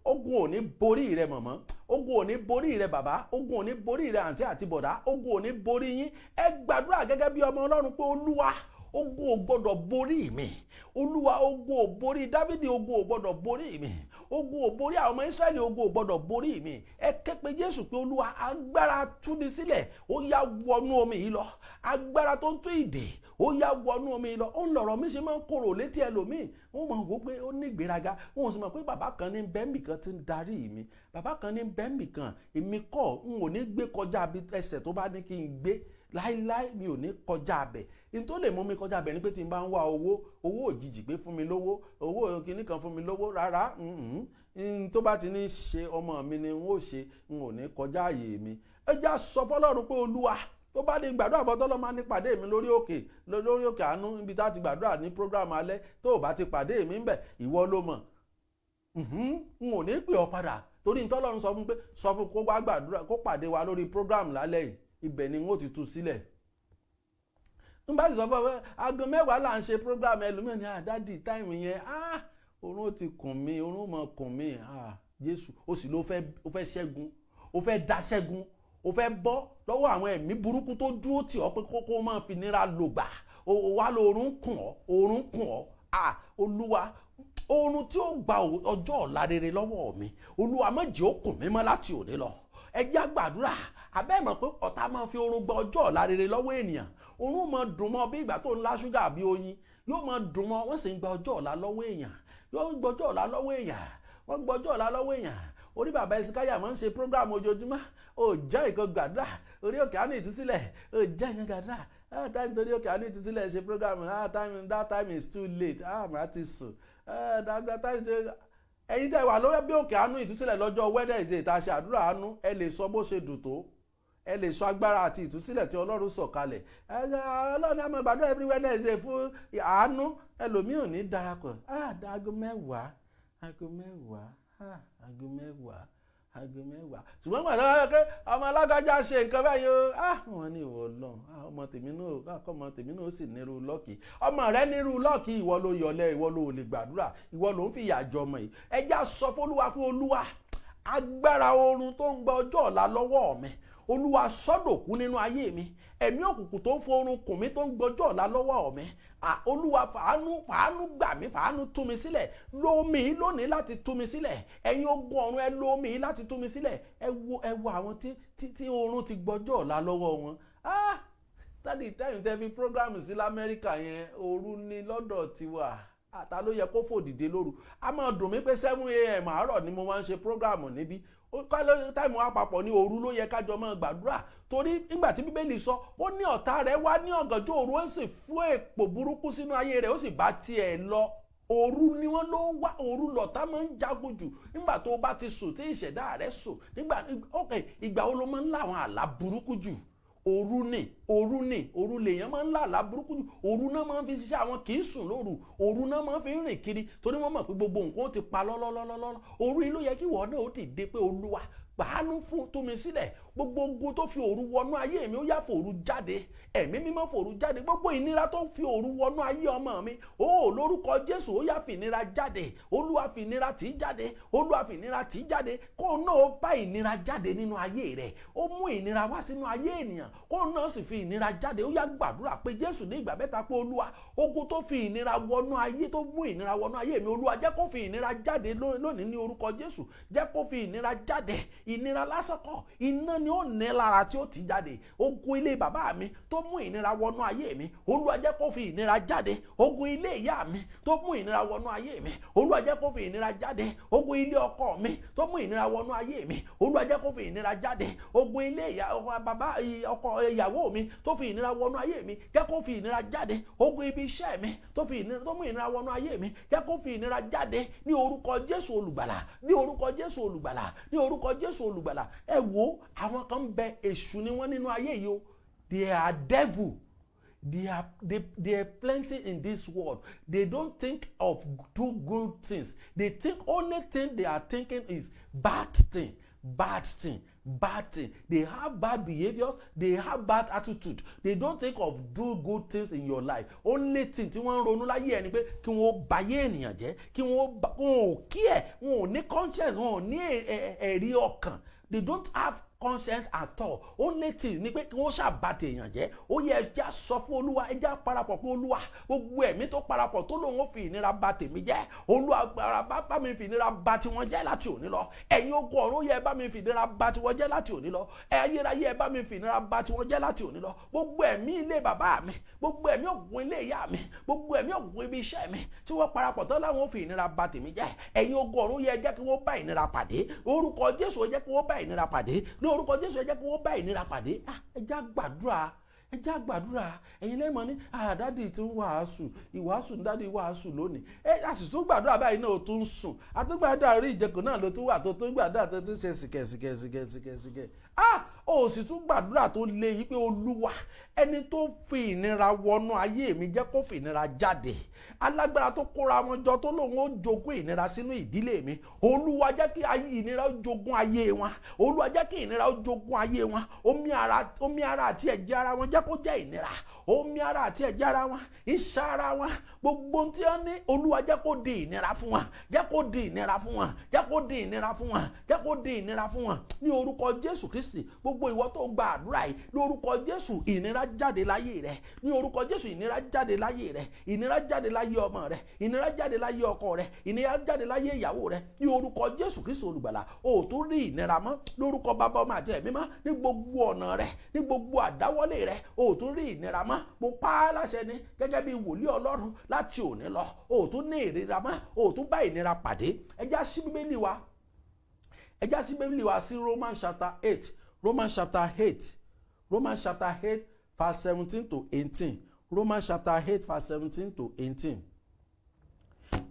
Ogun ò ní borí rẹ mọ̀mọ́, ogun ò ní borí rẹ bàbá, ogun ò ní borí rẹ àǹtí àti bọ̀dá, ogun ò ní borí yín. Ẹ gbàdúrà gẹ́gẹ́ bí ọmọ Ọlọ́run pé Olúwa, ogun ò gbọdọ̀ borí mi. Olúwa, ogun ò borí Dávidi, ogun ò gbọdọ̀ borí mi. Ogun ò borí àwọn ọmọ Ísírẹ́lì, ogun ò gbọdọ̀ borí mi. Ẹ ké pe Jésù pé Olúwa, agbára túni sílẹ̀, ó yá wọnú omi yìí lọ. Agbára tó ń tú ìdè, ó yá wọnú omi yìí lọ. Ó ń lọ̀rọ̀ mi ṣe máa ń korò létí ẹlòmíì. Wọ́n mọ̀ wò pé ó ní ìgbéraga. Wọ́n sì mọ̀ pé bàbá kan ní bẹ́ẹ̀mì kan ti ń darí mi. Bàbá kan ní bẹ́ẹ̀mì kan, èmi kọ́, n ò ní gbé kọjá ẹsẹ̀ tó bá ní kí n gbé. Láíláí mi ò ní kọjá abẹ. In tó lè mú mi kọjá abẹ ni pé tí n bá ń wá owó òjijì pé fún mi lówó, owó kìíní kan fún mi lówó. Rárá, tó bá ti ní ṣe ọmọ mi ni n ó ṣe, n ò ní kọjá àyè mi. Ẹ já sọ fọ́lọ́run pé Olúwa, tó bá ní gbàdúrà fọ́tọ́lọ́ máa ní pàdé mi lórí òkè àánú níbi tá ti gbàdúrà ní program alẹ́. Tó o bá ti pàdé mi ń bẹ̀, ìwọ ló mọ̀. N ò ní pè ọ padà torí ntọ́lọ́run sọ fún pé sọ fún kó wá gbàdúrà kó pàdé wa lórí program lálẹ́ yìí. Ibẹ̀ ni wọ́n ti tú sílẹ̀. N bá sì sọ fún ọ aago 10 là ń ṣe program, ẹlòmíràn ní àdádì táìmù yẹn oorun ó ti kùn mí, oorun mọ̀ kùn mí. Jésù ó sì ló fẹ́ ṣẹ́gun, ó fẹ́ dá ṣẹ́gun, ó fẹ́ bọ́ lọ́wọ́ àwọn ẹ̀mí burúkú tó dúró tì ọ́ pé kókó máa fi nira lògbà. Wá lọ oorun kùn ọ́. Olúwa, oorun tí ó gba ọjọ́ ọ̀la rere lọ́wọ́ mi, Olúwa má jẹ́ ó kùn mí mọ́ láti òní lọ. Ẹ jẹ́ àgbàdúrà. Abẹ́ mọ̀ pé ọ̀tá máa fi oorun gba ọjọ́ ọ̀la rere lọ́wọ́ ènìyàn. Oorun máa dùn mọ́ bí ìgbà tó ń lá ṣúgà bí oyin, yóò máa dùn mọ́, wọ́n sì ń gba ọjọ́ ọ̀la lọ́wọ́ èèyàn. Yóò gba ọjọ́ ọ̀la lọ́wọ́ èèyàn, wọ́n gba ọjọ́ ọ̀la lọ́wọ́ èèyàn. Orí bàbá Ẹsikáyà máa ń ṣe program ojoojúmọ́. Ó jẹ́ ìkan gbàdúrà orí òkè àánú ìtúsílẹ̀, ó jẹ́ ìkan gbàdúrà. Time torí òkè àánú ìtúsílẹ̀ ṣe program, that time is too late. Màá ti sùn. That time to ẹ̀yin tẹ́ wà lórí bí òkè àánú ìtúsílẹ̀ lọ́jọ́ Wednesday tá a ṣe àdúrà àánú, ẹ lè sọ bó ṣe dùn tó, ẹ lè sọ agbára àti ìtúsílẹ̀ tí Ọlọ́run sọ kalẹ̀. Ọlọ́run á máa gbàdúrà every Wednesday fún àánú. Ẹlòmíì ò ní darapọ̀. Aago mẹ́wàá. Ṣùgbọ́n gbàdúrà wáyé pé ọmọ alágbájá ṣe nǹkan báyìí o. Wọ́n ní ìwọ Ọlọ́run, ọmọ tèmi náà ó sì nírú lọ́ọ̀kì. Ọmọ rẹ nírú lọ́ọ̀kì, ìwọ ló yọlẹ̀, ìwọ ló lè gbàdúrà, ìwọ ló ń fìyà jọ ọmọ yìí. Ẹ já sọ fÓlúwa pé Olúwa, agbára oorun tó ń gba ọjọ́ ọ̀la lọ́wọ́ mi, Olúwa sọ́dọ̀kú nínú ayé mi. Ẹ̀mí òkùnkùn tó ń forun kùn mí tó ń gbọ́jọ́ ọ̀la lọ́wọ́ mi. Olúwa fàánú gbà mí, fàánú tú mi sílẹ̀. Lómi lónìí láti tú mi sílẹ̀. Ẹ̀yin ogun ọ̀run, ẹ lómi láti tú mi sílẹ̀. Ẹ wo àwọn tí oorun ti gbọ́jọ́ ọ̀la lọ́wọ́ wọn. dáàdi tẹ́yìn tẹ́ fi program sí lamẹ́ríkà yẹn òru ni lọ́dọ̀ tiwa àtà ló yẹ kó fòdìdé lóru. A máa dùn mí pé 7 a.m. àárọ̀ ni mo máa ń ṣe program níbí. Táìmù àpapọ̀ ní òru ló yẹ kájọ máa gbàdúrà, torí nígbà tí bíbélì sọ ó ní ọ̀tá rẹ̀ wá ní ọ̀gànjọ́ òru ó sì fún èpò burúkú sínú ayé rẹ̀ ó sì bá tiẹ̀ lọ. Òru ni wọ́n ló wá, òru lọ̀tá máa ń jagun jù. Nígbà tó bá ti sùn tí ìṣẹ̀dá rẹ̀ sùn, ìgbà wo ló máa ń lá àwọn àlá burúkú jù? Òru lèèyàn máa ń lá àlá burúkú jù. Òru náà máa ń fi ṣiṣẹ́, àwọn kì í sùn lóru. Òru náà máa ń fi rìn kiri torí wọ́n mọ̀ pé gbogbo nǹkan ti pa lọ́lọ́lọ́lọ́. Òru yìí ló yẹ kí ìwọ náà ó dìde pé Olúwa gbàánú fún tú mi sílẹ̀. Gbogbo ogun tó fi òru wọnú ayé mi ó yá fòru jáde. Ẹ̀mí mímọ́ fòru jáde. Gbogbo ìnira tó fi òru wọnú ayé ọmọ mi, ó lórúkọ Jésù ó yá fìnira jáde. Olúwa fìnira tì í jáde. Olúwa fìnira tì í jáde. Kó náà bá ìnira jáde nínú ayé rẹ̀. Ó mú ìnira wá sínú ayé ènìyàn. Kó náà sì fi ìnira jáde. Ó yá gbàdúrà pé Jésù ní ìgbà mẹ́ta pé Olúwa ogun tó fi ìnira wọnú ayé, tó mú ìnira wọnú ayé mi, Olúwa jẹ́ kó fi ìnira jáde lónìí ní orúkọ Jésù. Jẹ́ kó fi ìnira jáde. Ìnira lásán kọ́, iná ni ó ní lára tí ó ti jáde. Ogun ilé bàbá mi tó mú ìnira wọnú ayé mi, Olúwa jẹ́ kó fi ìnira jáde. Ogun ilé ìyá mi tó mú ìnira wọnú ayé mi, Olúwa jẹ́ kó fi ìnira jáde. Ogun ilé ọkọ mi tó mú ìnira wọnú ayé mi, Olúwa jẹ́ kó fi ìnira jáde. Ogun ilé bàbá ọkọ ìyàwó mi tó fi ìnira wọnú ayé mi, jẹ́ kó fi ìnira jáde. Ogun ibi iṣẹ́ mi tó mú ìnira wọnú ayé mi, jẹ́ kó fi ìnira jáde ní orúkọ Jésù olùgbàlà, ní orúkọ Jésù olùgbàlà, ní orúkọ Jésù olùgbàlà. Ẹ wo àwọn kan bẹ èṣù ni wọ́n nínú ayé yìí o. They are devil. They are plenty in this world. They don't think of do good things. They think only thing they are thinking is bad thing. They have bad behaviors. They have bad attitude. They don't think of do good things in your life. Only thing tí wọ́n ń ronú láyé ẹni pé kí wọ́n bayé ènìyàn jẹ́, kí wọ́n ò kí ẹ̀, wọn ò ní conscience, wọn ò ní ẹ̀rí ọkàn. They don't have conscience at all. Only thing ni pé kí wọ́n ṣàbàtì èèyàn jẹ́. Ó yẹ ẹja sọ fún Olúwa, ẹja parapọ̀ fún Olúwa. Gbogbo ẹ̀mí tó parapọ̀ tó lóun ó fi ìnira bà tèmi jẹ́. Olúwa bá mi fi ìnira bà tiwọn jẹ́ láti òní lọ. Ẹ̀yin ogun ọ̀run yẹ bá mi fi ìnira bà tiwọn jẹ́ láti òní lọ. Ayérayé ẹ bá mi fi ìnira bà tiwọn jẹ́ láti òní lọ. Gbogbo ẹ̀mí ilé bàbá mi, gbogbo ẹ̀mí ògùn ilé ìyá mi, gbogbo ẹ̀mí ògùn ibi iṣẹ́ mi tí wọ́n parapọ̀ tó láwọn ó fi ìnira bà tèmi jẹ́. Ẹ̀yin ogun ọ̀run yẹ jẹ́ kí wọ́n bá ìnira pàdé. Orúkọ Jésù jẹ́ kí wọ́n bá ìnira pàdé. Orúkọ Jésù jẹ́ kí wọ́n bá ìnira pàdé. Ẹja gbàdúrà. Ẹ̀yin lẹ́mọ̀ ní dádì tí ń wàásù, ìwàásù ní dádì wàásù lónìí. A sì tún gbàdúrà báyìí náà ó tún sùn. Àtúgbàdúrà rí ìjẹkùn náà ló tún wà tó tún gbàdúrà tó tún ṣe sìkẹ̀sìkẹ̀. Ó sì tún gbàdúrà tó lé yí pé Olúwa ẹni tó fi ìnira wọnú ayé mi jẹ́ kó fi ìnira jáde. Alágbára tó kóra wọn jọ tó lóun ó jogún ìnira sínú ìdílé mi, Olúwa jẹ́ kí ìnira ó jogún ayé wọn. Olúwa jẹ́ kí ìnira ó jogún ayé wọn. Omi ara àti ẹ̀jẹ̀ ara wọn jẹ́ kó jẹ́ ìnira. Omi ara àti ẹ̀jẹ̀ ara wọn, iṣan ara wọn, gbogbo tí wọ́n ní, Olúwa jẹ́ kó di ìnira fún wọn. Jẹ́ kó di ìnira fún wọn. Jẹ́ kó di ìnira fún wọn. Jẹ́ kó di ìnira fún wọn. Ní orúkọ Jésù Kristi, gbogbo ìwọ tó gba àdúrà yìí, lórúkọ Jésù ìnira jáde láyé rẹ. Ní orúkọ Jésù ìnira jáde láyé rẹ. Ìnira jáde láyé ọmọ rẹ. Ìnira jáde láyé ọkọ rẹ. Ìnira jáde láyé ìyàwó rẹ. Ní orúkọ Jésù Kristi olùgbàlà, o tó rí ìnira mọ́. Lórúkọ Bàbá, Ọmọ àti Ẹ̀mí Mímọ́, ní gbogbo ọ̀nà rẹ, ní gbogbo àdáwọ́lé rẹ, o tó rí ìnira mọ́. Mo pa á láṣẹ ni gẹ́gẹ́ bí wòlíì Ọlọ́run láti òní lọ. O tó ní ìnira mọ́. O tó bá ìnira pàdé. Ẹ já sí Bíbélì wa sí Romans chapter 8. Romans chapter 8 verse 17 to 18. Romans chapter 8 verse 17 to 18.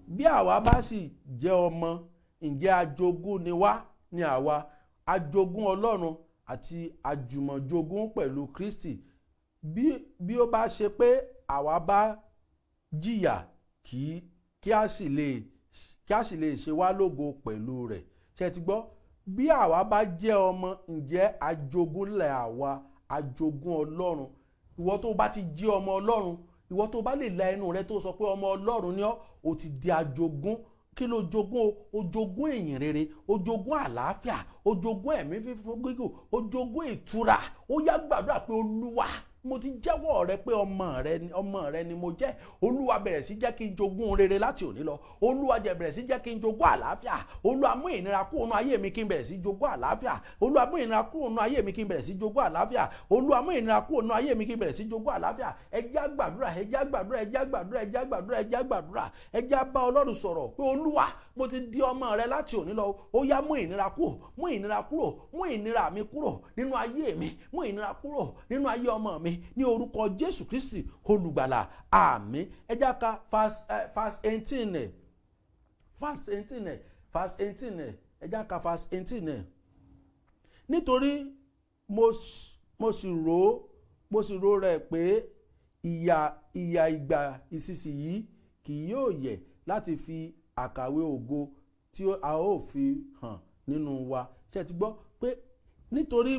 Bí àwa bá sì jẹ́ ọmọ, ǹjẹ́ ajogún ni wá ní àwa, ajogún Ọlọ́run àti àjùmọ̀jogún pẹ̀lú Kristi. Bí ó bá ṣe pé àwa bá jìyà kí a sì lè ṣe wá lógo pẹ̀lú rẹ̀. Ṣé ti gbọ́? Bí àwa bá jẹ́ ọmọ, ǹjẹ́ ajogún lẹ̀ àwa, ajogún Ọlọ́run. Ìwọ tó bá ti jẹ́ ọmọ Ọlọ́run, ìwọ tó bá lè la ẹnu rẹ tó sọ pé ọmọ Ọlọ́run ni ọ́, o ti di ajogún. Kí ló jogún o? O jogún ìyìn rere, o jogún àlàáfíà, ó jogún ẹ̀mí fífún gígùn, ó jogún ìtura. Ó yá gbàdúrà pé Olúwa, mo ti jẹ́wọ́ rẹ pé ọmọ rẹ ni mo jẹ́. Olúwa bẹ̀rẹ̀ sí jẹ́ kí n jogún rere láti òní lọ. Olúwa bẹ̀rẹ̀ sí jẹ́ kí n jogún àlàáfíà. Olúwa mú ìnira kúrò nínú ayé mi kí n bẹ̀rẹ̀ sí jogún àlàáfíà. Olúwa mú ìnira kúrò nínú ayé mi kí n bẹ̀rẹ̀ sí jogún àlàáfíà. Olúwa mú ìnira kúrò nínú ayé mi kí n bẹ̀rẹ̀ sí jogún àlàáfíà. Ẹ jẹ́ gbàdúrà, ẹ jẹ́ gbàdúrà, ẹ jẹ́ gbàdúrà, ẹ jẹ́ gbàdúrà, ẹ jẹ́ gbàdúrà. Ẹ jẹ́ bá Ọlọ́run sọ̀rọ̀ pé Olúwa, mo ti di ọmọ rẹ láti òní lọ. Ó yá mú ìnira kúrò, mú ìnira kúrò, mú ìnira mi kúrò nínú ayé mi, mú ìnira kúrò nínú ayé ọmọ mi ní orúkọ Jésù Kristi olùgbàlà. Àmín. Ẹ jẹ́ ká verse 18 ẹ jẹ́ ká verse 18. Nítorí mo sì rò rẹ̀ pé ìyà ìgbà ìsinsìnyí kì yóò yẹ̀ láti fi àkàwé ògo tí a ó fi hàn nínú wa. Ṣé ti gbọ́ pé nítorí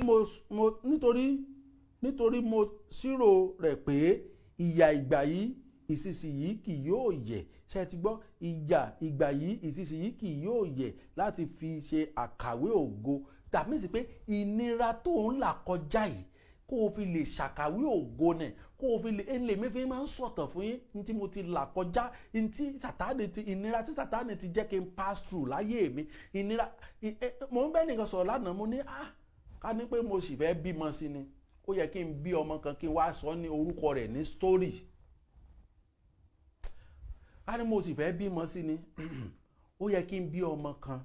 mo ṣírò rẹ̀ pé ìyà ìgbà yìí ìsinsìnyí kì yóò yẹ̀. Ṣé ti gbọ́ ìyà ìgbà yìí ìsinsìnyí kì yóò yẹ̀ láti fi ṣe àkàwé ògo. Tàbí sí pé ìnira tó ń là kọjá yìí kó o fi lè ṣàkàwé ògo nẹ̀, kó o fi lè mi fi máa ń sọ̀tàn fún yín ní tí mo ti là kọjá, ìnira tí Sátánì ti jẹ́ kí n pass through láyé mi. Ìnira mo ń bẹ́ nìkan sọ̀rọ̀ lánàá, mo ní ká ní pé mo sì fẹ́ bímọ sí ni, ó yẹ kí n bí ọmọ kan kí n wá sọ ní orúkọ rẹ̀ ní story. Ká ní mo sì fẹ́ bímọ sí ni, ó yẹ kí n bí ọmọ kan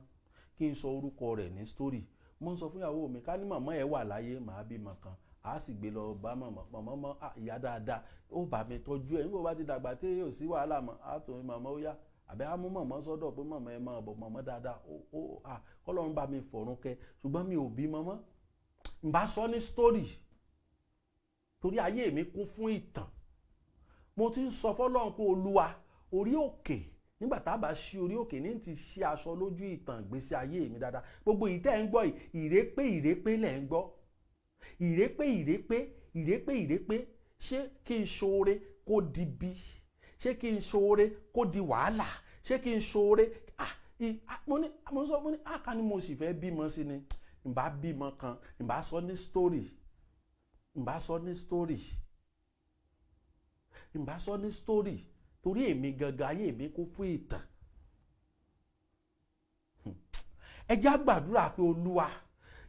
kí n sọ orúkọ rẹ̀ ní story. Mo ń sọ fún ìyàwó mi, ká ní màmá ẹ̀ wà láyé, màá bímọ kan, a sì gbé lọ bá màmá ìyá dáadáa, ó bá mi tọ́jú ẹ̀ nígbà bá ti dàgbà tí yóò sí wàhálà mọ́, á tó màmá ó yá, àbẹ́ á mú màmá sọ́dọ̀ pé màmá ẹ máa bọ̀, màmá dáadáa kọ́lọ́run bá mi fọ̀run kẹ́. Ṣùgbọ́n mi ò bí màmá, n bá sọ ní story torí ayé mi kún fún ìtàn. Mo ti ń sọ fọ́lọ́run pé Olúwa, orí òkè, nígbà tá a bá ṣí orí òkè ní ti ṣí aṣọ lójú ìtàn ìgbésí ayé mi dáadáa. Gbogbo ìtẹ́ ń gbọ́ ìrépé lẹ̀ ń gbọ́, ìrépé. Ṣé kí n ṣoore kó di bí? Ṣé kí n ṣoore kó di wàhálà? Ṣé kí n ṣoore mo ní ká ní mo sì fẹ́ bímọ sí ni, n bá bímọ kan, n bá sọ ní story, torí èmi gangan ayé mi kún fún ìtàn. Ẹ jẹ́ gbàdúrà pé Olúwa,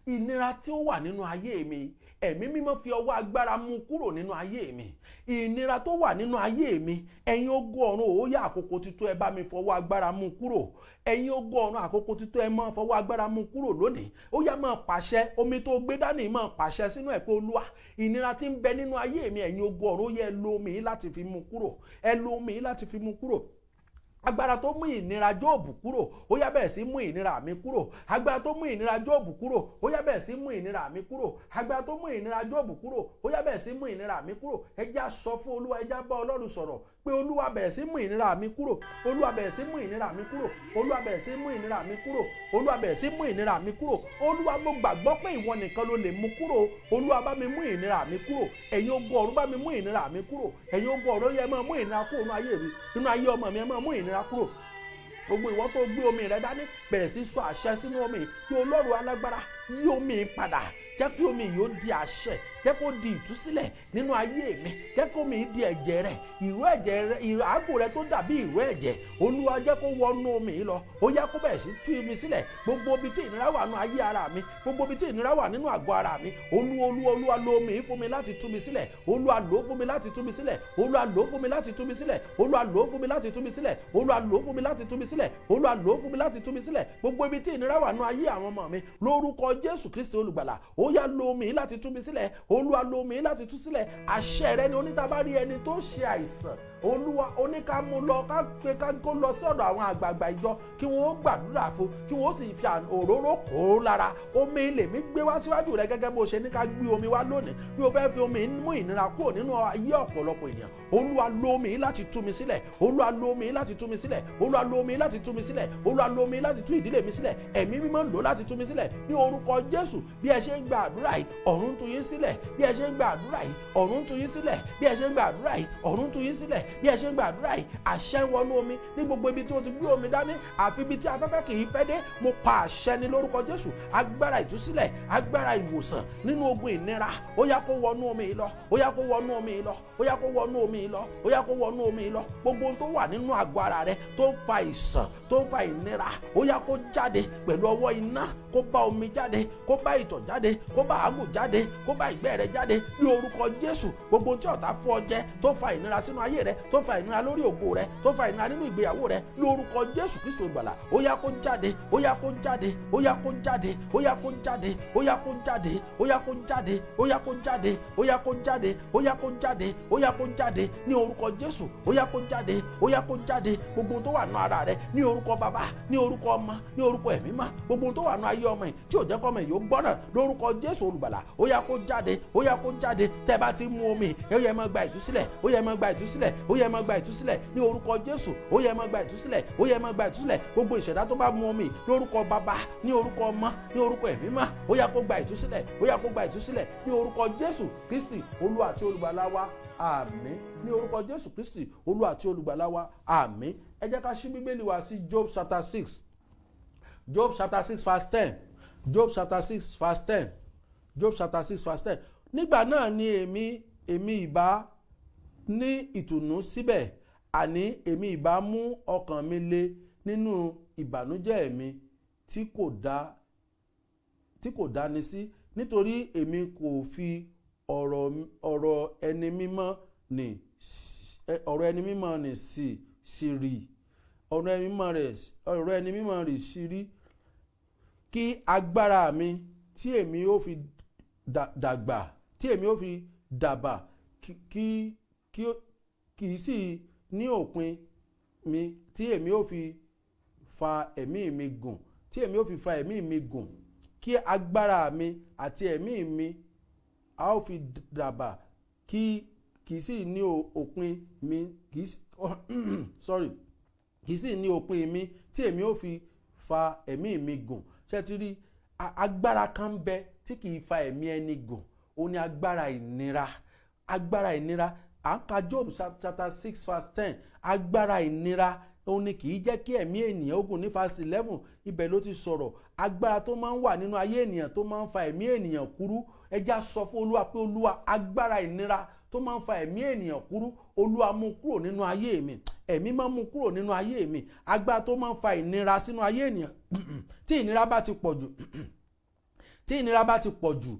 ìnira tí ó wà nínú ayé mi, ẹ̀mí mímọ́ fi ọwọ́ agbára mú kúrò nínú ayé mi. Ìnira tó wà nínú ayé mi, ẹ̀yin ogun ọ̀run, ó yá àkókò títọ́ ẹ bá mi fọwọ́ agbára mú kúrò. Ẹ̀yin ogun ọ̀run, àkókò títọ́ ẹ máa fọwọ́ agbára mú kúrò lónìí. Ó yá máa pàṣẹ, omi tó gbé dání máa pàṣẹ sínú ẹ̀ pé Olúwa, ìnira tí ń bẹ nínú ayé mi, ẹ̀yin ogun ọ̀run, ó yẹ ẹ lo omi láti fi mú kúrò. Ẹ lo omi láti fi mú kúrò. Agbára tó mú ìnira Jóòbù kúrò, ó yá bẹ̀rẹ̀ sí mú ìnira mi kúrò. Agbára tó mú ìnira Jóòbù kúrò, ó yá bẹ̀rẹ̀ sí mú ìnira mi kúrò. Agbára tó mú ìnira Jóòbù kúrò, ó yá bẹ̀rẹ̀ sí mú ìnira mi kúrò. Ẹ jẹ́ sọ fún Olúwa, ẹ jẹ́ bá Ọlọ́run sọ̀rọ̀ pé Olúwa bẹ̀rẹ̀ sí mú ìnira mi kúrò. Olúwa bẹ̀rẹ̀ sí mú ìnira mi kúrò. Olúwa bẹ̀rẹ̀ sí mú ìnira mi kúrò. Olúwa bẹ̀rẹ̀ sí mú ìnira mi kúrò. Olúwa, mo gbàgbọ́ pé ìwọ nìkan ló lè mú kúrò. Olúwa bá mi mú ìnira mi kúrò. Ẹ̀yin ogun ọ̀run, bá mi mú ìnira mi kúrò. Ẹ̀yin ogun ọ̀run, yẹ máa mú ìnira kúrò nínú ayé mi, nínú ayé ọmọ mi, ẹ máa mú ìnira kúrò. Gbogbo ìwọ tó gbé omi rẹ dání, bẹ̀rẹ̀ sí sọ àṣẹ sínú omi pé Ọlọ́run alágbára, yí omi padà, jẹ́ kí omi yìí ó di àṣẹ, jẹ́ kó di ìtúsílẹ̀ nínú ayé mi, jẹ́ kó omi di ẹ̀jẹ̀ rẹ̀, ìró ẹ̀jẹ̀ rẹ̀, ìrágò rẹ̀ tó dàbí ìró ẹ̀jẹ̀. Olúwa, jẹ́ kó wọnú omi yìí lọ. Ó yá kó bẹ̀rẹ̀ sí tú mi sílẹ̀. Gbogbo ibi tí ìnira wà nínú ayé ara mi, gbogbo ibi tí ìnira wà nínú àgọ́ ara mi, Olúwa lo omi yìí fún mi láti tú mi sílẹ̀. Olúwa lò ó fún mi láti tú mi sílẹ̀. Olúwa lò ó fún mi láti tú mi sílẹ̀. Olúwa lò ó fún mi láti tú mi sílẹ̀. Olúwa lò ó fún mi láti tú mi sílẹ̀. Olúwa lò ó fún mi láti tú mi sílẹ̀. Gbogbo ibi tí ìnira wà nínú ayé àwọn ọmọ mi, lórúkọ Jésù Kristi olùgbàlà, ó yá lo omi láti tú mi sílẹ̀. Olúwa lo omi láti tú sílẹ̀. Àṣẹ rẹ ni onítàbárí ẹni tó ṣe àìsàn, Olúwa oníkàmú lọ ká kó lọ sí ọ̀dọ̀ àwọn àgbààgbà ìjọ kí wọ́n ó gbàdúrà fún, kí wọ́n ó sì fi òróró kó lára. Omi lèmi gbé wá síwájú rẹ gẹ́gẹ́ bó ṣe ní ká gbé omi wá lónìí. Bí o fẹ́ fi omi mú ìnira kúrò nínú ayé ọ̀pọ̀lọpọ̀ ènìyàn, Olúwa lo omi láti tú mi sílẹ̀. Olúwa lo omi láti tú mi sílẹ̀. Olúwa lo omi láti tú mi sílẹ̀. Olúwa lo omi láti tú ìdílé mi sílẹ̀. Ẹ̀mí mímọ́ lò láti tú mi sílẹ̀ ní orúkọ Jésù. Bí ẹ ṣe ń gba àdúrà yìí, ọ̀run tú yín sílẹ̀. Bí ẹ ṣe ń gba àdúrà yìí, ọ̀run tú yín sílẹ̀. Bí ẹ ṣe ń gba àdúrà yìí, ọ̀run tú yín sílẹ̀. bí ẹ ṣe ń gbàdúrà yìí àṣẹ ń wọnú omi ní gbogbo ibi tí o ti gbé omi dání àfi ibi tí afẹ́fẹ́ kì í fẹ́ dé. Mo pa àṣẹ ní lórúkọ Jésù, agbára ìtúsílẹ̀, agbára ìwòsàn nínú ogun ìnira ó yá kó wọnú omi lọ, ó yá kó wọnú omi lọ, ó yá kó wọnú omi lọ, ó yá kó wọnú omi lọ. Gbogbo ohun tó wà nínú àgọ́ ara rẹ tó ń fa ìsàn, tó ń fa ìnira, ó yá kó jáde pẹ̀lú ọwọ́ iná, kó bá omi jáde, kó bá ìtọ̀ jáde, kó bá àágùn jáde, kó bá ìgbẹ́ rẹ jáde ní orúkọ Jésù. Gbogbo ohun tí ọ̀tá fún ọ jẹ tó fa ìnira sínú ayé rẹ, tó fa ìnira lórí ògo rẹ, tó fa ìnira nínú ìgbéyàwó rẹ lórúkọ Jésù Kristi olùgbàlà ó yá kó jáde, ó yá kó jáde, ó yá kó jáde, ó yá kó jáde, ó yá kó jáde, ó yá kó jáde, ó yá kó jáde, ó yá kó jáde, ó yá kó jáde, ó yá kó jáde ní orúkọ Jésù, ó yá kó jáde, ó yá kó jáde. Gbogbo tó wà nù ara rẹ ní orúkọ Bàbá, ní orúkọ Ọmọ, ní orúkọ Ẹ̀mí Mímọ́, gbogbo tó wà nù ayé ọmọ yìí tí ò jẹ́ kọ́ ọmọ yìí ó gbọ́ràn lórúkọ Jésù olùgbàlà ó yá kó jáde, ó yá kó jáde. Tẹ́ bá ti mú omi ó yẹ máa gba ìtúsílẹ̀, ó yẹ máa gba ìtúsílẹ̀, ó yẹ máa gba ìtúsílẹ̀ ní orúkọ Jésù, ó yẹ máa gba ìtúsílẹ̀, ó yẹ máa gba ìtúsílẹ̀. Gbogbo ìṣẹ̀dá tó bá mú omi lórúkọ Bàbá, ní orúkọ Ọmọ, ní orúkọ Ẹ̀mí Mímọ́, ó yá kó gba ìtúsílẹ̀, ó yá kó gba ìtúsílẹ̀ ní orúkọ Jésù Kristi Olúwa àti olùgbàlà wa, àmín. Ní orúkọ Jésù Kristi Olúwa àti olùgbàlà wa, àmín. Ẹ jẹ́ ká ṣí Bíbélì wa sí Job chapter 6, Job chapter 6 verse 10, Job chapter 6 verse 10, Job chapter 6 verse 10. Nígbà náà ni èmi ìbá ní ìtùnú síbẹ̀, àní èmi ìbá mú ọkàn mi le nínú ìbànújẹ́ mi tí kò dáni sí, nítorí èmi kò fi ọ̀rọ̀ ẹni mímọ́ ni sí rí, ọ̀rọ̀ ẹni mímọ́ rẹ̀ sí rí. Kí agbára mi tí èmi ó fi dàgbà, tí èmi ó fi dàbà, kì í sì ní òpin mi, tí èmi ó fi fa ẹ̀mí mi gùn, tí èmi ó fi fa ẹ̀mí mi gùn. Kí agbára mi àti ẹ̀mí mi a ó fi dàbà, kì í sì ní òpin mi, kì í sì ní òpin mi, tí èmi ó fi fa ẹ̀mí mi gùn. Ṣé ti rí agbára kan bẹ tí kì í fa ẹ̀mí ẹni gùn, ó ní agbára ìnira. Agbára ìnira, à ń ka Job chapter 6 verse 10, agbára ìnira ó ní kì í jẹ́ kí ẹ̀mí ènìyàn ogun. Ní verse 11 ibẹ̀ ló ti sọ̀rọ̀ agbára tó máa ń wà nínú ayé ènìyàn tó máa ń fa ẹ̀mí ènìyàn kúrú. Ẹ já sọ fún Olúwa pé Olúwa, agbára ìnira tó máa ń fa ẹ̀mí ènìyàn kúrú, Olúwa mú kúrò nínú ayé mi, ẹ̀mí máa mú kúrò nínú ayé mi. Agbára tó máa ń fa ìnira sínú ayé ènìyàn tí ìnira bá ti pọ̀ jù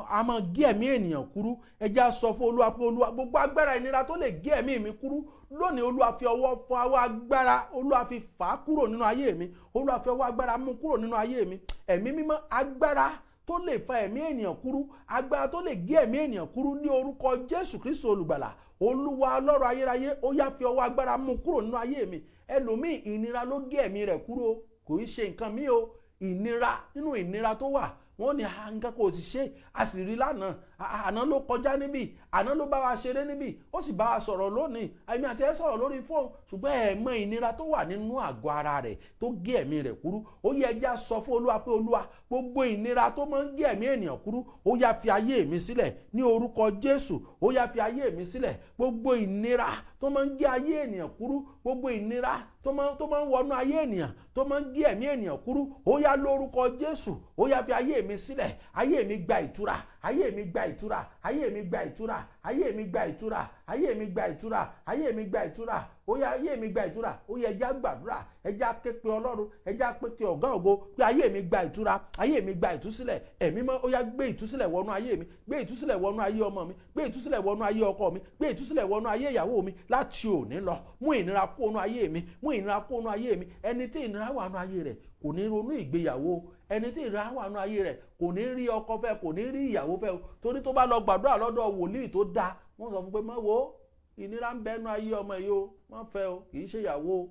a máa gé ẹ̀mí ènìyàn kúrú. Ẹ já sọ fún Olúwa pé Olúwa, gbogbo agbára ìnira tó lè gé ẹ̀mí mi kúrú lónìí, Olúwa fi ọwọ́ agbára, Olúwa fi fà á kúrò nínú ayé mi, Olúwa fi ọwọ́ agbára mú kúrò nínú ayé mi. Ẹ̀mí mímọ́, agbára tó lè fa ẹ̀mí ènìyàn kúrú, agbára tó lè gé ẹ̀mí ènìyàn kúrú ní orúkọ Jésù Kristi olùgbàlà, Olúwa ọlọ́run ayérayé, ó yá fi ọwọ́ agbára mú kúrò nínú ayé mi. Ẹlòmíì ìnira ló gé ẹ̀mí rẹ̀ kúrú o, kò í ṣe nǹkan mí o. Ìnira, nínú ìnira tó wà wọ́n ní nǹkan kò sì ṣe, a sì rí lánàá, àná ló kọjá níbí, àná ló bá wa ṣeré níbí, ó sì bá wa sọ̀rọ̀ lónìí, èmi àti ẹ sọ̀rọ̀ lórí fóònù, ṣùgbọ́n ẹ mọ ìnira tó wà nínú àgọ́ ara rẹ̀ tó gé ẹ̀mí rẹ̀ kúrú. Ó yẹ ẹja sọ fún Olúwa pé Olúwa, gbogbo ìnira tó máa ń gé ẹ̀mí ènìyàn kúrú, ó yá fi ayé mi sílẹ̀ ní orúkọ Jésù, ó yá fi ayé mi sílẹ̀. Gbogbo ìnira tó máa ń gé ayé ènìyàn kúrú, gbogbo ìnira tó máa ń wọnú ayé ènìyàn, tó máa ń gé ẹ̀mí ènìyàn kúrú, ó yá lórúkọ Jésù, ó yá fi ayé mi sílẹ̀. Ayé mi gba ìtura, ayé mi gba ìtura, ayé mi gba ìtura, ayé mi gba ìtura, ayé mi gba ìtura, ayé mi gba ìtura, ó yá ayé mi gba ìtura. Ó yẹ ẹja gbàdúrà, ẹja ké pe Ọlọ́run, ẹja pé ọ̀gá ògo pé ayé mi gba ìtura, ayé mi gba ìtúsílẹ̀. Ẹ̀mí mọ́, ó yá gbé ìtúsílẹ̀ wọnú ayé mi, gbé ìtúsílẹ̀ wọnú ayé ọmọ mi, gbé ìtúsílẹ̀ wọnú ayé ọkọ mi, gbé ìtúsílẹ̀ wọnú ayé ìyàwó mi. Láti òní lọ, mú ìnira kúrò nínú ayé mi, mú ìnira kúrò nínú ayé mi. Ẹni tí ìnira wà nínú ayé rẹ̀ kò ní ronú ìgbéyàwó, ẹni tí ìnira wà nínú ayé rẹ̀ kò ní rí ọkọ fẹ́, kò ní rí ìyàwó fẹ́. Torí tó bá lọ gbàdúrà lọ́dọ̀ wòlíì tó dáa, wọ́n sọ fún pé má wo, ìnira ń bẹ nínú ayé ọmọ yìí o, má fẹ́ o, kì í ṣe ìyàwó o.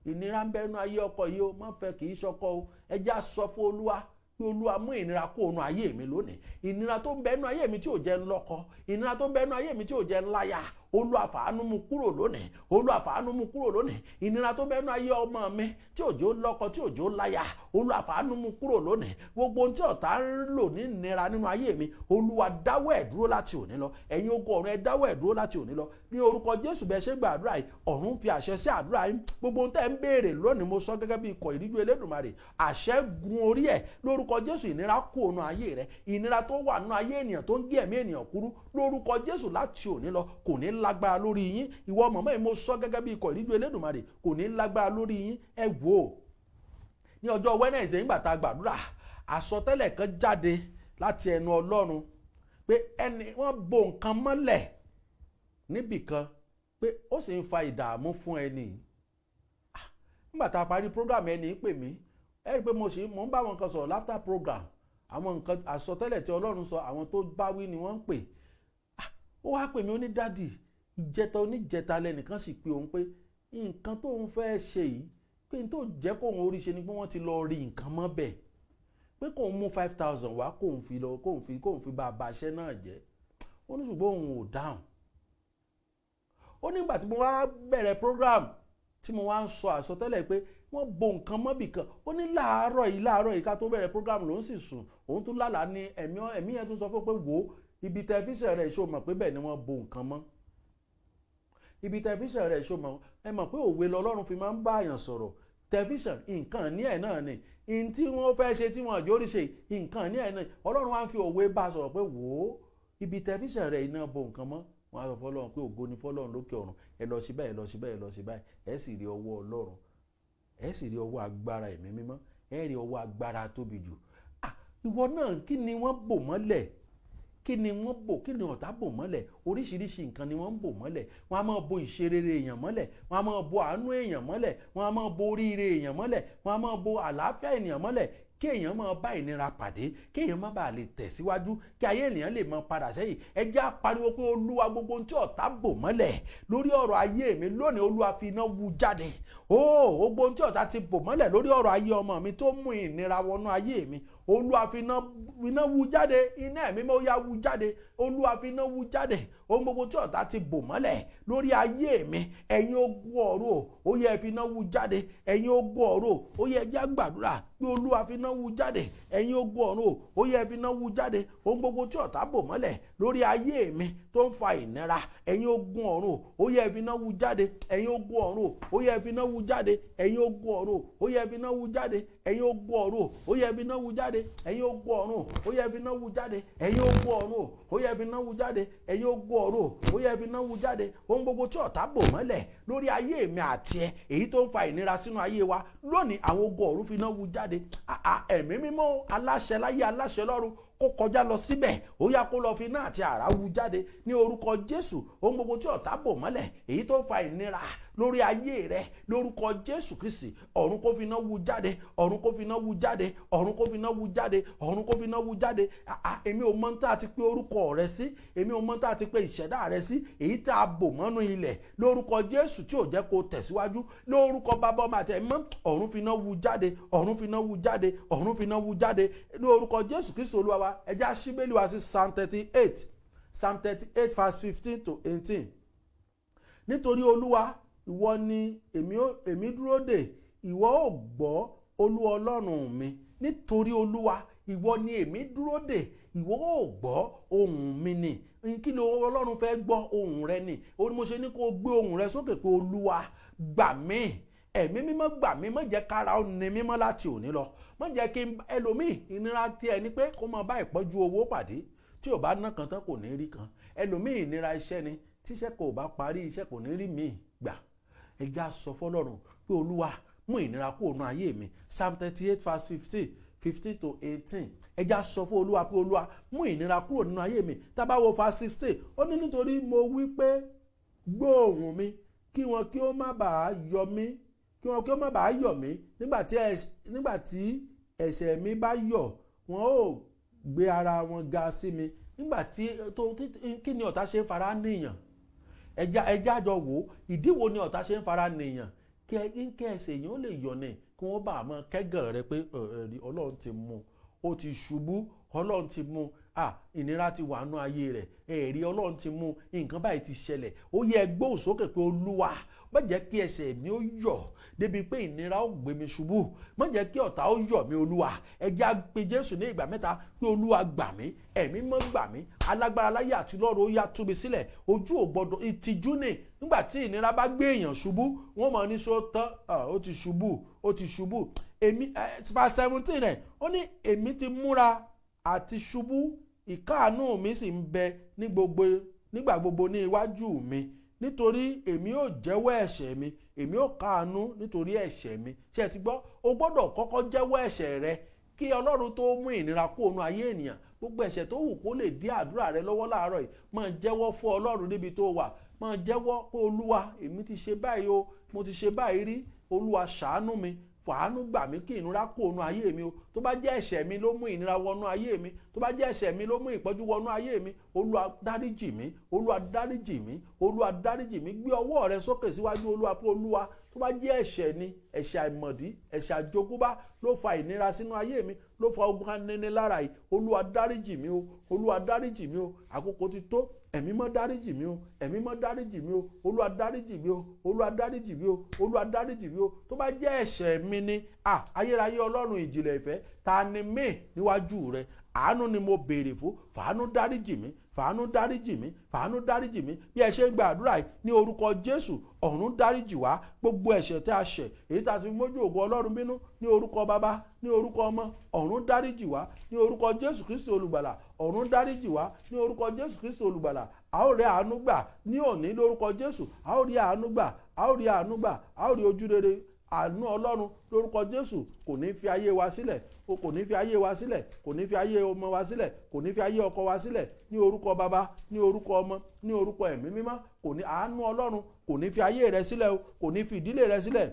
Ìnira ń bẹ nínú ayé ọkọ yìí o, má fẹ́, kì í ṣọkọ o. Ẹ jẹ́ á sọ fún Olúwa pé Olúwa, mú ìnira kúrò nínú ayé mi lónìí. Ìnira tó ń bẹ nínú ayé mi tí ò jẹ́ ń lọ́kọ, ìnira tó ń bẹ nínú ayé mi tí ò jẹ́ ń láya, Olúwa fàánú mú kúrò lónìí, Olúwa fàánú mú kúrò lónìí. Ìnira tó bẹ́nu ayé ọmọ mi tí òjò lọ́kọ tí òjò láya, Olúwa fàánú mú kúrò lónìí. Gbogbo ohun tí ọ̀tá ń lò ní ìnira nínú ayé mi, Olúwa dáwọ́ ẹ̀ dúró láti òní lọ. Ẹ̀yin ogun ọ̀run ẹ dáwọ́ ẹ̀ dúró láti òní lọ. Ní orúkọ Jésù bẹ́ẹ̀ ṣe gbàdúrà yìí, ọ̀run fi àṣẹ sí àdúrà yín. Gbogbo ohun tẹ́ ń béèrè lónìí mo sọ gẹ́gẹ́ bí ikọ̀ ìríjú Elédùmarè, àṣẹ gun orí ẹ̀ lórúkọ Jésù. Ìnira kú ònú ayé rẹ, ìnira tó wà nínú ayé ènìyàn tó ń gé ẹ̀mí ènìyàn kúrú lórúkọ Jésù láti òní lọ kò ní lágbára lórí yín. Ìwọ mọ̀mọ́ yìí mo sọ gẹ́gẹ́ bí ikọ̀ ìríjú Elédùmarè, kò ní lágbára lórí yín. Ẹ wò ó, ní ọjọ́ Wednesday nígbà tá a gbàdúrà, àsọtẹ́lẹ̀ kan jáde láti ẹnu Ọlọ́run pé wọ́n bo nǹkan mọ́lẹ̀ níbìkan pé ó sì ń fa ìdààmú fún ẹni. Nígbà tá a parí program ẹni pè mí, ẹ rí i pé mo ń bá wọn kan sọ̀rọ̀ láfter program. Àwọn nǹkan àsọtẹ́lẹ̀ tí Ọlọ́run sọ, àwọn tó bá wí ni wọ́n ń pè. Ó wá pè mí, ó ní dádì, oníjẹta lẹ́nìkan sì pé òun pé nǹkan tó ń fẹ́ ṣe yìí pé n tó jẹ́ kóun orí ṣe ni pé wọ́n ti lọ rí nǹkan mọ́ bẹ̀ pé kóun mú 5,000 wá kóun fi bá abaṣẹ́ náà jẹ́. Ó ní ṣùgbọ́n òun ò dáhùn. Ó nígbà tí mo wá bẹ̀rẹ̀ program tí mo wá ń sọ àsọtẹ́lẹ̀ pé wọ́n bo nǹkan mọ́bì kan, ó ní láàárọ̀ yìí ká tó bẹ̀rẹ̀ program lòún sì sùn, òun tún lálàá ní ẹ̀mí yẹn tún sọ fún pé wò ó, ibi tẹlifíṣàn rẹ̀ ṣó mọ̀ pé bẹ́ẹ̀ ni wọ́n bo nǹkan mọ́. Ibi tẹlifíṣàn rẹ̀ ṣó mọ̀, ẹ mọ̀ pé òwe lọ́lọ́run fi máa ń bá àyàn sọ̀rọ̀. Tẹlifíṣàn nǹkan ní ẹ̀ náà ni, in tí wọ́n fẹ́ ṣe tí wọ́n àjórí ṣe nǹkan ní ẹ̀ náà. Ọlọ́run wá ń fi òwe bá a sọ̀rọ̀ pé wò ó, ibi tẹlifíṣàn rẹ̀ iná bo nǹkan mọ́. Wọ́n á sọ fọ́lọ́run pé ògo ni fọ́lọ́run lókè ọ̀run, ẹ lọ sí báyìí, ẹ lọ sí báyìí, ẹ lọ sí báyìí. Ẹ sì rí ọwọ́ Ọlọ́run, ẹ sì rí ọwọ́ agbára ẹ̀mí mímọ́, ẹ rí ọwọ́ agbára tóbi jù. Ìwọ náà kí ni wọ́n bò mọ́lẹ̀? Kí ni ọ̀tá bò mọ́lẹ̀? Oríṣiríṣi nǹkan ni wọ́n ń bò mọ́lẹ̀. Wọ́n á máa bo ìṣerere èèyàn mọ́lẹ̀, wọ́n á máa bo àánú èèyàn mọ́lẹ̀, wọ́n á máa bo oríire èèyàn mọ́lẹ̀, wọ́n á máa bo àlàáfíà ènìyàn mọ́lẹ̀, kí èèyàn máa bá ìnira pàdé, kí èèyàn má bàa lè tẹ̀síwájú, kí ayé ènìyàn lè máa padà sẹ́yìn. Ẹ jẹ́ á pariwo pé Olúwa, gbogbo ohun tí ọ̀tá bò mọ́lẹ̀ lórí ọ̀rọ̀ ayé mi lónìí, Olúwa fi iná wú jáde. Gbogbo ohun tí ọ̀tá ti bò mọ́lẹ̀ lórí ọ̀rọ̀ ayé ọmọ mi tó mú ìnira wọnú ayé mi, Olúwa fi iná wú jáde. Iná ẹ̀mí mọ́ yá wú jáde. Olúwa fi iná wú jáde. Ohun gbogbo tí ọ̀tá ti bò mọ́lẹ̀ lórí ayé mi, ẹ̀yin ogun ọ̀run ó yẹ fi iná wú jáde. Ẹ̀yin ogun ọ̀run ó yẹ jẹ́ gbàdúrà pé Olúwa fi iná wú jáde. Ẹ̀yin ogun ọ̀run ó yẹ fi iná wú jáde. Ohun gbogbo tí ọ̀tá bò mọ́lẹ̀ lórí ayé mi tó ń fa ìnira, ẹ̀yin ogun ọ̀run ó yẹ fi iná wú jáde. Ẹ̀yin ogun ọ̀run ó yẹ fi iná wú jáde. Ẹ̀yin ogun ọ̀run ó yẹ fi iná wú jáde. Ẹ̀yin ogun ọ̀run ó yẹ fi iná wú jáde. Ẹ̀yin ogun ọ̀run ó yẹ fi iná wú jáde. Ẹ̀yin ogun ọ̀run ó yẹ fi iná wú jáde. Ẹ̀yin ogun ọ̀run ó yẹ fi iná wú jáde. Ohun gbogbo tí ọ̀tá bò mọ́lẹ̀ lórí ayé mi àti ẹ, èyí tó ń fa ìnira sínú ayé wa lónìí, àwọn ogun ọ̀run fi iná wú jáde. Ẹ̀mí mímọ́ aláṣẹ láyé aláṣẹ lọ́run kó kọjá lọ síbẹ̀, ó yá kó lọ fi iná àti àrá wú jáde ní orúkọ Jésù. Ohun gbogbo tí ọ̀tá bò mọ́lẹ̀ èyí tó ń fa ìnira lórí ayé rẹ lórúkọ Jésù Kristi, ọ̀run kó fi iná wú jáde. Ọ̀run kó fi iná wú jáde. Ọ̀run kó fi iná wú jáde. Ọ̀run kó fi iná wú jáde. Èmi ò mọ̀ tá a ti pè orúkọ rẹ sí, èmi ò mọ̀ tá a ti pè ìṣẹ̀dá rẹ sí, èyí tá a bò mọ́nú ilẹ̀ lórúkọ Jésù tí ò jẹ́ kó tẹ̀síwájú lórúkọ Bàbá Ọmọ àti Ẹ̀mí Mímọ́. Ọ̀run fi iná wú jáde. Ọ̀run fi iná wú jáde. Ọ̀run fi iná wú jáde lórúkọ Jésù Kristi Olúwa wa. Ẹ jẹ́ á ṣí Bíbélì wa sí Psalm 38, Psalm 38 verse 15 to 18. Nítorí Olúwa, ìwọ ni èmi dúró dè, ìwọ ò gbọ́, Olúwa Ọlọ́run mi. Nítorí Olúwa, ìwọ ni èmi dúró dè, ìwọ ò gbọ́, ohùn mi ni. Kí ló Ọlọ́run fẹ́ gbọ́? Ohùn rẹ ni. Ó ní mo ṣe ní kó gbé ohùn rẹ sókè pé Olúwa gbà mí, ẹ̀mí mímọ́ gbà mí, má jẹ́ kára ó ní mímọ́ láti òní lọ. Má jẹ́ kí ẹlòmíì ìnira tiẹ̀ ni pé kó máa bá ìpọ́jú owó pàdé, tí ò bá ná kan tán kò ní rí kan. Ẹlòmíì ìnira iṣẹ́ ni, tíṣẹ́ kò bá parí iṣẹ́ kò ní rí míì gbà. Ẹ jẹ́ á sọ fọ́lọ́run pé Olúwa mú ìnira kúrò nínú ayé mi. Psalm 38 verse 15 to 18. Ẹ jẹ́ á sọ fún Olúwa pé Olúwa mú ìnira kúrò nínú ayé mi. Tá bá wo verse 16, ó ní nítorí mo wí pé gbọ́ ohùn mi, kí wọn kí ó má bàa yọ mí, kí wọn kí ó má bàa yọ̀ mí nígbà tí ẹ̀ṣẹ̀ mi bá yọ̀, wọn ó gbé ara wọn ga sí mi. Nígbà tí kí ni ọ̀tá ṣe ń fara níyàn? Ẹjẹ́ àjọ wò ó, ìdí wo ni ọ̀tá ṣe ń fara níyàn? Kí ẹsẹ̀ èèyàn ó lè yọ̀ ní, kí wọ́n bá àmọ́ kẹ́gàn rẹ pé Ọlọ́run ti mú, ó ti ṣubú, Ọlọ́run ti mú, ìnira ti wà nú ayé rẹ̀, ẹ̀rí Ọlọ́run ti mú, nǹkan báyìí ti ṣẹlẹ̀, ó yẹ gbóhùn sókè pé Olúwa má jẹ́ kí ẹsẹ̀ mi ó yọ̀ débi pé ìnira ó gbé mi ṣubú, má jẹ́ kí ọ̀tá ó yọ̀ mí Olúwa. ẹ jẹ́ á pe Jésù ní ìgbà mẹ́ta pé Olúwa gbà mí, ẹ̀mí mọ́ gbà mí, alágbára láyé àti lọ́run ó yá tú mi sílẹ̀. Ojú ò gbọdọ̀, ìtìjú ni nígbà tí ìnira bá gbé èèyàn ṣubú, wọ́n mọ̀ ní sọ tán, ó ti ṣubú, ó ti ṣubú. Èmi verse 17 rẹ̀ ó ní èmi ti múra àti ṣubú, ìkáàánú mi sì ń bẹ nígbà gbogbo ní iwájú mi, nítorí èmi ò jẹ́wọ́ ẹ̀ṣẹ̀ mi, èmi ò káàánú nítorí ẹ̀ṣẹ̀ mi. ṣé ti gbọ́? O gbọ́dọ̀ kọ́kọ́ jẹ́wọ́ ẹ̀ṣẹ̀ rẹ kí Ọlọ́run tó mú ìnira kó nu ayé ènìyàn. Gbogbo ẹ̀ṣẹ̀ tó wù kó lè dí àdúrà rẹ lọ́wọ́ láàárọ̀ yìí, máa jẹ́wọ́ fún Ọlọ́run níbi tó wà, máa jẹ́wọ́ pé Olúwa èmi ti ṣe báyìí o, mo ti ṣe báyìí rí, Olúwa ṣàánú mi, fàánú gbà mí kí ìnira kó nu ayé mi o. Tó bá jẹ́ ẹ̀ṣẹ̀ mi ló mú ìnira wọnú ayé mi, tó bá jẹ́ ẹ̀ṣẹ̀ mi ló mú ìpọ́njú wọnú ayé mi, Olúwa dáríjì mí, Olúwa dáríjì mí, Olúwa dáríjì mí. Gbé ọwọ́ rẹ sókè síwájú Olúwa pé Olúwa tó bá jẹ́ ẹ̀ṣẹ̀ ni, ẹ̀ṣẹ̀ àìmọ̀dí, ẹ̀ṣẹ̀ àjogúnbá ló fa ìnira sínú ayé mi, ló fa ogun aninilára yìí, Olúwa dáríjì mí o, Olúwa dáríjì mí o. Àkókò ti tó, ẹ̀mí mọ́ dáríjì mí o, ẹ̀mí mọ́ dáríjì mí o, Olúwa dáríjì mí o, Olúwa dáríjì mí o, Olúwa dáríjì mí o. Tó bá jẹ́ ẹ̀ṣẹ̀ mi ni, ayérayé Ọlọ́run ìjìnlẹ̀ ìfẹ́, ta ni mí níwájú rẹ? Àánú ni mo béèrè fún, fàánú dáríjì mí, fàánú dáríjì mí, fàánú dáríjì mí. Bí ẹ ṣe ń gba àdúrà yìí ní orúkọ Jésù, ọ̀run dáríjì wá gbogbo ẹ̀ṣẹ̀ tí a ṣẹ̀, èyí tá a ti mójú ògo Ọlọ́run bínú, ní orúkọ Baba, ní orúkọ Ọmọ, ọ̀run dáríjì wá ní orúkọ Jésù Kristi olùgbàlà, ọ̀run dáríjì wá ní orúkọ Jésù Kristi olùgbàlà. A ó rí àánú gbà ní òní lórúkọ Jésù, a ó rí àánú gbà, a ó rí àánú gbà, a ó rí ojú rere àánú Ọlọ́run lórúkọ Jésù. Kò ní fi ayé wa sílẹ̀, o kò ní fi ayé wa sílẹ̀, kò ní fi ayé ọmọ wa sílẹ̀, kò ní fi ayé ọkọ wa sílẹ̀, ní orúkọ Baba, ní orúkọ Ọmọ, ní orúkọ Ẹ̀mí Mímọ́. Kò ní, àánú Ọlọ́run kò ní fi ayé rẹ sílẹ̀ o, kò ní fi ìdílé rẹ sílẹ̀.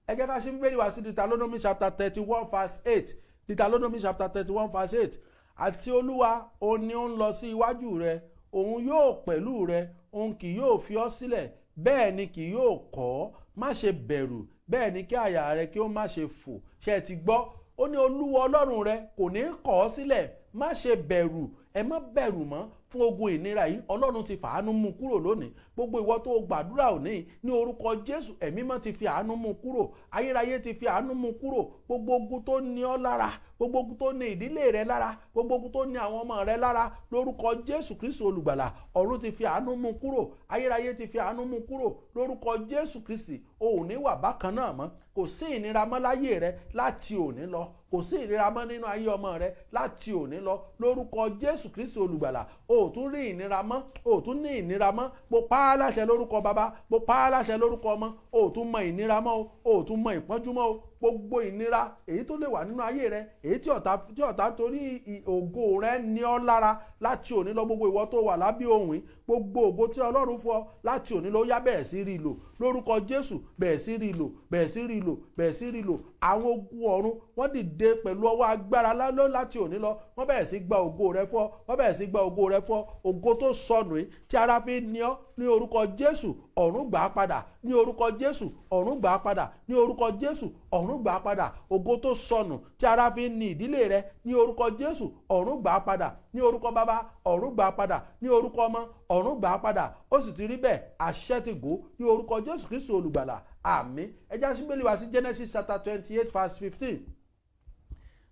Ẹ jẹ́ ká ṣí Bíbélì wá sí Deuteronomy chapter 31 verse 8. Deuteronomy chapter 31 verse 8. Àti Olúwa òun ni ó ń lọ sí iwájú rẹ, òun yóò pẹ̀lú rẹ, òun kì yóò fi ọ́ sílẹ̀, bẹ́ẹ̀ ni kì yóò kọ̀ ọ́. Má ṣe bẹ̀rù, bẹ́ẹ̀ ni kí àyà rẹ kí ó má ṣe fò. Ṣé ti gbọ́? Ó ní Olúwa Ọlọ́run rẹ kò ní kọ̀ ọ́ sílẹ̀, má ṣe bẹ̀rù, ẹ má bẹ̀rù mọ́ fún ogun ìnira yìí. Ọlọ́run ti fàánú mú kúrò lónìí. Gbogbo ìwọ tó gbàdúrà òní ní orúkọ Jésù, ẹ̀mí mọ́ ti fi àánú mú kúrò, ayérayé ti fi àánú mú kúrò. Gbogbo ogun tó ní ọ lára, gbogbo ogun tó ní ìdílé rẹ lára, gbogbo ogun tó ní àwọn ọmọ rẹ lára, lórúkọ Jésù Kristi olùgbàlà, ọ̀run ti fi àánú mú kúrò, ayérayé ti fi àánú mú kúrò lórúkọ Jésù Kristi. O ò ní wà bákan náà mọ́, kò sí ìnira mọ́ láyé rẹ láti òní lọ, kò sí ìnira mọ́ nínú ayé ọmọ rẹ láti òní lọ lórúkọ Jésù Kristi olùgbàlà. O ò tún rí ìnira mọ́, o ò tún ní ìnira mọ́. Mo pa á láṣẹ lórúkọ Baba, mo pa á láṣẹ lórúkọ Ọmọ. O ò tún mọ ìnira mọ́ o ò tún mọ ìpọ́njú mọ́ o. Gbogbo ìnira èyí tó lè wà nínú ayé rẹ, èyí tí ọ̀tá torí ògo rẹ ní ọ lára láti òní lọ, gbogbo ìwọ tó wà lábẹ́ ohùn yìí, gbogbo ògo tí Ọlọ́run fún ọ láti òní lọ, yá bẹ̀rẹ̀ sí rí lò lórúkọ Jésù. Bẹ̀rẹ̀ sí rí lò, bẹ̀rẹ̀ sí rí lò, bẹ̀rẹ̀ sí rí lò. Àwọn ogun ọ̀run wọ́n dìde pẹ̀lú ọwọ́ agbára láti òní lọ, wọ́n bẹ̀rẹ̀ sí gba ògo rẹ fún ọ, wọ́n bẹ̀rẹ̀ sí gba ògo rẹ fún ọ. Ògo tó sọnù yìí tí ara fi ní ọ, ní orúkọ Jésù ọ̀run gbà á padà, ní orúkọ Jésù ọ̀run gbà á padà, ní orúkọ Jésù ọ̀run gbà á padà. Ògo tó sọnù tí ara fi ní ìdílé rẹ, ní orúkọ Jésù ọ̀run gbà á padà, ní orúkọ Baba ọ̀run gbà á padà, ní orúkọ Ọmọ ọ̀run gbà á padà. Ó sì ti rí bẹ́ẹ̀, àṣẹ ti gò ní orúkọ Jésù Kristi olùgbàlà. Àmín. Ẹ já sí Bíbélì wá sí Genesis chapter 28 verse 15.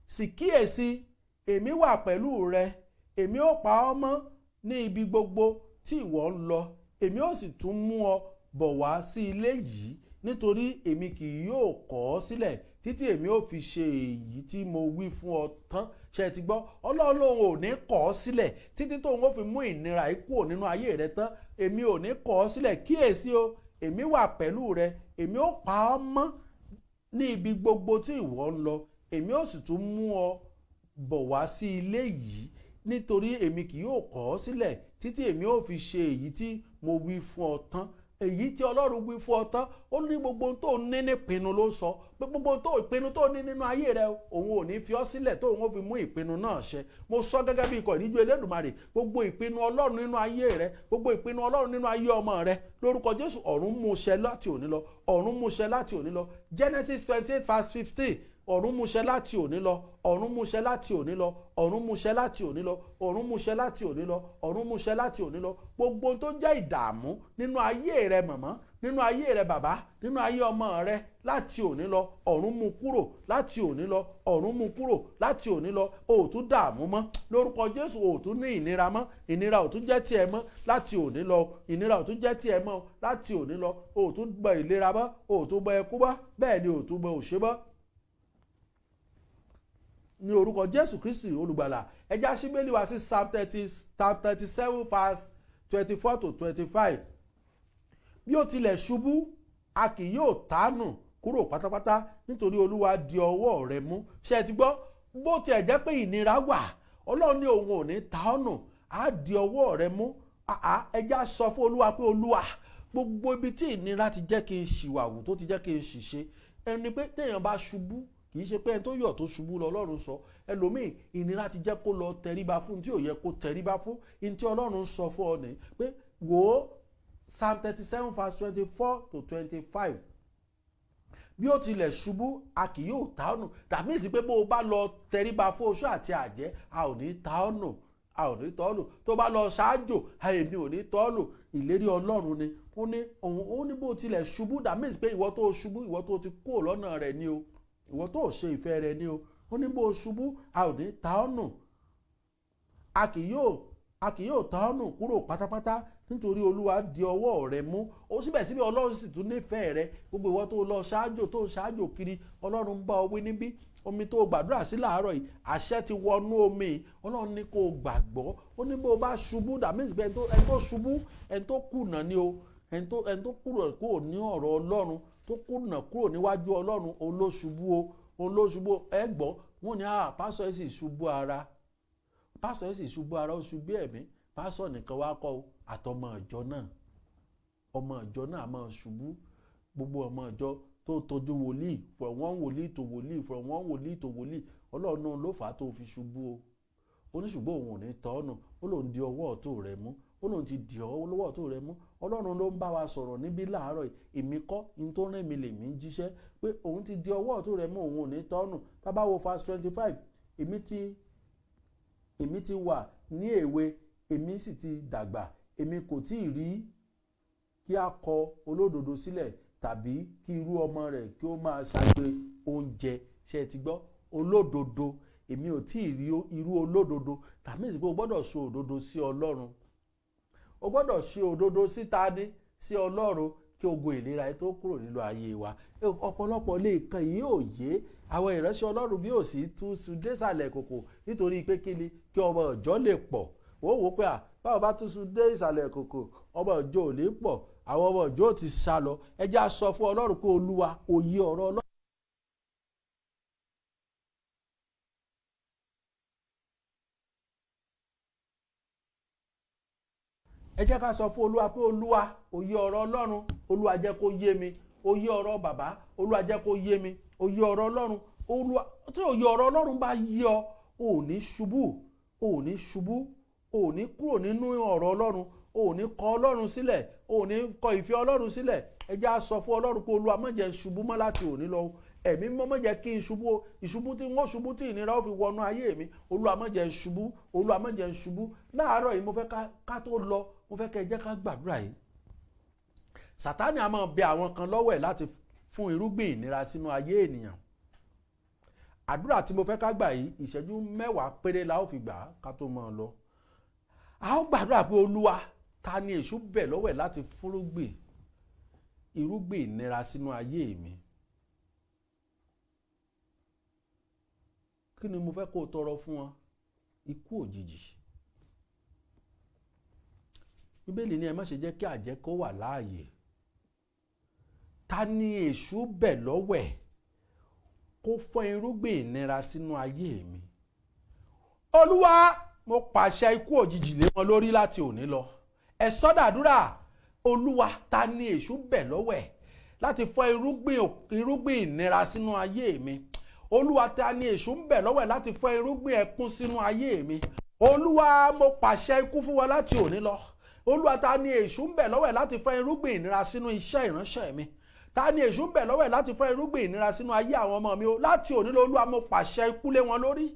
Sì kíyèsí, èmi wà pẹ̀lú rẹ, èmi ó pa ọ́ mọ́ ní ibi gbogbo tí ìwọ ń lọ, èmi ó sì tún mú ọ bọ̀ wá sí ilé yìí, nítorí èmi kì yóò kọ̀ ọ́ sílẹ̀ títí èmi ó fi ṣe èyí tí mo wí fún ọ tán. Ṣé ti gbọ́? Ọlọ́run lòun ò ní kọ̀ ọ́ sílẹ̀ títí tóun ó fi mú ìnira yìí kúrò nínú ayé rẹ tán. Èmi ò ní kọ̀ ọ́ sílẹ̀, kíyèsí o, èmi wà pẹ̀lú rẹ, èmi ó pa ọ́ mọ́ ní ibi gbogbo tí ìwọ ń lọ, èmi ó sì tún mú ọ bọ̀ wá sí ilé yìí, nítorí èmi kì yóò kọ̀ ọ́ sílẹ̀ títí èmi ó fi ṣe èyí tí mo wí fún ọ tán. Èyí tí Ọlọ́run wí fún ọ tán, ó ní gbogbo tó ní nípinnu ló sọ, pé gbogbo tó ìpinnu tó ní nínú ayé rẹ, òun ò ní fi ọ́ sílẹ̀ tó òun ó fi mú ìpinnu náà ṣẹ. Mo sọ gẹ́gẹ́ bí ikọ̀ ìríjú Elédùmarè, gbogbo ìpinnu Ọlọ́run nínú ayé rẹ, gbogbo ìpinnu Ọlọ́run nínú ayé ọmọ rẹ, lórúkọ Jésù ọ̀run mú ṣẹ láti òní lọ, ọ̀run mú ṣẹ láti òní lọ. Genesis 28 verse 15. ọ̀run múṣẹ láti òní lọ, ọ̀run múṣẹ láti òní lọ, ọ̀run múṣẹ láti òní lọ, ọ̀run múṣẹ láti òní lọ, ọ̀run múṣẹ láti òní lọ. Gbogbo tó jẹ́ ìdààmú nínú ayé rẹ mọ̀mọ́, nínú ayé rẹ bàbá, nínú ayé ọmọ rẹ láti òní lọ, ọ̀run mú kúrò láti òní lọ, ọ̀run mú kúrò láti òní lọ. O ò tún dààmú mọ́ lórúkọ Jésù, o ò tún ní ìnira mọ́, ìnira ò tún jẹ́ tiẹ̀ mọ́ láti òní lọ, ìnira ò tún jẹ́ tiẹ̀ mọ́ láti òní lọ. O ò tún gbọ́ ìlera mọ́, o ò tún gbọ́ ẹkú mọ́, bẹ́ẹ̀ ni o ò tún gbọ́ òṣè mọ́. Ní orúkọ Jésù Kristi olùgbàlà. Ẹ já sí Bíbélì wá sí Psalm 37 verse 24 to 25. Bí ó tilẹ̀ ṣubú, a kì yóò tánù kúrò pátápátá, nítorí Olúwa di ọwọ́ rẹ̀ mú. Ṣé ẹ ti gbọ́? Bó tiẹ̀ jẹ́ pé ìnira wà, Ọlọ́run ní òun ò ní ta ọ́ nù, á di ọwọ́ rẹ̀ mú. Ẹ já sọ fún Olúwa pé Olúwa, gbogbo ibi tí ìnira ti jẹ́ kí n ṣìwàwù, tó ti jẹ́ kí n ṣìṣe, ẹni pé téèyàn bá ṣubú, kì í ṣe pé ẹni tó yọ̀ tó ṣubú lọ Ọlọ́run sọ. Ẹlòmíì ìnira ti jẹ́ kó lọ tẹríba fún tí ò yẹ kó tẹríba fún. Ní tí Ọlọ́run sọ fún ọ ní pé wò ó, Psalm 37 verse 24 to 25. Bí ó tilẹ̀ ṣubú, a kì yóò ta ọ́ nù. That means pé bó o bá lọ tẹríba fún oṣó àti àjẹ́, a ò ní ta ọ́ nù, a ò ní tọ́ ọ́ nù. Tó bá lọ ṣáájò, èmi ò ní tọ́ ọ́ nù. Ìlérí Ọlọ́run ni. Ó ní bó tilẹ̀ ṣubú, that means pé ìwọ tó ṣubú, ìwọ tó ti kúrò lọ́nà rẹ̀ ni o, ìwọ tó ṣe ìfẹ́ rẹ̀ ni o. Ó ní bó ṣubú, a ò ní ta ọ́ nù, a kì yóò ta ọ́ nù kúrò pátápátá, nítorí Olúwa di ọwọ́ rẹ̀ mú. Ó síbẹ̀síbẹ̀ Ọlọ́run sì tún nífẹ̀ẹ́ rẹ. Gbogbo ìwọ tó lọ ṣáájò, tó ń ṣáájò kiri, Ọlọ́run ń bá ọ wí níbí. Omi tó gbàdúrà sí láàárọ̀ yìí, àṣẹ ti wọnú omi yìí. Ọlọ́run ní kó gbàgbọ́. Ó ní bó bá ṣubú, that means pé ẹni tó ṣubú, ẹni tó kùnà ni o, ẹni tó kúrò ní ọ̀rọ̀ Ọlọ́run, tó kùnà kúrò níwájú Ọlọ́run, òun ló ṣubú o, òun ló ṣubú. Ẹ gbọ́, wọ́n ní pásọ̀ ẹ̀ sì ṣubú ara, pásọ̀ ẹ̀ sì ṣubú ara, ó ṣubú ẹ̀mí. Pásọ̀ nìkan wá kọ́ àtọmọ ìjọ náà, ọmọ ìjọ náà máa ṣubú. Gbogbo ọmọ ìjọ tó tọ́jú wòlíì, from one wòlíì to wòlíì, from one wòlíì to wòlíì, Ọlọ́run náà ló fà á tó fi ṣubú o. Ó ní ṣùgbọ́n òun ò ní tọ́ ọ̀nà, ó lòun di ọwọ́ ọ̀tún rẹ̀ mú, ó lòun ti di ọwọ́ ọ̀tún rẹ̀ mú. Ọlọ́run ló ń bá wa sọ̀rọ̀ níbí láàárọ̀ yìí. Èmi kọ́, ní tó rìn mí lèmi ń jíṣẹ́ pé òun ti di ọwọ́ ọ̀tún rẹ̀ mú, òun ò ní tọ́ ọ̀nà. Tá bá wo verse 25, èmi ti wà ní èwe, èmi sì ti dàgbà, èmi kò tí ì rí kí a kọ olódodo sílẹ̀, tàbí kí irú ọmọ rẹ̀ kí ó máa ṣagbe oúnjẹ. Ṣé ti gbọ́? Olódodo, èmi ò tí ì rí irú olódodo. That means pé o gbọ́dọ̀ ṣe òdodo sí Ọlọ́run, o gbọ́dọ̀ ṣe òdodo sí tani, sí Ọlọ́run, kí ogun ìlera ẹ tó kúrò nínú ayé wa. Ọ̀pọ̀lọpọ̀ lè kan yìí ò yé àwọn ìránṣẹ́ Ọlọ́run bí ò sí tú désàlẹ̀ kòkò, nítorí pé kíni, kí ọmọ ìjọ lè pọ̀. Ó wò pé báwo bá tún sùn dé ìsàlẹ̀ kòkò, ọmọ ìjọ ò ní pọ̀, àwọn ọmọ ìjọ ò ti sá lọ. Ẹ jẹ́ á sọ fún Ọlọ́run pé Olúwa, òye ọ̀rọ̀ Ọlọ́run. Ẹ jẹ́ ká sọ fún Olúwa pé Olúwa, òye ọ̀rọ̀ Ọlọ́run, Olúwa jẹ́ kó yé mi. Òye ọ̀rọ̀ bàbá, Olúwa jẹ́ kó yé mi. Òye ọ̀rọ̀ Ọlọ́run, Olúwa, tí òye ọ̀rọ̀ Ọlọ́run bá yé ọ, ò ní ṣubú, ò ní ṣubú, ò ní kúrò nínú ọ̀rọ̀ Ọlọ́run, ò ní kọ Ọlọ́run sílẹ̀, ò ní kọ ìfẹ́ Ọlọ́run sílẹ̀. Ẹ jẹ́ á sọ fún Ọlọ́run pé Olúwa, má jẹ́ ṣubú mọ́ láti òní lọ. Ẹ̀mí mímọ́, má jẹ́ kí n ṣubú o. Ìṣubú tí wọ́n ṣubú tí ìnira ó fi wọnú ayé mi. Olúwa, má jẹ́ ṣubú, Olúwa, má jẹ́ ṣubú. Láàárọ̀ yìí mo fẹ́ ká tó lọ, mo fẹ́ kẹ́ ẹ jẹ́ ká gbàdúrà yìí. Sàtánì á máa bẹ àwọn kan lọ́wọ́ ẹ̀ láti fún irúgbìn ìnira sínú ayé ènìyàn. Àdúrà tí mo fẹ́ ká gbà yìí, ìṣẹ́jú 10 péré la ó fi gbà á ká tó máa lọ. A ó gbàdúrà pé Olúwa, ta ni èṣù bẹ̀ lọ́wọ́ ẹ̀ láti fún irúgbìn ìnira sínú ayé mi? Kí ni mo fẹ́ kó o tọrọ fún wọn? Ikú òjijì. Bíbélì ní ẹ má ṣe jẹ́ kí àjẹ́ kó wà láàyè. Ta ni èṣù bẹ̀ lọ́wọ́ ẹ̀ kó fọ́n irúgbìn ìnira sínú ayé mi? Olúwa, mo pàṣẹ ikú òjijì lé wọn lórí láti òní lọ. Ẹ sọ dàdúrà. Olúwa, ta ni èṣù bẹ̀ lọ́wọ́ ẹ̀ láti fọ́n irúgbìn ìnira sínú ayé mi? Olúwa, ta ni èṣù ń bẹ̀ lọ́wọ́ ẹ̀ láti fọ́n irúgbìn ẹkún sínú ayé mi? Olúwa, mo pàṣẹ ikú fún wọn láti òní lọ. Olúwa, ta ni èṣù ń bẹ̀ lọ́wọ́ ẹ̀ láti fọ́n irúgbìn ìnira sínú iṣẹ́ ìránṣẹ́ mi? ta ni èṣù ń bẹ̀ lọ́wọ́ ẹ̀ láti fọ́ irúgbìn ìnira sínú ayé àwọn ọmọ mi o. Láti òní lọ Olúwa mo pàṣẹ ikú lé wọn lórí.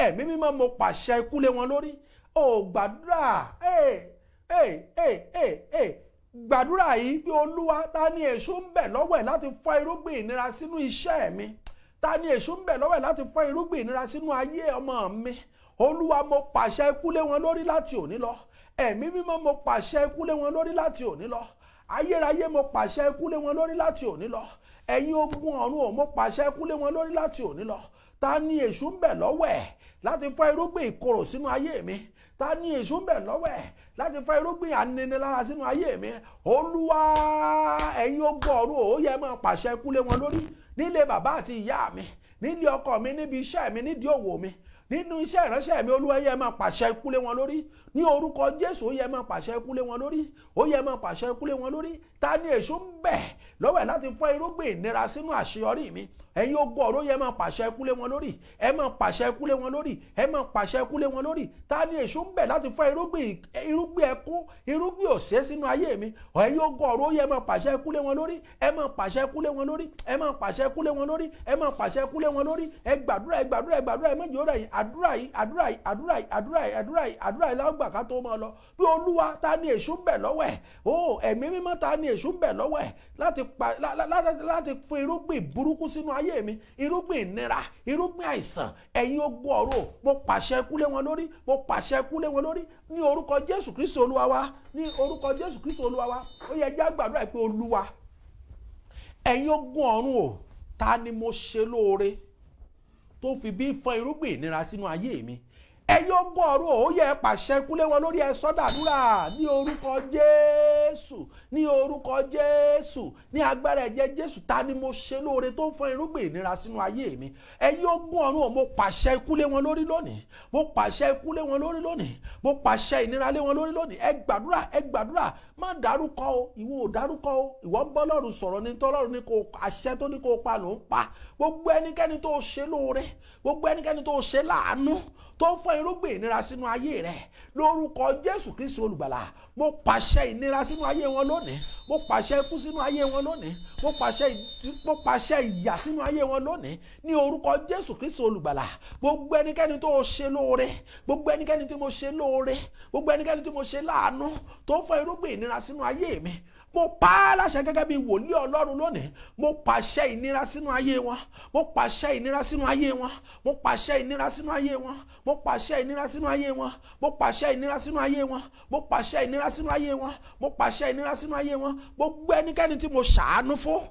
Ẹ̀mí mímọ́ mo pàṣẹ ikú lé wọn lórí. Ó gbàdúrà gbàdúrà yìí pé Olúwa, ta ni èṣù ń bẹ̀ lọ́wọ́ ẹ̀ láti fọ́ irúgbìn ìnira sínú iṣẹ́ mi? Ta ni èṣù ń bẹ̀ lọ́wọ́ ẹ̀ láti fọ́ irúgbìn ìnira sínú ayé ọmọ mi? Olúwa mo pàṣẹ ikú lé wọn lórí láti òní lọ. Ẹ̀mí mímọ́ mo pàṣẹ ikú lé wọn lórí láti òní lọ. Ayérayé mo pàṣẹ ikú lé wọn lórí láti òní lọ. Ẹ̀yin ogun ọ̀run ò mo pàṣẹ ikú lé wọn lórí láti òní lọ. Ta ni èṣù ń bẹ̀ lọ́wọ́ ẹ̀ láti fọ́ irúgbìn ìkorò sínú ayé mi? Ta ni èṣù ń bẹ̀ lọ́wọ́ ẹ̀ láti fọ́ irúgbìn aninilára sínú ayé mi? Olúwa, ẹ̀yin ogun ọ̀run ò yẹ máa pàṣẹ ikú lé wọn lórí. Nílé bàbá àti ìyá mi, nílé ọkọ mi, níbi iṣẹ́ mi, nídìí òwò mi, nínú iṣẹ́ ìránṣẹ́ mi, Olúwa yẹ máa pàṣẹ ikú lé wọn lórí. Ní orúkọ Jésù, ó yẹ máa pàṣẹ ikú lé wọn lórí. Ó yẹ máa pàṣẹ ikú lé wọn lórí. Ta ni èṣù ń bẹ̀ lọ́wọ́ ẹ̀ láti fọ́ irúgbìn ìnira sínú àṣeyọrí mi? Ẹ̀yin ogun ọ̀run yẹ máa pàṣẹ ikú lé wọn lórí. Ẹ máa pàṣẹ ikú lé wọn lórí. Ẹ máa pàṣẹ ikú lé wọn lórí. Ta ni èṣù ń bẹ̀ láti fọ́ irúgbìn ẹkún, irúgbìn òṣè sínú ayé mi? Ẹ̀yin ogun ọ̀run yẹ máa pàṣẹ ikú lé wọn lórí. Ẹ máa pàṣẹ ikú lé wọn lórí. Ẹ máa pàṣẹ ikú lé wọn lórí. Ẹ máa pàṣẹ ikú lé wọn lórí. Ẹ gbàdúrà, ẹ gbàdúrà, ẹ gbàdúrà, ẹ méjì ó rẹ̀ yín. Àdúrà yìí lágbà ká tó máa lọ. Bí Olúwa, ta ni èṣù ń bẹ̀ lọ́wọ́ ẹ̀? Ó Ẹ̀mí mímọ́, ta ni èṣù ń bẹ̀ lọ́wọ́ ẹ̀ láti fún irúgbìn burúkú sínú ayé mi? Irúgbìn ìnira, irúgbìn àìsàn. Ẹ̀yin ogun ọ̀run, mo pàṣẹ ikú lé wọn lórí. Mo pàṣẹ ikú lé wọn lórí. Ní orúkọ Jésù Kristi Olúwa wa. Ní orúkọ Jésù Kristi Olúwa wa. Ó yẹ jẹ́ gbàdúrà pé Olúwa, ẹ̀yin ogun ọ̀run o, ta ni mo ṣe lóore tó fi bí fọ́n irúgbìn ìnira sínú ayé mi? Ẹ̀yin ogun ọ̀run ó yẹ pàṣẹ ikú lé wọn lórí. Ẹ sọ dàdúrà ní orúkọ Jésù, ní orúkọ Jésù, ní agbára ẹ̀jẹ̀ Jésù. Ta ni mo ṣe lóore tó ń fọ́n irúgbìn ìnira sínú ayé mi? Ẹ̀yin ogun ọ̀run ó, mo pàṣẹ ikú lé wọn lórí lónìí. Mo pàṣẹ ikú lé wọn lórí lónìí. Mo pàṣẹ ìnira lé wọn lórí lónìí. Ẹ gbàdúrà, ẹ gbàdúrà. Má dárúkọ o, ìwọ ò dárúkọ o. Ìwọ ń bọ́ Ọlọ́run sọ̀rọ̀ ní tọ́lọ́run ní kò àṣẹ tó ní kò pa ló ń pa. Gbogbo ẹnikẹ́ni tó ṣe lóore, gbogbo ẹnikẹ́ni tó ṣe láàánú, tó ń fọ́n irúgbìn ìnira sínú ayé rẹ̀, lórúkọ Jésù Kristi olùgbàlà, mo pàṣẹ ìnira sínú ayé wọn lónìí. Mo pàṣẹ ikú sínú ayé wọn lónìí. Mo pàṣẹ ìyà sínú ayé wọn lónìí. Ní orúkọ Jésù Kristi olùgbàlà, gbogbo ẹnikẹ́ni tó ṣe lóore, gbogbo ẹnikẹ́ni tí mo ṣe lóore, gbogbo ẹnikẹ́ni tí mo ṣe láàánú, tó ń fọ́n irúgbìn ìnira sínú ayé mi, mo pa á láṣẹ gẹ́gẹ́ bí wòlíì Ọlọ́run lónìí. Mo pàṣẹ ìnira sínú ayé wọn. Mo pàṣẹ ìnira sínú ayé wọn. Mo pàṣẹ ìnira sínú ayé wọn. Mo pàṣẹ ìnira sínú ayé wọn. Mo pàṣẹ ìnira sínú ayé wọn. Mo pàṣẹ ìnira sínú ayé wọn. Mo pàṣẹ ìnira sínú ayé wọn. Gbogbo ẹnikẹ́ni tí mo ṣàánú fún,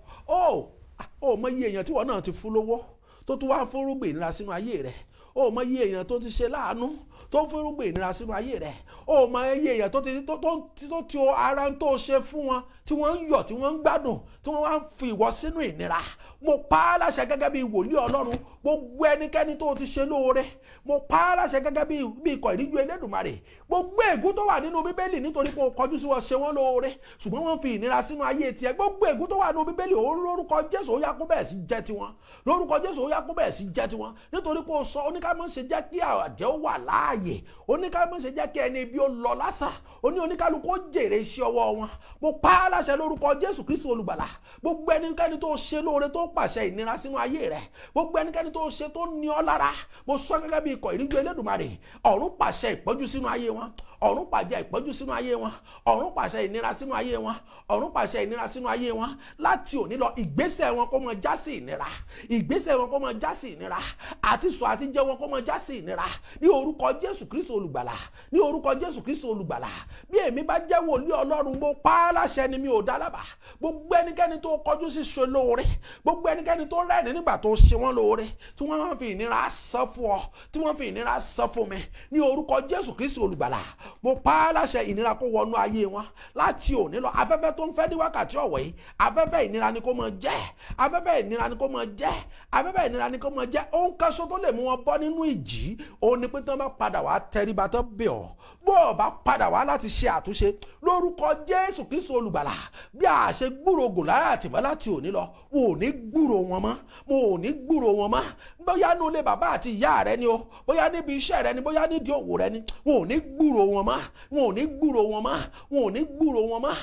ó mọ iye èèyàn tí wọn náà ti fún lówó tó tún wá ń fún irúgbìn ìnira sínú ayé rẹ̀. Ó mọ iye èèyàn tó ti ṣe láàánú tó ń fún irúgbìn ìnira sínú ayé rẹ̀. Ó mọ iye èèyàn tó ti ara tó ṣe fún wọn, tí wọ́n ń yọ̀, tí wọ́n ń gbádùn, tí wọ́n wá ń fi ìwọ sínú ìnira. Mo pa á láṣẹ gẹ́gẹ́ bí wòlíì Ọlọ́run. Gbogbo ẹnikẹ́ni tó ti ṣe lóore, mo pa á láṣẹ gẹ́gẹ́ bí ikọ̀ ìríjú Elédùmarè. Gbogbo ègún tó wà nínú Bíbélì nítorí pé o kọjú sí wọn ṣe wọ́n lóore, ṣùgbọ́n wọ́n fi ìnira sínú ayé tiẹ̀. Gbogbo ègún tó wà nínú Bíbélì, lórúkọ Jésù ó yá kó bẹ̀rẹ̀ sí jẹ́ tiwọn. Lórúkọ Jésù ó yá kó bẹ̀rẹ̀ sí jẹ́ tiwọn. Nítorí pé o sọ, oníkàmọ́ ṣe jẹ́ kí àjẹ́ ó wà láàyè. Oníkàmọ́ ṣe jẹ́ kí ẹni ibi ó lọ lásà. Oníkálukú ó jèrè iṣẹ́ ọwọ́ wọn. Mo pa á láṣẹ lórúkọ Jésù Kristi olùgbàlà. Gbogbo ẹnikẹ́ni tó ṣe lóore tó pàṣẹ ìnira sínú ayé rẹ̀, gbogbo ẹnikẹ́ni tó ṣe tó ní ọ lára, mo sọ gẹ́gẹ́ bí ikọ̀ ìríjú Elédùmarè, ọ̀run pàṣẹ ìpọ́njú sínú ayé wọn. Ọ̀run pàṣẹ ìpọ́njú sínú ayé wọn. Ọ̀run pàṣẹ ìnira sínú ayé wọn. Ọ̀run pàṣẹ ìnira sínú ayé wọn. Láti òní lọ, ìgbésẹ̀ wọn kó máa já sí ìnira. Ìgbésẹ̀ wọn kó máa já sí ìnira. Àti sọ àti jẹ wọn kó máa já sí ìnira. Ní orúkọ Jésù Kristi olùgbàlà. Ní orúkọ Jésù Kristi olùgbàlà. Bí èmi bá jẹ́ wòlíì Ọlọ́run, mo pa á láṣẹ ni mi ò dá lábàá. Gbogbo ẹnikẹ́ni tó kọjú sí ṣe lóore, gbogbo ẹnikẹ́ni tó rẹ́rìn nígbà tó ṣe wọ́n lóore, tí wọ́n máa fi ìnira sọ fún ọ, tí wọ́n fi ìnira sọ fún mi, ní orúkọ Jésù Kristi olùgbàlà, mo pa á láṣẹ ìnira kó wọnú ayé wọn. Láti òní lọ, afẹ́fẹ́ tó ń fẹ́ ní wákàtí ọ̀wọ̀ yìí, afẹ́fẹ́ ìnira ni kó máa jẹ́. Afẹ́fẹ́ ìnira ni kó máa jẹ́. Afẹ́fẹ́ ìnira ni kó máa jẹ́. Ohun kan ṣoṣo tó lè mú wọn bọ́ nínú ìjì, òun ni pé tí wọ́n bá padà wá tẹríba tán bẹ̀ ọ́. Bó o bá padà wá láti ṣe àtúnṣe, lórúkọ Jésù Kristi olùgbàlà, bí a ṣe gbúrò Gòláyátì mọ́ láti òní lọ, wọn ò ní gbúrò wọn mọ́. Mo ò ní gbúrò wọn mọ́. Bóyá nínú ilé bàbá àti ìyá rẹ ni o, bóyá níbi iṣẹ́ rẹ ni, bóyá nídìí òwò rẹ ni, wọn ò ní gbúrò wọn mọ́. Wọn ò ní gbúrò wọn mọ́. Wọn ò ní gbúrò wọn mọ́.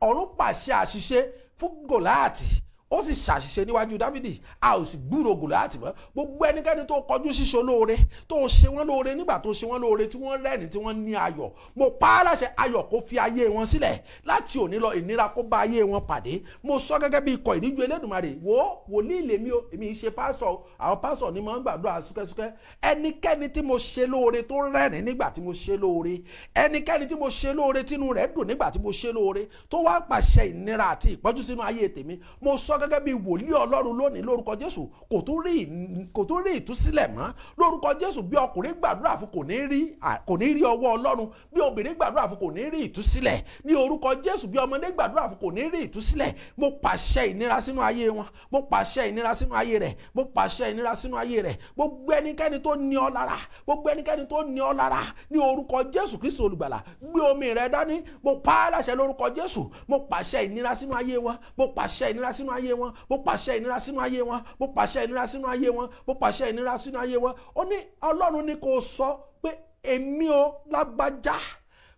Ọ̀run pàṣẹ àṣìṣe fún Gòláàtì, ó sì ṣàṣìṣe níwájú Dáfídì, a ò sì gbúrò Gòláàtì mọ́. Gbogbo ẹnikẹ́ni tó kọjú ṣíṣe olóore, tó ṣe wọ́n lóore, nígbà tó ṣe wọ́n lóore tí wọ́n rẹ́rìn tí wọ́n ní ayọ̀, mo pa á láṣẹ ayọ̀ kó fi ayé wọn sílẹ̀. Láti òní lọ ìnira kó bá ayé wọn pàdé. Mo sọ gẹ́gẹ́ bí ikọ̀ ìríjú Elédùmarè, wòlíì lèmi o, èmi ṣe pásọ̀, àwọn pásọ̀ ni mo ń gbàdúrà súkẹ́súkẹ́. Ẹnikẹ́ni tí mo ṣe lóore tó rẹ́rìn nígbà tí mo ṣe lóore, ẹnikẹ́ni tí mo ṣe lóore tínú rẹ̀ dùn nígbà tí mo ṣe lóore, tó wá pàṣẹ ìnira àti ìpọ́njú sínú ayé tèmi, mo sọ gẹ́gẹ́ bí wòlíì Ọlọ́run lónìí lórúkọ Jésù, kò tún rí ìtúsílẹ̀ mọ́ lórúkọ Jésù. Bí ọkùnrin gbàdúrà fún kò ní rí ọwọ́ Ọlọ́run, bí obìnrin gbàdúrà fún kò ní rí ìtúsílẹ̀ ní orúkọ Jésù, bí ọmọdé gbàdúrà fún kò ní rí ìtúsílẹ̀. Mo pàṣẹ ìnira sínú ayé wọn, mo pàṣẹ ìnira sínú ayé rẹ̀, mo pàṣẹ ìnira sínú ayé rẹ̀. Gbogbo ẹnikẹ́ni tó ní ọ lára, gbogbo ẹnikẹ́ni tó ní ọ lára ní orúkọ Jésù Kristi olùgbàlà, gbé omi rẹ dání. Mo pa á láṣẹ lórúkọ Jésù, mo pàṣẹ ìnira sínú ayé wọn, mo pàṣẹ ìnira sínú ayé wọn, mo pàṣẹ ìnira sínú ayé wọn, mo pàṣẹ ìnira sínú ayé wọn, mo pàṣẹ ìnira sínú ayé wọn. Ó ní Ọlọ́run ní kó sọ pé èmi ò lágbájá,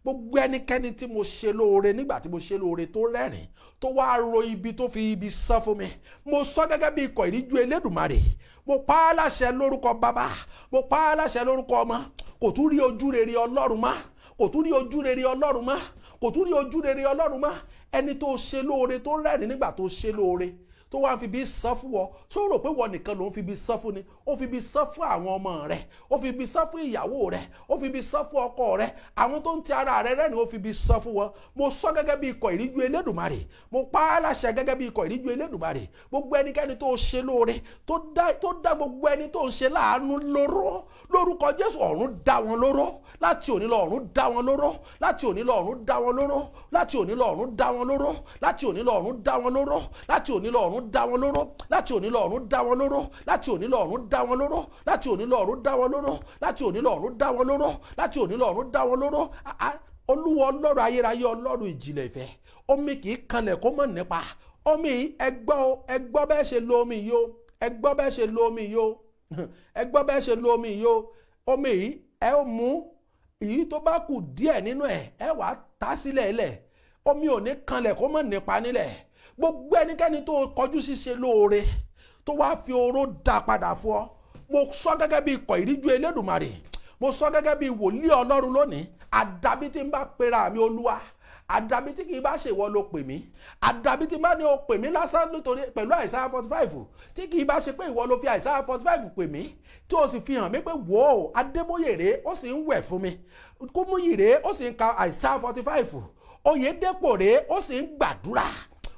gbogbo ẹnikẹ́ni tí mo ṣe lóore nígbà tí mo ṣe lóore tó rẹ́rìn, tó wá ro ibi tó fi ibi sán fún mi, mo sọ gẹ́gẹ́ bí ikọ̀ ìríjú Elédùmarè, mo pa á láṣẹ lórúkọ Bàbá, mo pa á láṣẹ lórúkọ Ọmọ, kò tún rí ojú rere Ọlọ́run mọ́, kò tún rí ojú rere Ọlọ́run mọ́, kò tún rí ojú rere Ọlọ́run mọ́. Ẹni tó ṣe lóore tó rẹ́rìn nígbà tó ṣe lóore, tó wá ń fi bí sán fún ọ, ṣó rò pé wọ́n nìkan ló ń fi bí sán fún ni? Ó fi bí sán fún àwọn ọmọ rẹ̀, ó fi bí sán fún ìyàwó rẹ̀, ó fi bí sán fún ọkọ rẹ̀, àwọn tó ń ti ara rẹ̀ rẹ́rìn ó fi bí sán fún wọn. Mo sọ gẹ́gẹ́ bí ikọ̀ ìríjú Elédùmarè, mo pa á láṣẹ gẹ́gẹ́ bí ikọ̀ ìríjú Elédùmarè. Gbogbo ẹnikẹ́ni tó ṣe lóore, tó dá gbogbo ẹni tó ń ṣe láàánú lóró, lórúkọ Jésù ọ̀run dá wọn lóró. Láti òní lọ ọ̀run dá wọn lóró, láti òní lọ ọ̀run dá wọn lóró, láti òní lọ ọ̀run dá wọn lóró, láti òní lọ ọ̀run dá wọn lóró, láti òní lọ ọ̀run dá wọn lóró, láti òní lọ ọ̀run dá wọn lóró, láti òní lọ ọ̀run dá wọn lóró, láti òní lọ ọ̀run dá wọn lóró, láti òní lọ ọ̀run dá wọn lóró, láti òní lọ ọ̀run dá wọn lóró. Olúwa Ọlọ́run ayérayé, Ọlọ́run ìjìnlẹ̀ ìfẹ́, omi kì í kanlẹ̀ kó mọ̀ nípa. Omi yìí ẹgbọ́ bẹ́ẹ̀ ṣe lo omi yìí o, ẹgbọ́ bẹ́ẹ̀ ṣe lo omi yìí o, ẹgbọ́ bẹ́ẹ̀ ṣe lo omi yìí o. Omi yìí ẹ ó mú èyí tó bá kù díẹ̀ nínú ẹ wàá ta sílẹ̀ ilẹ̀. Omi ò ní kanlẹ̀ kó mọ̀ nípa nílẹ̀. Gbogbo ẹnikẹ́ni tó kọjú ṣíṣe lóore, tó wá fi oró dá padà fún ọ, mo sọ gẹ́gẹ́ bí ikọ̀ ìríjú Elédùmarè, mo sọ gẹ́gẹ́ bí wòlíì Ọlọ́run lónìí, àdàbí tí ń bá pera mi Olúwa, àdàbí tí kì í bá ṣèwọ ló pè mí, àdàbí tí bá ní o pè mí lásán nítorí pẹ̀lú Àìsáyà 45, tí kì í bá ṣe pé ìwọ ló fi Àìsáyà 45 pè mí, tí o sì fi hàn mí pé wò ó Adébóyè rèé, ó sì ń wẹ̀ fún mi, Kúmúyì rèé, ó sì ń ka Àìsáyà 45, Oyèdépò rèé, ó sì ń gbàdúrà.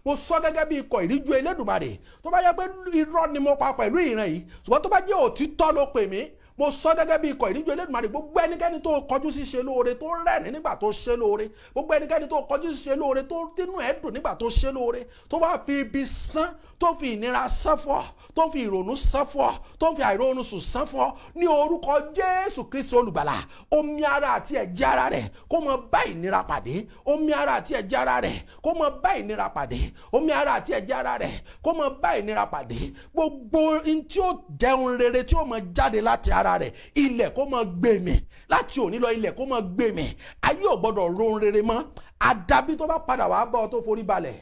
Mo sọ gẹ́gẹ́ bí ikọ̀ ìríjú Elédùmarè, tó bá yẹ pé irọ́ ni mo pa pẹ̀lú ìran yìí, ṣùgbọ́n tó bá jẹ́ òtítọ́ ló pè mí, mo sọ gẹ́gẹ́ bí ikọ̀ ìríjú Elédùmarè. Gbogbo ẹnikẹ́ni tó kọjú sí ṣe lóore, tó rẹ́rìn nígbà tó ṣe lóore, gbogbo ẹnikẹ́ni tó kọjú sí ṣe lóore, tó tínú ẹ̀ dùn nígbà tó ṣe lóore, tó wá fi ibi sán, tó fi ìnira sán fún ọ, tó fi ìrònú sán fún ọ, tó fi àìróorun sùn sán fún ọ, ní orúkọ Jésù Kristi olùgbàlà, omi ara àti ẹ̀jẹ̀ ara rẹ̀ kó mọ bá ìnira pàdé, omi ara àti ẹ̀jẹ̀ ara rẹ̀ kó mọ bá ìnira pàdé, omi ara àti ẹ̀jẹ̀ ara rẹ̀ kó mọ bá ìnira pàdé. Gbogbo ohun tí ó jẹun rere tí ó mọ jáde láti ara rẹ̀, ilẹ̀ kó mọ gbé mì. Láti òní lọ ilẹ̀ kó mọ gbé mì. Ayé ò gbọdọ̀ rohun rere mọ́. Àdàbí tó bá padà wá bá ọ tó forí balẹ̀.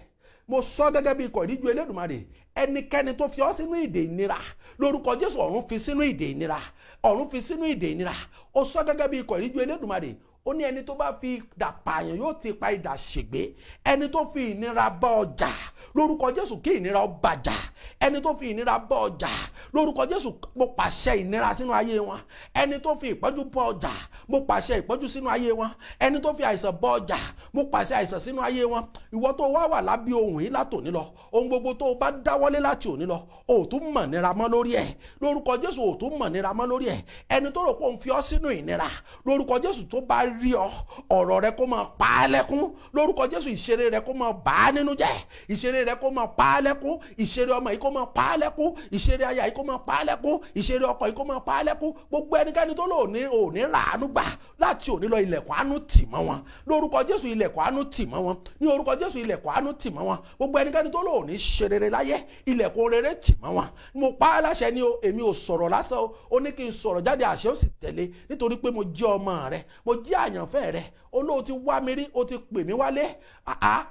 Mo sọ gẹ́gẹ́ bí ikọ̀ ìríjú Elédùmarè, ẹnikẹ́ni tó fi ọ́ sínú ìdè ìnira, lórúkọ Jésù ọ̀run fi sínú ìdè ìnira, ọ̀run fi sínú ìdè ìnira. Ó sọ gẹ́gẹ́ bí ikọ̀ ìríjú Elédùmarè, ó ní ẹni tó bá fi idà pààyàn yóò ti pa idà ṣègbé. Ẹni tó fi ìnira bá ọjà, lórúkọ Jésù kí ìnira ó bàjá. Ẹni tó fi ìnira bá ọjà, lórúkọ Jésù mo pàṣẹ ìnira sínú ayé wọn. Ẹni tó fi ìpọ́njú bá ọjà, mo pàṣẹ ìpọ́njú sínú ayé wọn. Ẹni tó fi àìsàn bá ọjà, mo pàṣẹ àìsàn sínú ayé wọn. Ìwọ tó wà lábí ohun yìí látòní lọ, ohun gbogbo tó bá dáwọ́lé láti òní lọ, ò tún mọ̀ nira mọ́ lórí ẹ̀. Lórúkọ Jésù ò tún mọ̀ nira mọ́ lórí ẹ̀. Ẹni tó rò pé òun fi ọ́ sínú ìnira, lórúkọ Jésù tó bá rí ọ, ọ̀rọ̀ rẹ kó máa pa á lẹ́kún. Lórúkọ Jésù ìṣeré rẹ kó máa bà á nínú jẹ́, ìṣeré rẹ kó máa pa á lẹ́kún, ìṣeré ọmọ yìí kó máa pa á lẹ́kún, ìṣeré aya yìí kó máa pa á lẹ́kún, ìṣeré ọkọ yìí kó máa pa á lẹ́kún. Gbogbo ẹnikẹ́ni tó lò ní òní ràánú gbà láti òní lọ, ilẹ̀kùn àánú tì mọ́ wọn lórúkọ Jésù. Ilẹ̀kùn àánú tì mọ́ wọn ní orúkọ Jésù. Ilẹ̀kùn àánú tì mọ́ wọn. Gbogbo ẹnikẹ́ni tó lò ní ṣe rere láyé, ilẹ̀kùn rere tì mọ́ wọn. Mo pa á láṣẹ ni o, èmi ò sọ̀rọ̀ lásán o, ó ní kí n sọ̀rọ̀ jáde, àṣẹ ó sì tẹ̀lé, nítorí pé mo jẹ́ ọmọ rẹ, mo jẹ́ àyànfẹ́ rẹ. Olóò ti wá mi rí, o ti pè mí wálé.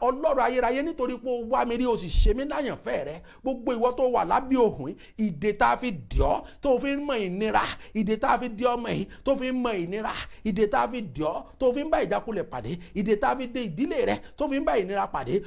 Ọlọ́run ayérayé, nítorí pé o wá mi rí, o sì ṣe mí láyànfẹ́ rẹ. Gbogbo ìwọ tó wà lábẹ́ òhun, ìdè tá a fi dì ọ́ tó fi ń mọ ìnira, ìdè tá a fi dì ọmọ yìí tó fi ń mọ ìnira, ìdè tá a fi dì ọ́ tó fi ń bá ìjákulẹ̀ pàdé, ìdè tá a fi dè ìdílé rẹ tó fi ń bá ìnira pàdé,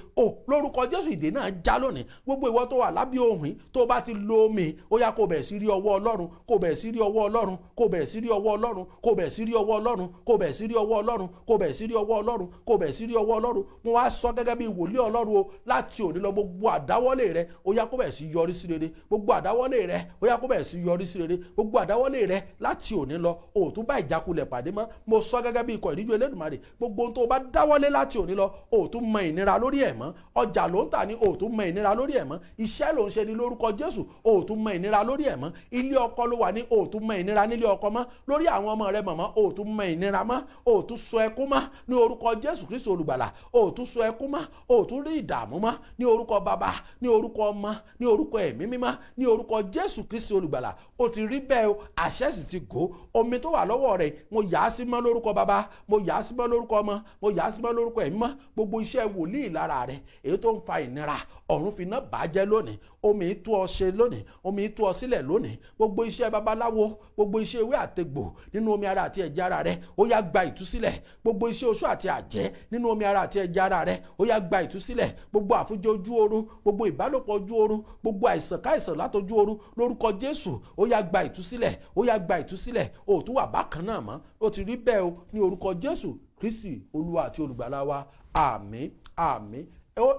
lórúkọ Jésù ìdè náà já lónìí. Gbogbo ìwọ tó wà lábẹ́ òhun, tó bá ti lo omi, ó yá kó bẹ̀rẹ̀ sí rí ọwọ́ Ọlọ́run, kó bẹ̀rẹ̀ sí rí ọwọ́ Ọlọ́run, kó bẹ̀rẹ̀ sí rí ọwọ́ Ọlọ́run, kó bẹ̀rẹ̀ sí rí ọwọ́ Ọlọ́run, kó bẹ̀rẹ̀ sí rí ọwọ́ Ọlọ́run, kó bẹ̀rẹ̀ sí rí ọwọ́ Ọlọ́run, kó bẹ̀rẹ̀ sí rí ọwọ́ Ọlọ́run. Mo wá sọ gẹ́gẹ́ bí wòlíì Ọlọ́run o, láti òní lọ gbogbo àdáwọ́lé rẹ ó yá kó bẹ̀rẹ̀ sí yọrí sí rere. Gbogbo àdáwọ́lé rẹ ó yá kó bẹ̀rẹ̀ sí yọrí sí rere. Gbogbo àdáwọ́lé rẹ láti òní lọ ò tún bá ìjákulẹ̀ pàdé mọ́. Mo sọ gẹ́gẹ́ bí ikọ̀ ìríjú Elédùmarè, gbogbo ohun tó bá dáwọ́lé láti òní lọ ò tún mọ ìnira lórí ẹ̀ mọ́. Ọjà ló ń tà ní ò tún mọ ìnira lórí ẹ̀ mọ́. Iṣẹ́ ló ń ṣe ní lórúkọ Jésù ò tún mọ ìnira lórí ẹ̀ mọ́. Ilé ọkọ ló wà ní ò tún mọ ìnira nílé ọkọ mọ́. Lórí àwọn ọmọ rẹ mọ̀mọ́ ò tún mọ ìnira mọ́. Ò tún sọ ẹkún mọ́ ní orúkọ Jésù Kristi olùgbàlà. Ò tún sọ ẹkún mọ́, ò tún rí ìdààmú mọ́ ní orúkọ Baba, ní orúkọ Ọmọ, ní orúkọ Ẹ̀mí Mímọ́, ní orúkọ Jésù Kristi olùgbàlà. Ó ti rí bẹ́ẹ̀ o, àṣẹ sì ti gò. Omi tó wà lọ́wọ́ rẹ̀ mo yà á sí mọ́ lórúkọ Baba, mo yà á sí mọ́ lórúkọ Ọmọ, mo yà á sí mọ́ lórúkọ Ẹ̀mí Mímọ́. Gbogbo iṣẹ́ wòlíì lára rẹ̀ èyí tó ń fa ìnira, ọ̀run fi iná bàjẹ́ lónìí. Omi tú ọ ṣe lónìí, omi tú ọ sílẹ̀ lónìí. Gbogbo iṣẹ́ babaláwo, gbogbo iṣẹ́ ewé àtegbò nínú omi ara àti ẹ̀jẹ̀ ara rẹ ó yá gba ìtúsílẹ̀. Gbogbo iṣẹ́ oṣó àti àjẹ́ nínú omi ara àti ẹ̀jẹ̀ ara rẹ ó yá gba ìtúsílẹ̀. Gbogbo àfúnjẹ ojú oorun, gbogbo ìbálòpọ̀ ojú oorun, gbogbo àìsàn káìsàn látọjú oorun lórúkọ Jésù ó yá gba ìtúsílẹ̀, ó yá gba ìtúsílẹ̀. Ó tún wà bákan náà mọ́. Ó ti rí bẹ́ẹ̀ o ní orúkọ Jésù Kristi Olúwa àti olùgbàlà wa. Àmín, àmín.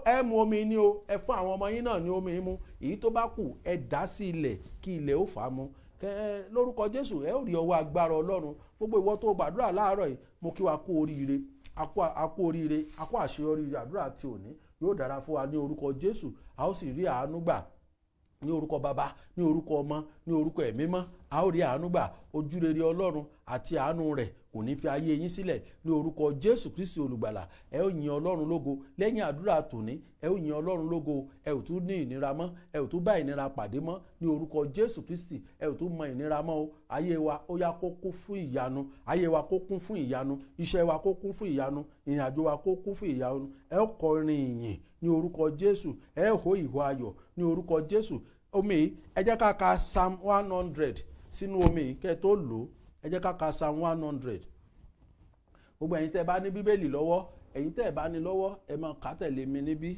Ẹ mu omi ní o, ẹ fún àwọn ọmọ yín náà ní omi mu. Èyí tó bá kù ẹ dá sí ilẹ̀ kí ilẹ̀ ó fà á mu. Lórúkọ Jésù ẹ ó rí ọwọ́ agbára Ọlọ́run. Gbogbo ìwọ tó gbàdúrà láàárọ̀ yìí, mo kí wa kú oríire, a kú oríire, a kú àṣeyọrí àdúrà tí òní yóò dára fún wa ní orúkọ Jésù. A ó sì rí àánú gbà ní orúkọ Baba, ní orúkọ Ọmọ, ní orúkọ Ẹ̀mí Mímọ́. A ó rí àánú gbà. Ojúrere Ọlọ́run àti àánú rẹ̀ kò ní fi ayé yín sílẹ̀ ní orúkọ Jésù Kristi olùgbàlà. Ẹ ó yin Ọlọ́run lógo lẹ́yìn àdúrà tòní. Ẹ ó yin Ọlọ́run lógo. Ẹ ò tún ní ìnira mọ́, ẹ ò tún bá ìnira pàdé mọ́ ní orúkọ Jésù Kristi. Ẹ ò tún mọ ìnira mọ́ o. Ayé wa ó yá kó kún fún ìyanu. Ayé wa kó kún fún ìyanu. Iṣẹ́ wa kó kún fún ìyanu. Ìrìn àjò wa kó kún fún ìyanu. Ẹ ó kọrin ìyìn ní orúkọ Jésù. Ẹ ó hó ìhó ayọ̀ ní orúkọ Jésù. Omi yìí ẹ jẹ́ ká ka Psalm 100 sínú omi yìí kẹ́ tó lò ó. Ẹ jẹ́ ká ka Psalm 100. Gbogbo ẹ̀yin tẹ́ bá ní Bíbélì lọ́wọ́, ẹ̀yin tẹ́ bá ní lọ́wọ́ ẹ máa kà tẹ̀lé mi níbí.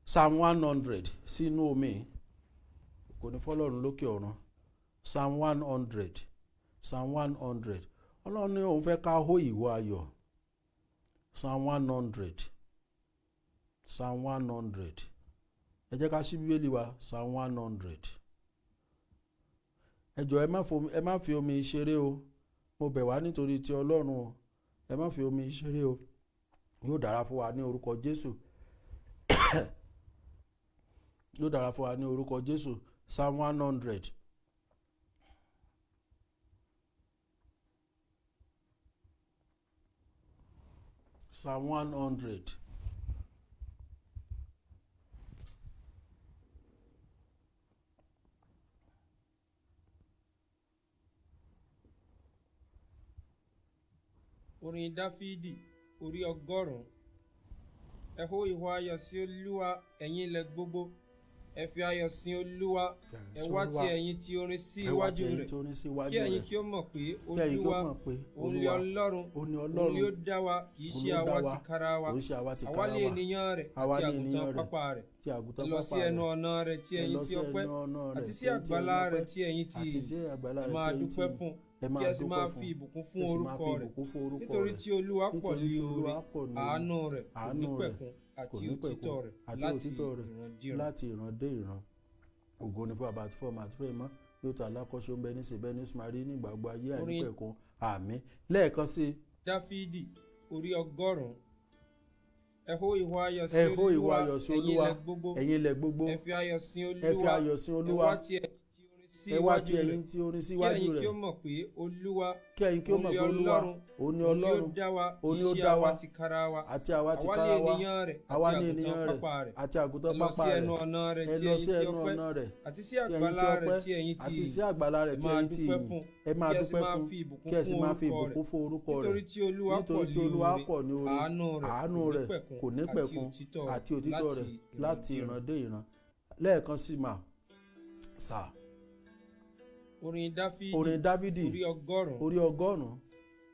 Psalm 100 sínú omi. Kò ní fọ́lọ́run lókè ọ̀run. Psalm 100. Psalm 100. Ọlọ́run ní òun fẹ́ ká hó ìhó ayọ̀. Psalm 100. Psalm 100. Ẹ jẹ́ ká ṣí Bíbélì wa, Psalm 100. Ẹ jọ̀ọ́ ẹ má fi omi ṣeré o. Mo bẹ̀ wá nítorí ti Ọlọ́run o. Ẹ má fi omi ṣeré o. Yóò dára fún wa ní orúkọ Jésù. Yóò dára fún wa ní orúkọ Jésù. Psalm 100. Psalm 100. Orin Dáfídì orí 100. Ẹ hó ìhó ayọ̀ sí Olúwa, ẹ̀yin ilẹ̀ gbogbo. Ẹ fi ayọ̀ sin Olúwa. Ẹ wá ti ẹ̀yin tí orin sí iwájú rẹ̀. Kí ẹ̀yin kí ó mọ̀ pé Olúwa òun ni Ọlọ́run, òun ni ó dá wa, kì í ṣe àwa tìkára wa. Àwa lé ènìyàn rẹ̀ àti àgùntàn pápá rẹ̀. Ẹ lọ sí ẹnu ọ̀nà rẹ̀ tí ẹ̀yin tí ọpẹ́, àti sí àgbàlá rẹ̀ tí ẹ̀yin tí ìyìn. Ẹ máa dúpẹ́ fún, kí ẹ sì máa fi ìbùkún fún orúkọ rẹ̀. Nítorí tí Olúwa pọ̀ ní oore, àánú rẹ̀ kò ní pẹ̀kun, àti òtítọ́ rẹ̀ láti ìran dé ìran. Ògo ni fún Baba àti fún Ọmọ àti fún Ẹ̀mí Mímọ́. Yóò tó alákọ̀ọ́ṣe ń bẹ ní síbẹ̀ ní sùmárì ní gbàgbọ́ ayé àìnípẹ̀kun. Àmín. Lẹ́ẹ̀kan sí. Dáfídì orí 100. ẹ hó ìhó ayọ̀ sí ẹ hó ìhó Olúwa, ayọ̀ sí ẹ̀yin Olúwa, ilẹ̀ gbogbo. ẹ̀yin ilẹ̀ gbogbo, ẹ fi ayọ̀ sin ẹ fi Olúwa, ayọ̀ sin ẹ Olúwa, wá ti ẹ̀yin tí orin sí ẹ wá ti iwájú rẹ̀. ẹ̀yin tí orin Kí síwájú ẹ̀yin kí rẹ̀, ó mọ̀ pé Olúwa kí ẹ̀yin kí ó mọ̀ pé Olúwa òun ni Ọlọ́run, òun ni ó dá wa ti kára wa, àti àwa ti àwa kára ní wa, ènìyàn rẹ̀ àwa ní àti ènìyàn àgùntàn rẹ̀ pápá rẹ̀. àti àgùntàn Ẹ lọ pápá sí rẹ̀, ẹnu ọ̀nà rẹ̀ ẹ tí lọ ẹ̀yin sí tí ẹnu ọpẹ́, ọ̀nà rẹ̀ àti sí tí ẹ̀yin tí àgbàlá rẹ̀ ọpẹ́, tí ẹ̀yin tí àti sí ìyìn. àgbàlá rẹ̀ Ẹ tí máa ẹ̀yin tí dúpẹ́ ìyìn. fún, Ẹ máa kí ẹ sì dúpẹ́ máa fún, fi ìbùkún kí ẹ sì fún máa fi orúkọ ìbùkún rẹ̀. fún orúkọ rẹ̀, Nítorí tí Olúwa pọ̀ nítorí tí ní Olúwa oore, pọ̀ ní oore, àánú rẹ̀ kò ní pẹ̀kun àti òtítọ́ rẹ̀ láti ìran dé ìran. Lẹ́ẹ̀kan sí mà sà. Orin Dáfídì orí ọgọ́rùn-ún.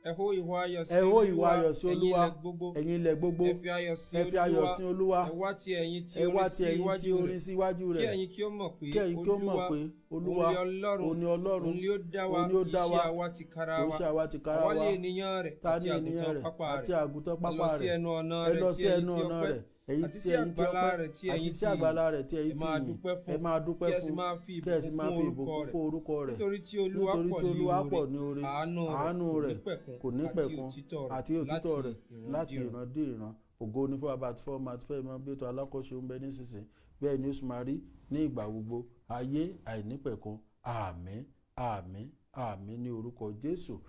ẹ hó ìhó ayọ̀ sí Ẹ hó ìhó ayọ̀ sí Olúwa, Olúwa, ẹ̀yin ilẹ̀ gbogbo, ẹ fi ayọ̀ sin ẹ fi ayọ̀ sin Olúwa, ẹ wá ti ẹ̀yin tí ẹ wá orin ti sí ẹ̀yin tí iwájú orin rẹ̀. síwájú Kí rẹ̀, ẹ̀yin kí ó mọ̀ pé kí ẹ̀yin kí ó mọ̀ pé Olúwa òun ni Ọlọ́run, òun ni ó dá wa, òun ni ó kì dá í ṣe wa, àwa tìkára kì í wa. ṣe àwa tìkára Àwa wa, ní ènìyàn rẹ̀ ta àti ní ènìyàn àgùntàn rẹ̀ pápá àti rẹ̀. àgùntàn Ẹ pápá lọ sí rẹ̀, ẹnu ọ̀nà ẹ rẹ̀ lọ tí sí ẹ̀yin ẹnu tí ọ̀nà ọpẹ́, rẹ̀, èyí àti tí sí ẹ̀yin tí àgbàlá ọpẹ́, rẹ̀ tí àti ẹ̀yin sí tí ìyìn. àgbàlá rẹ̀ tí Ẹ ẹ̀yin tí máa ìyìn. dúpẹ́ fún, Ẹ máa dúpẹ́ kí ẹ sì fún, máa fi kí ẹ sì máa fi ìbùkún ìbùkún fún fún orúkọ rẹ̀, nítorí tí Olúwa nítorí tí Olúwa pọ̀ ní oore, àánú rẹ̀ kò ní pẹ̀kun àti òtítọ́ rẹ̀ láti ìran dé ìran. Ògo ni fún Baba àti fún Ọmọ àti fún Ẹ̀mí Mímọ́, bí ètò alákòóso ń bẹ nísinsìnyí bẹ́ẹ̀ ni ó sì máa rí ní ìgbà gbogbo ayé àìnípẹ̀kun. Àmín, àmín, àmín ní orúkọ Jésù.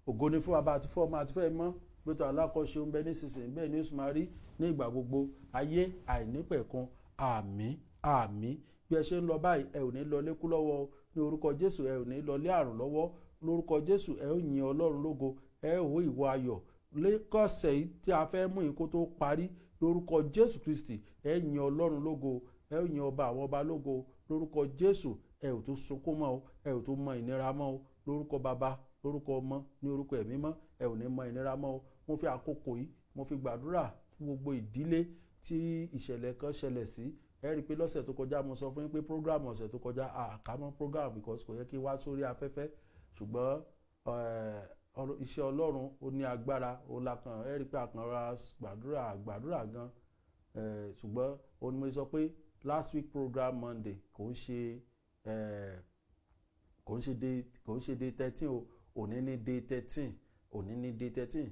Ògo ni fún Baba àti fún Ọmọ àti fún Ẹ̀mí Mímọ́, bí ètò alákòóso ń bẹ nísinsìnyí bẹ́ẹ̀ ni ó sì máa rí ní ìgbà gbogbo ayé àìnípẹ̀kun. Àmín, àmín. Bí ẹ ṣe ń lọ báyìí, ẹ ò ní lọ lékú lọ́wọ́ ní orúkọ Jésù, ẹ ò ní lọ lé àrùn lọ́wọ́ lórúkọ Jésù. Ẹ ó yin Ọlọ́run lógo, ẹ ó ìwọ ayọ̀ lẹ́kọ̀ọ́sẹ̀ yìí tí a fẹ́ mú yìí kó tó parí lórúkọ Jésù Kristi. Ẹ yin Ọlọ́run lógo, ẹ ó yin ọba àwọn ọba lógo lórúkọ Jésù. Ẹ ò tún sunkún mọ́ o, ẹ ò tún mọ ìnira mọ́ o lórúkọ Baba, lórúkọ Ọmọ, ní orúkọ Ẹ̀mí Mímọ́. Ẹ ò ní mọ ìnira mọ́ o. Mo fi àkókò yìí mo fi gbàdúrà fún gbogbo ìdílé tí ìṣẹ̀lẹ̀ kan ṣẹlẹ̀ sí. Ẹ rí i pé lọ́sẹ̀ tó kọjá mo sọ fún yín pé program ọ̀sẹ̀ tó kọjá àkámọ́ program because kò yẹ kí wá sórí afẹ́fẹ́, ṣùgbọ́n iṣẹ́ Ọlọ́run ó ní agbára ó lakàn. Ẹ rí i pé àkànra gbàdúrà gan, ṣùgbọ́n ó ní mo sọ pé last week program Monday kò ń ṣe day 13 o, òní ní day 13, òní ní day 13.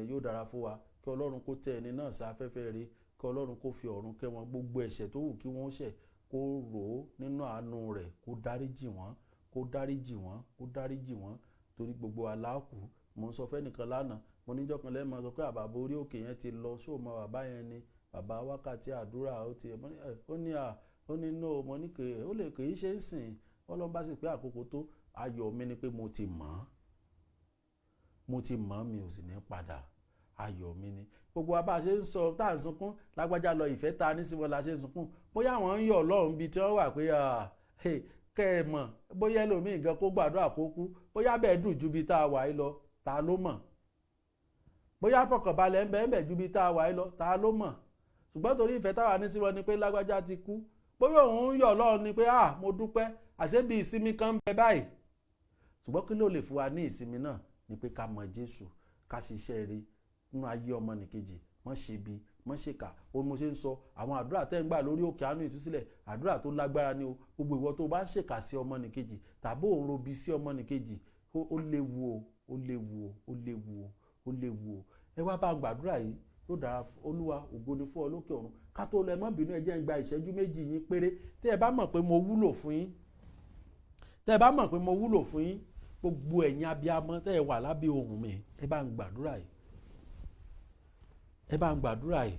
Yóò dára fún wa kí Ọlọ́run kó tẹ ẹni náà sí afẹ́fẹ́ rí, kí Ọlọ́run kó fi ọ̀run kẹ́ wọn, gbogbo ẹ̀ṣẹ̀ tó wù kí wọ́n ṣẹ̀ kó rò ó nínú àánú rẹ̀, kó dáríjì wọ́n, kó dáríjì wọ́n, kó dáríjì wọ́n, torí gbogbo aláàkú. Mo ń sọ fẹ́nìkan lánàá, mo níjọ́ kan lẹ́ẹ̀mọ́ sọ pé àbàbà orí òkè yẹn ti lọ, ṣó mọ bàbá yẹn ni bàbá wákàtí àdúrà ó ní no, mo ní kè ó lè kè í ṣe ń sìn. Ọlọ́run bá sì pé àkókò tó, ayọ̀ mi ni pé mo ti mọ̀ mi ò sì ní padà. Ayọ̀ mi ni gbogbo wa bá ṣe ń sọ tá à ń sunkún lágbájá lọ ìfẹ́ ta ní sí wọn la ṣe ń sunkún, bóyá àwọn ń yọ̀ Ọlọ́run bíi tí wọ́n wà pé kẹ́ ẹ mọ̀, bóyá ẹlòmíì gan kó gbàdúrà kó kú, bóyá bẹ́ẹ̀ dùn ju bíi tá a wà yìí lọ, ta ló mọ̀? Bóyá fọkànbalẹ̀ ń bẹ́ẹ̀ ju bíi tá a wà yìí lọ, ta ló mọ̀? Ṣùgbọ́n torí ìfẹ́ táwa ní sí wọn ni pé lágbájá ti kú, bóyá òun ń yọ̀ Ọlọ́run ni pé mo dúpẹ́, àṣé bí ìsinmi kan ń bẹ báyìí. Ṣùgbọ́n kí ló lè fún wa ní ìsinmi náà ni pé ká mọ Jésù, ká ṣiṣẹ́ ire nínú ayé ọmọnìkejì, mọ́ ṣe bí, mọ́ ṣe kà. Ó mo ṣe ń sọ àwọn àdúrà tẹ́ ń gbà lórí òkè àánú ìtúsílẹ̀, àdúrà tó lágbára ni o. Gbogbo ìwọ tó bá ń ṣèkà sí ọmọnìkejì tàbí òun robi sí ọmọnìkejì, ó léwu o, ó léwu o, ó léwu o, ó léwu o. Ẹ wá bá gbàdúrà yìí, yóò dára. Olúwa, ògo ni fún ọ lókè ọ̀run. Ká tó lọ, ẹ má bínú, ẹ jẹ́ ń gba ìṣẹ́jú méjì yín péré. Tẹ́ ẹ bá mọ̀ pé mo wúlò fún yín, tẹ́ ẹ bá mọ̀ pé mo wúlò fún yín, gbogbo ẹ̀yin abiyamọ tẹ́ ẹ wà lábẹ́ ohùn mi, ẹ bá ń gbàdúrà yìí, ẹ bá ń gbàdúrà yìí.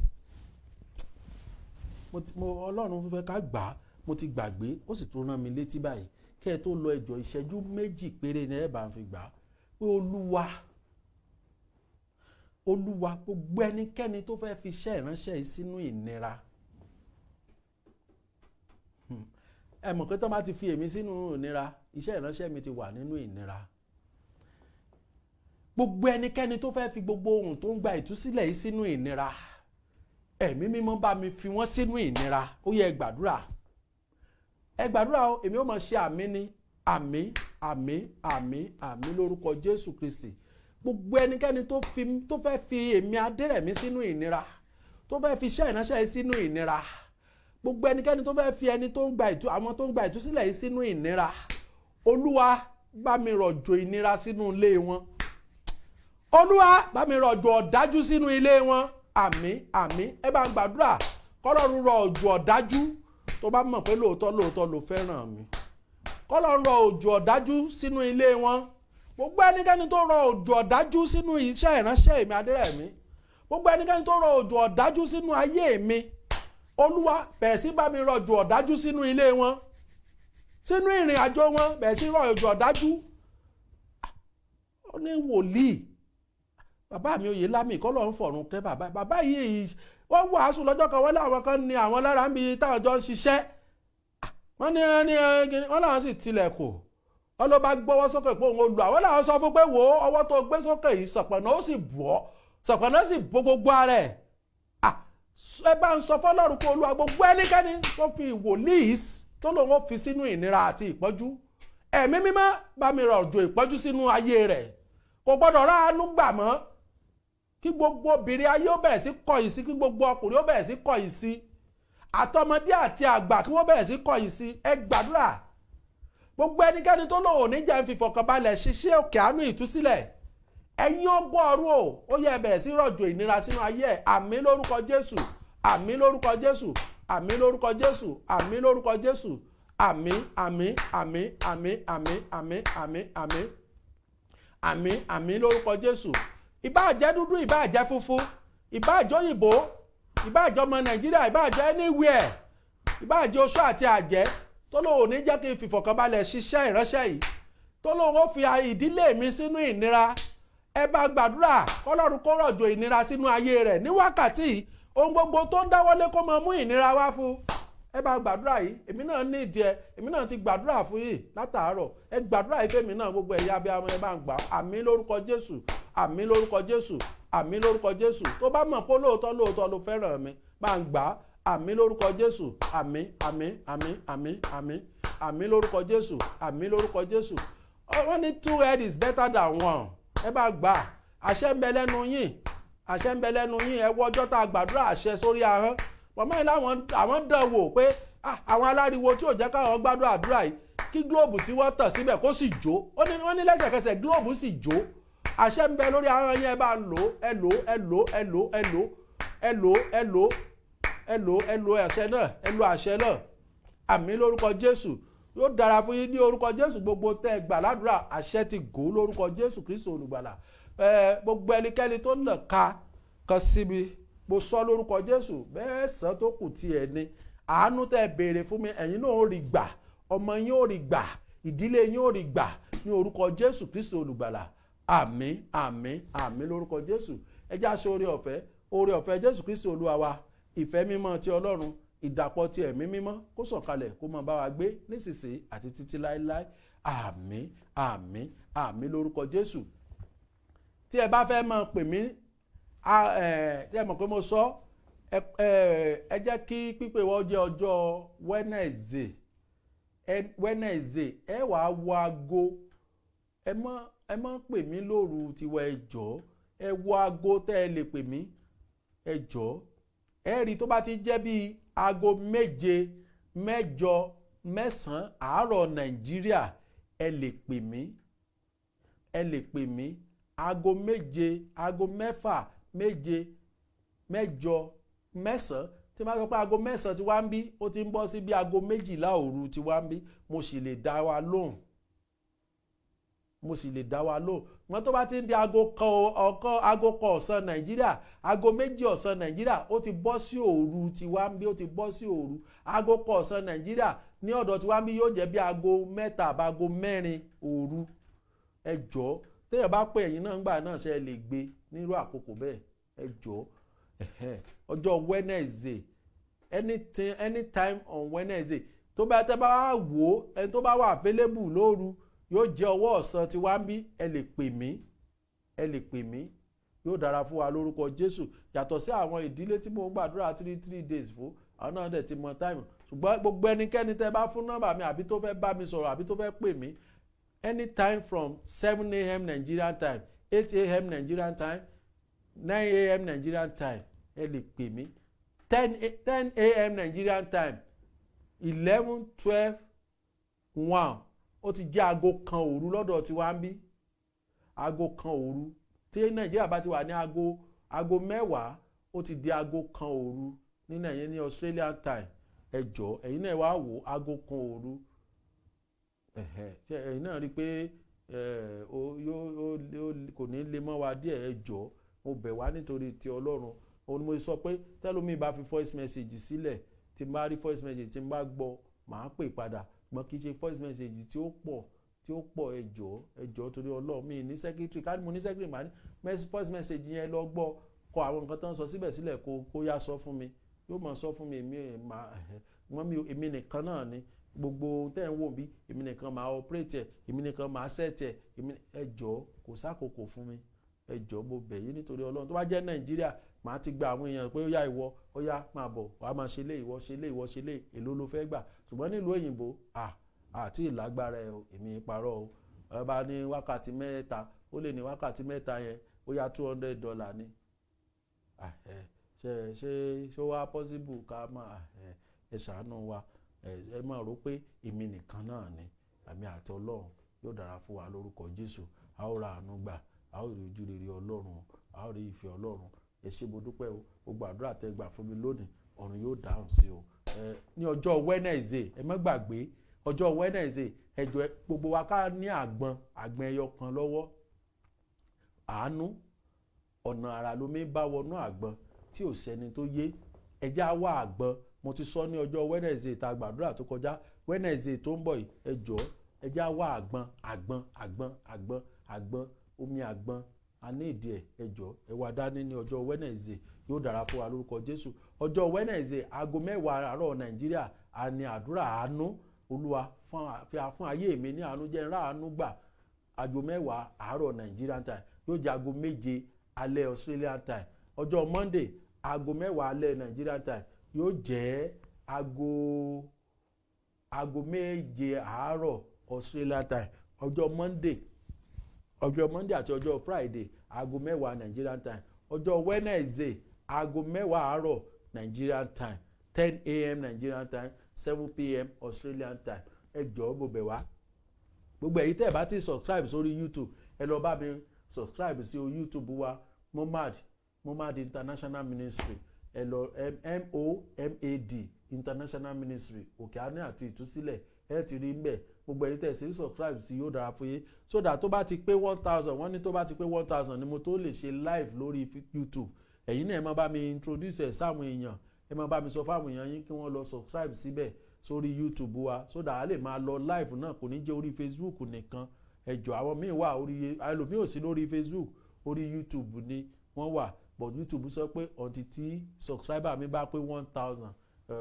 Ọlọ́run fẹ́ ká gbà á, mo ti gbàgbé, ó sì tún rán mi létí báyìí. Kẹ́ ẹ tó lọ, ẹjọ́ ìṣẹ́jú méjì péré ni ẹ bá ń fi gbà á pé Olúwa, gbogbo ẹnikẹ́ni tó fẹ́ fi iṣẹ́ ìránṣẹ́ yìí sínú ìnira. Ẹ mọ̀ pé tó bá ti fi èmi sínú ìnira, iṣẹ́ ìránṣẹ́ mi ti wà nínú ìnira. Gbogbo ẹnikẹ́ni tó fẹ́ fi gbogbo ohun tó ń gba ìtúsílẹ̀ yìí sínú ìnira, Ẹ̀mí Mímọ́ bá mi fi wọ́n sínú ìnira. Ó yẹ gbàdúrà, ẹ gbàdúrà o. Èmi ó máa ṣe àmín ni, àmín, àmín, àmín, àmín lórúkọ Jésù Kristi. Gbogbo ẹnikẹ́ni tó fẹ́ fi èmi Adérẹ̀mí sínú ìnira, tó fẹ́ fi iṣẹ́ ìránṣẹ́ yìí sínú ìnira, gbogbo ẹnikẹ́ni tó fẹ́ fi ẹni àwọn tó ń gba ìtúsílẹ̀ yìí sínú ìnira, Olúwa bá mi rọ̀jò ìnira sínú ilé wọn. Olúwa bá mi rọ̀jò ọ̀dájú sínú ilé wọn. àmín àmín. Ẹ bá ń gbàdúrà kọ́lọ́run rọ òjò ọ̀dájú tó bá mọ̀ pé lóòótọ́ ló fẹ́ràn mi. Kọ́lọ́run rọ òjò ọ̀dájú sínú ilé wọn. Gbogbo ẹnikẹ́ni tó rọ òjò ọ̀dájú sínú iṣẹ́ ìránṣẹ́ mi Adérẹ̀mí. Gbogbo ẹnikẹ́ni tó rọ òjò ọ̀dájú sínú ayé mi. Olúwa bẹ̀rẹ̀ sí bá mi rọ òjò ọ̀dájú sínú ilé wọn. Sínú ìrìn àjò wọn bẹ̀rẹ̀ sí rọ òjò ọ̀dájú. Ó ní wòlíì. Bàbá mi Oyèlámì kọ́lọ́run fọ̀run kẹ́ bàbá yìí wọ́n wàásù lọ́jọ́ kan wọ́n láwọn kan ní àwọn lára ń bi táwọn jọ ń ṣiṣẹ́. Wọ́n láwọn sì tilẹ̀kùn. Wọ́n ló bá gbọ́wọ́ sókè pé òun olù àwọn làwọn sọ fún pé wò ó ọwọ́ tó gbé sókè yìí sọ̀pọ̀nà ó sì bù ọ́ sọ̀pọ̀nà sì bo gbogbo ara ẹ̀. Ẹ bá ń sọ fọ́lọ́run pé Olúwa gbogbo ẹnikẹ́ni tó fi wòlíì tó lòun ó fi sínú ìnira àti ìpọ́njú. Ẹ̀mí mímọ́ bá mi rọ̀ òjò ìpọ́njú sínú ayé rẹ̀. Kò gbọ́dọ̀ ráàánú gbà mọ́. Kí gbogbo obìnrin ayé ó bẹ̀rẹ̀ sí kọ̀yìn sí, kí gbogbo ọkùnrin ó bẹ̀rẹ̀ sí kọ̀yìn sí. Àtọmọdé àti àgbà kí wọ́n bẹ̀rẹ̀ sí kọ̀yìn sí. Ẹ gbàdúrà. Gbogbo ẹnikẹ́ni tó lòun ò ní jẹ́ ń fi fọkànbalẹ̀ ṣiṣẹ́ òkè àánú ìtúsílẹ̀. Ẹ̀yin ọgbọ́ ọ̀run o, ó yẹ bẹ̀rẹ̀ sí rọ̀jò ìnira sínú ayé ẹ̀. Àmín lórúkọ Jésù. Àmín lórúkọ Jésù. Àmín lórúkọ Jésù. Àmín lórúkọ Jésù. Àmín àmín àmín àmín àmín àmín àmín àmín àmín àmín lórúkọ Jésù. Ìbáà jẹ́ dúdú, ìbáà jẹ́ funfun, ìbáà jẹ́ òyìnbó, ìbáà jẹ́ ọmọ Nàìjíríà, ìbáà jẹ́ anywhere, ìbáà jẹ́ oṣó àti àjẹ́ tó lóun ò ní jẹ́ kí n fìfọ̀kànbalẹ̀ ṣiṣẹ́ ìránṣẹ́ yìí, tó lóun ó fi ìdílé mi sínú ìnira. Ẹ bá gbàdúrà kọ́lọ́run kó rọ̀jò ìnira sínú ayé rẹ̀ ní wákàtí ohun gbogbo tó ń dáwọ́lé kó máa mú ìnira wá fún. Ẹ bá gbàdúrà yìí, èmi náà ní ìdí ẹ, èmi náà ti gbàdúrà fún yìí látàárọ̀. Ẹ gbàdúrà yìí fẹ́mi náà gbogbo ẹ̀yà abiyamọ ẹ bá ń gbà. Àmín lórúkọ Jésù. Àmín lórúkọ Jésù. Àmín lórúkọ Jésù. Tó bá mọ̀ pé lóòótọ́ ló fẹ́ràn mi bá ń gbà. Àmín lórúkọ Jésù. Àmín àmín àmín àmín àmín àmín lórúkọ Jésù. Àmín lórúkọ Jésù. Wọ́n ní 2 heads is better than 1. Ẹ bá gbà. Àṣẹ ń bẹ lẹ́nu yín. Àṣẹ ń bẹ lẹ́nu yín. Ẹ wọ ọjọ́ tá a gbàdúrà àṣẹ sórí ahọ́n. Màmá yìí àwọn dán wò pé àwọn aláriwo tí ò jẹ́ káwọn gbádùn àdúrà yìí kí gílóòbù tí wọ́n tàn síbẹ̀ kó sì jó. Wọ́n ní lẹ́sẹ̀kẹsẹ̀ gílóòbù sì jó. Àṣẹ ń bẹ lórí ahọ́n yẹn bá lò ẹ lò ẹ lò ẹ lò ẹ lò ẹ lò ẹ lò ẹ lò ẹ lò àṣẹ náà ẹ lò àṣẹ náà. Àmín lórúkọ Jésù. Yóò dára fún yín ní orúkọ Jésù. Gbogbo tẹ́ ẹ gbà ládùúrà àṣẹ ti gò lórúkọ Jésù Kristi olùgbàlà. Gbogbo ẹnikẹ́ni tó nà ká kan síbi mo sọ lórúkọ Jésù bẹ́ẹ̀ sàn tó kù tiẹ̀ ni àánú tẹ́ ẹ béèrè fún mi ẹ̀yin náà ó rí gbà, ọmọ yín ó rí gbà, ìdílé yín ó rí gbà ní orúkọ Jésù Kristi olùgbàlà. Àmín àmín àmín lórúkọ Jésù. Ẹ já ṣe oore ọ̀fẹ́ Jésù Kristi Olúwa wa, ìfẹ́ mímọ́ ti Ọlọ́run, ìdàpọ̀ ti ẹ̀mí mímọ́ kó sọ̀kalẹ̀ kó máa bá wa gbé nísinsìnyí àti títí láéláé. Àmín àmín àmín lórúkọ Jésù. Tí ẹ bá fẹ́ máa pè mí ẹ mọ̀ pé mo sọ ẹ jẹ́ kí pípé wọ́n jẹ́ ọjọ́ Wednesday ẹ wàá wọ aago ẹ má pè mí lóru tiwa ẹ jọ̀ọ́ ẹ wọ aago tẹ́ ẹ lè pè mí ẹ jọ̀ọ́ ẹ rí tó bá ti jẹ́ bíi aago 7, 8, 9 àárọ̀ Nàìjíríà ẹ lè pè mí aago 7, aago 6, 7, 8, 9 tí máa sọ pé aago 9 ti wá ń bí ó ti ń bọ́ sí bí aago 12 òru ti wá ń bí mo sì lè dá wa lóhùn wọ́n tó bá ti ń di aago kan ọ̀sán Nàìjíríà aago 2 ọ̀sán Nàìjíríà ó ti bọ́ sí òru ti wá ń bí ó ti bọ́ sí òru aago kan ọ̀sán Nàìjíríà ní ọ̀dọ̀ ti wá ń bí yóò jẹ́ bí aago 3 àbáago 4 òru. Ẹ jọ̀ọ́ téèyàn bá pè ẹ̀yin náà ńgbà náà ṣe ẹ lè gbé nírú àkókò bẹ́ẹ̀ ẹ jọ̀ọ́ ọjọ́ Wednesday anytime on Wednesday tó bá tẹ́ bá wò ó ẹni tó bá wà available lóru yóò jẹ́ ọwọ́ ọ̀sán tí wá ń bí ẹ lè pè mí yóò dára fún wa lórúkọ Jésù. Yàtọ̀ sí àwọn ìdílé tí mo ń gbàdúrà 3 days fún àwọn náà dẹ̀ ti mọ time ṣùgbọ́n gbogbo ẹnikẹ́ni tẹ́ bá fún nọ́mbà mi àbí tó fẹ́ bá mi sọ̀rọ̀ àbí tó fẹ́ pè mí anytime from 7 a.m. Nigerian time, 8 a.m. Nigerian time, 9 a.m. Nigerian time ẹ lè pè mí 10 a.m. Nigerian time 11, 12, 1 ó ti jẹ́ aago kan òru lọ́dọ̀ tí wá ń bí aago kan òru tí Nàìjíríà bá ti wà ní aago 10 ó ti di aago kan òru nínú ẹ̀yìn ní Australian time ẹ jọ̀ọ́ ẹ̀yin náà wá wò aago kan òru ṣe ẹ̀yin náà rí i pé kò ní lè mọ́ wa díẹ̀ ẹ jọ̀ọ́ mo bẹ̀ wá nítorí ti Ọlọ́run òun ni mo sọ pé tẹ́lómi bá fi voice message sílẹ̀ tí n bá rí voice message tí n bá gbọ́ màá pè padà ṣùgbọ́n kì í ṣe voice message tí ó pọ̀ ẹ jọ̀ọ́ torí Ọlọ́run mi ní secretary ká ní mo ní secretary màá ní voice message yẹn lọ gbọ́ kọ àwọn nǹkan tó ń sọ síbẹ̀ sílẹ̀ kó yá sọ fún mi yóò máa sọ fún mi èmi nìkan náà ni gbogbo tẹ́ ń wò bí èmi nìkan máa operate ẹ̀ èmi nìkan máa set ẹ̀ ẹ jọ̀ọ́ kò sákòókò fún mi ẹ jọ̀ọ́ mo bẹ̀ yín nítorí Ọlọ́run tó bá jẹ́ Nàìjíríà màá ti gba àwọn èèyàn pé ó yá ìwọ ó yá máa bọ̀ wàá máa ṣe lé ìwọ ṣe lé èló ló fẹ́ gbà ṣùgbọ́n nílùú òyìnbó àti ìlágbára ẹ̀ èmi parọ́ o ẹ bá ní wákàtí mẹ́ta ó lè ní wákàtí mẹ́ta yẹn ó yá $200 ni ṣé wá possible ká máa ẹ ṣàánú wa ẹ máa rò pé èmi nìkan náà ni àmì àti Ọlọ́run yóò dára fún wa lórúkọ Jésù a ó ra àánú gbà a ó rí ojú rere Ọlọ́run a ó rí ìfẹ́ Ọlọ́run ẹ ṣé mo dúpẹ́ o gbogbo àdúrà tẹ́ gbà fún mi lónìí ọ̀run yóò dáhùn sí o ní ọjọ́ Wednesday ẹ má gbàgbé ọjọ́ Wednesday ẹ jọ̀ọ́ gbogbo wa ká ní àgbọn ẹyọ kan lọ́wọ́ àánú ọ̀nà àrà ló mi bá wọnú àgbọn tí ò sẹ́ni tó yé ẹjẹ́ á wá àgbọn mo ti sọ ní ọjọ́ Wednesday tá a gbàdúrà tó kọjá Wednesday tó ń bọ̀ yìí ẹ jọ̀ọ́ ẹjẹ́ á wá àgbọn omi àgbọn a ní ìdí ẹ jọ̀ọ́ ẹ wá dání ní ọjọ́ Wednesday yóò dára fún wa lórúkọ Jésù ọjọ́ Wednesday aago 10 àárọ̀ Nàìjíríà a ní àdúrà àánú Olúwa fún ayé mi ní àánú jẹ́ ńlá àánú gbà aago 10 àárọ̀ Nigerian time yóò jẹ́ aago 7 alẹ́ Australian time ọjọ́ Monday aago 10 alẹ́ Nigerian time yóò jẹ́ aago 7 àárọ̀ Australian time ọjọ́ Monday àti ọjọ́ Friday aago 10 Nigerian time ọjọ́ Wednesday aago 10 àárọ̀ Nigerian time 10 a.m. Nigerian time 7 p.m. Australian time ẹ jọ̀ọ́ mo bẹ̀ wá gbogbo èyí tẹ́ ẹ bá ti subscribe sórí YouTube ẹ lọ bá mi subscribe sí YouTube wa Momad International Ministry ẹ lọ MOMAD International Ministry òkè àánú àti ìtúsílẹ̀ ẹ ti rí mbẹ̀ gbogbo èyí tẹ́ ẹ sì subscribe sí yóò dára fún yín so that tó bá ti pé 1000 wọ́n ní tó bá ti pé 1000 ni mo tó lè ṣe live lórí YouTube ẹ̀yin náà ẹ máa bá mi introduce ẹ̀ sáwọn èèyàn ẹ máa bá mi sọ fáwọn èèyàn yín kí wọ́n lọ subscribe síbẹ̀ sórí YouTube wa so that a lè máa lọ live náà kò ní jẹ́ orí Facebook nìkan ẹ jọ̀ọ́ àwọn míì wà orí ẹlòmíì ò sí lórí Facebook orí YouTube ni wọ́n wà but YouTube sọ pé ọ̀ntì tí subscriber mi bá pé 1000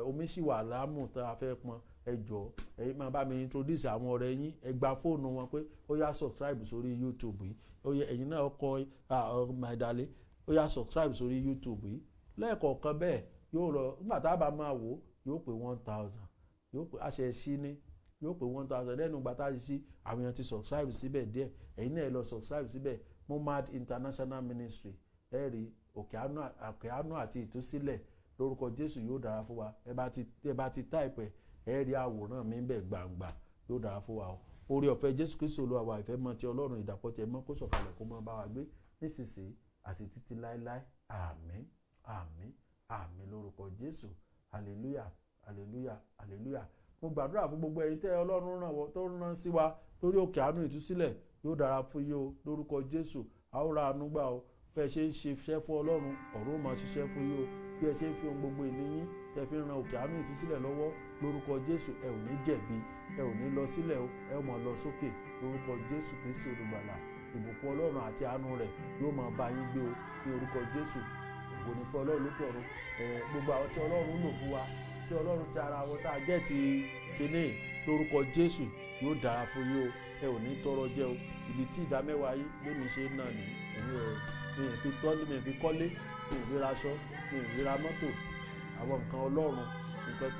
omi sì wà láàmú tá a fẹ́ pọn ẹ jọ̀ọ́ ẹ máa bá mi introduce àwọn ọ̀rẹ́ yín ẹ gba fóònù wọn pé ó yá subscribe sórí YouTube yìí ó yẹ ẹ̀yin náà kọ maidale ó yá subscribe sórí YouTube yìí lẹ́ẹ̀kọ̀ọ̀kan bẹ́ẹ̀ yóò lọ nígbà tá a bá máa wò yóò pé 1000 yóò pé àṣẹ sí ní yóò pé 1000 lẹ́nu ìgbà tá a sí àwọn èèyàn ti subscribe síbẹ̀ díẹ̀ ẹ̀yin náà lọ subscribe síbẹ̀ Momad International Ministry ẹ rí òkè àánú àti ìtúsílẹ̀ lórúkọ Jésù yóò dára fún wa ẹ bá ti type ẹ rí àwòrán mi bẹ̀ gbangba yóò dára fún wa o oore ọ̀fẹ́ Jésù Kristi Olúwa wa ìfẹ́ mọ́ ti Ọlọ́run ìdàpọ̀ tẹ mọ́ kó sọ̀kalẹ̀ kó mọ́ bá wa gbé nísinsìnyí àti títí láéláé àmín àmín àmín lórúkọ Jésù hallelujah hallelujah hallelujah mo gbàdúrà fún gbogbo ẹ̀yin tẹ́ Ọlọ́run tó rán sí wa lórí òkè àánú ìtúsílẹ̀ yóò dára fún yín o lórúkọ Jésù a ó ra àánú gbà o bí ẹ ṣe ń ṣe iṣẹ́ fún Ọlọ́run ọ̀run ó máa ṣiṣẹ́ fún yín o bí ẹ ṣe ń fi ohun gbogbo ìní yín tẹ́ fi ran òkè àánú ìtúsílẹ̀ lọ́wọ́ lórúkọ Jésù ẹ ò ní jẹ̀bi ẹ ò ní lọ sílẹ̀ o ẹ ó máa lọ sókè lórúkọ Jésù Kristi olùgbàlà ìbùkún Ọlọ́run àti àánú rẹ̀ yóò máa bá yín gbé o ní orúkọ Jésù ògo ni fún Ọlọ́run lókè ọ̀run gbogbo àwọn tí Ọlọ́run lò fún wa tí Ọlọ́run ti ara wọn tá a gẹ́ ti kíní lórúkọ Jésù yóò dára fún yín o ẹ ò ní tọrọ jẹ o ibi tí ìdámẹ́wàá yín lèmi ṣe náà ní mi ì fi kọ́lé mi ì fi raṣọ mi ì fi ra mọ́tò àwọn nǹkan Ọlọ́run nǹkan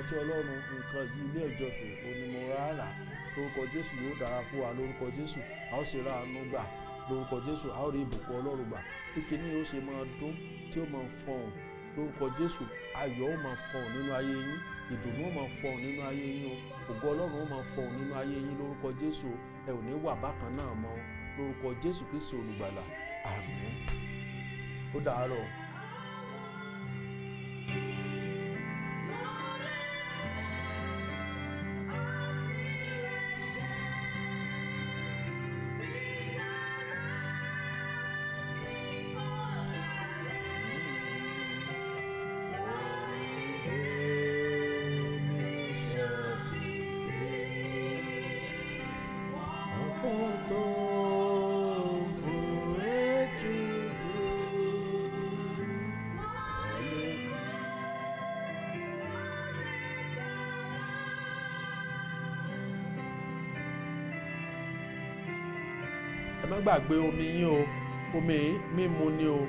tí Ọlọ́run nǹkan ilé ìjọsìn onímọ̀ rárá lórúkọ Jésù yóò dára fún wa lórúkọ Jésù a ó sì ra àánú gbà lórúkọ Jésù a ó rí ìbùkún Ọlọ́run gbà bí kíní yóò ṣe máa dún tí ó máa fọhùn lórúkọ Jésù ayọ̀ ó máa fọhùn nínú ayé yín ìdùnnú ó máa fọhùn nínú ayé yín o ògo Ọlọ́run ó máa fọhùn nínú ayé yín lórúkọ Jésù ẹ ò ní wà bákan náà mọ́ lórúkọ Jésù Kristi olùgbàlà àmín ó dàárọ̀. má gbàgbé omi yín o, omi mímu ni o,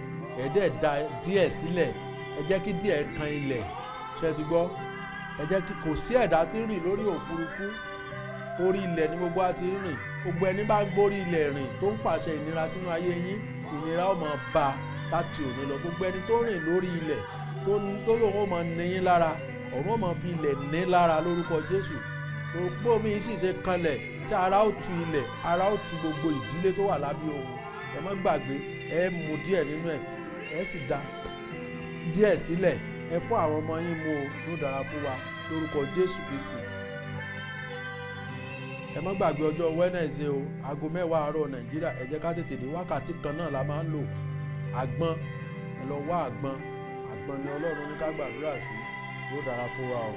ẹ dẹ̀ da díẹ̀ sílẹ̀, ẹ jẹ́ kí díẹ̀ kan ilẹ̀, ṣé ti gbọ́? Ẹ jẹ́ kí kò sí ẹ̀dá tí ń rìn lórí òfurufú, orí ilẹ̀ ni gbogbo wa ti ń rìn. Gbogbo ẹni bá gbórí ilẹ̀ rìn tó ń pàṣẹ ìnira sínú ayé yín, ìnira ó máa bá láti òní lọ. Gbogbo ẹni tó rìn lórí ilẹ̀ tó lóun ó máa ní yín lára, ọ̀run ó máa fi ilẹ̀ ní lára lórúkọ Jésù. Gbogbo omi yìí sì ṣe kanlẹ̀ tí ara ó tu ilẹ̀, ara ó tu gbogbo ìdílé tó wà lábẹ́ òun. Ẹ má gbàgbé, ẹ mu díẹ̀ nínú ẹ̀, ẹ sì da díẹ̀ sílẹ̀, ẹ fún àwọn ọmọ yín mu o, ló dára fún wa lórúkọ Jésù Kristi. Ẹ má gbàgbé ọjọ́ Wednesday o, aago 10 àárọ̀ Nàìjíríà, ẹ jẹ́ ká tètè dé, wákàtí kan náà la máa ń lò. Àgbọn, ẹ lọ wá àgbọn ni Ọlọ́run ní ká gbàdúrà sí, yóò dára fún wa o.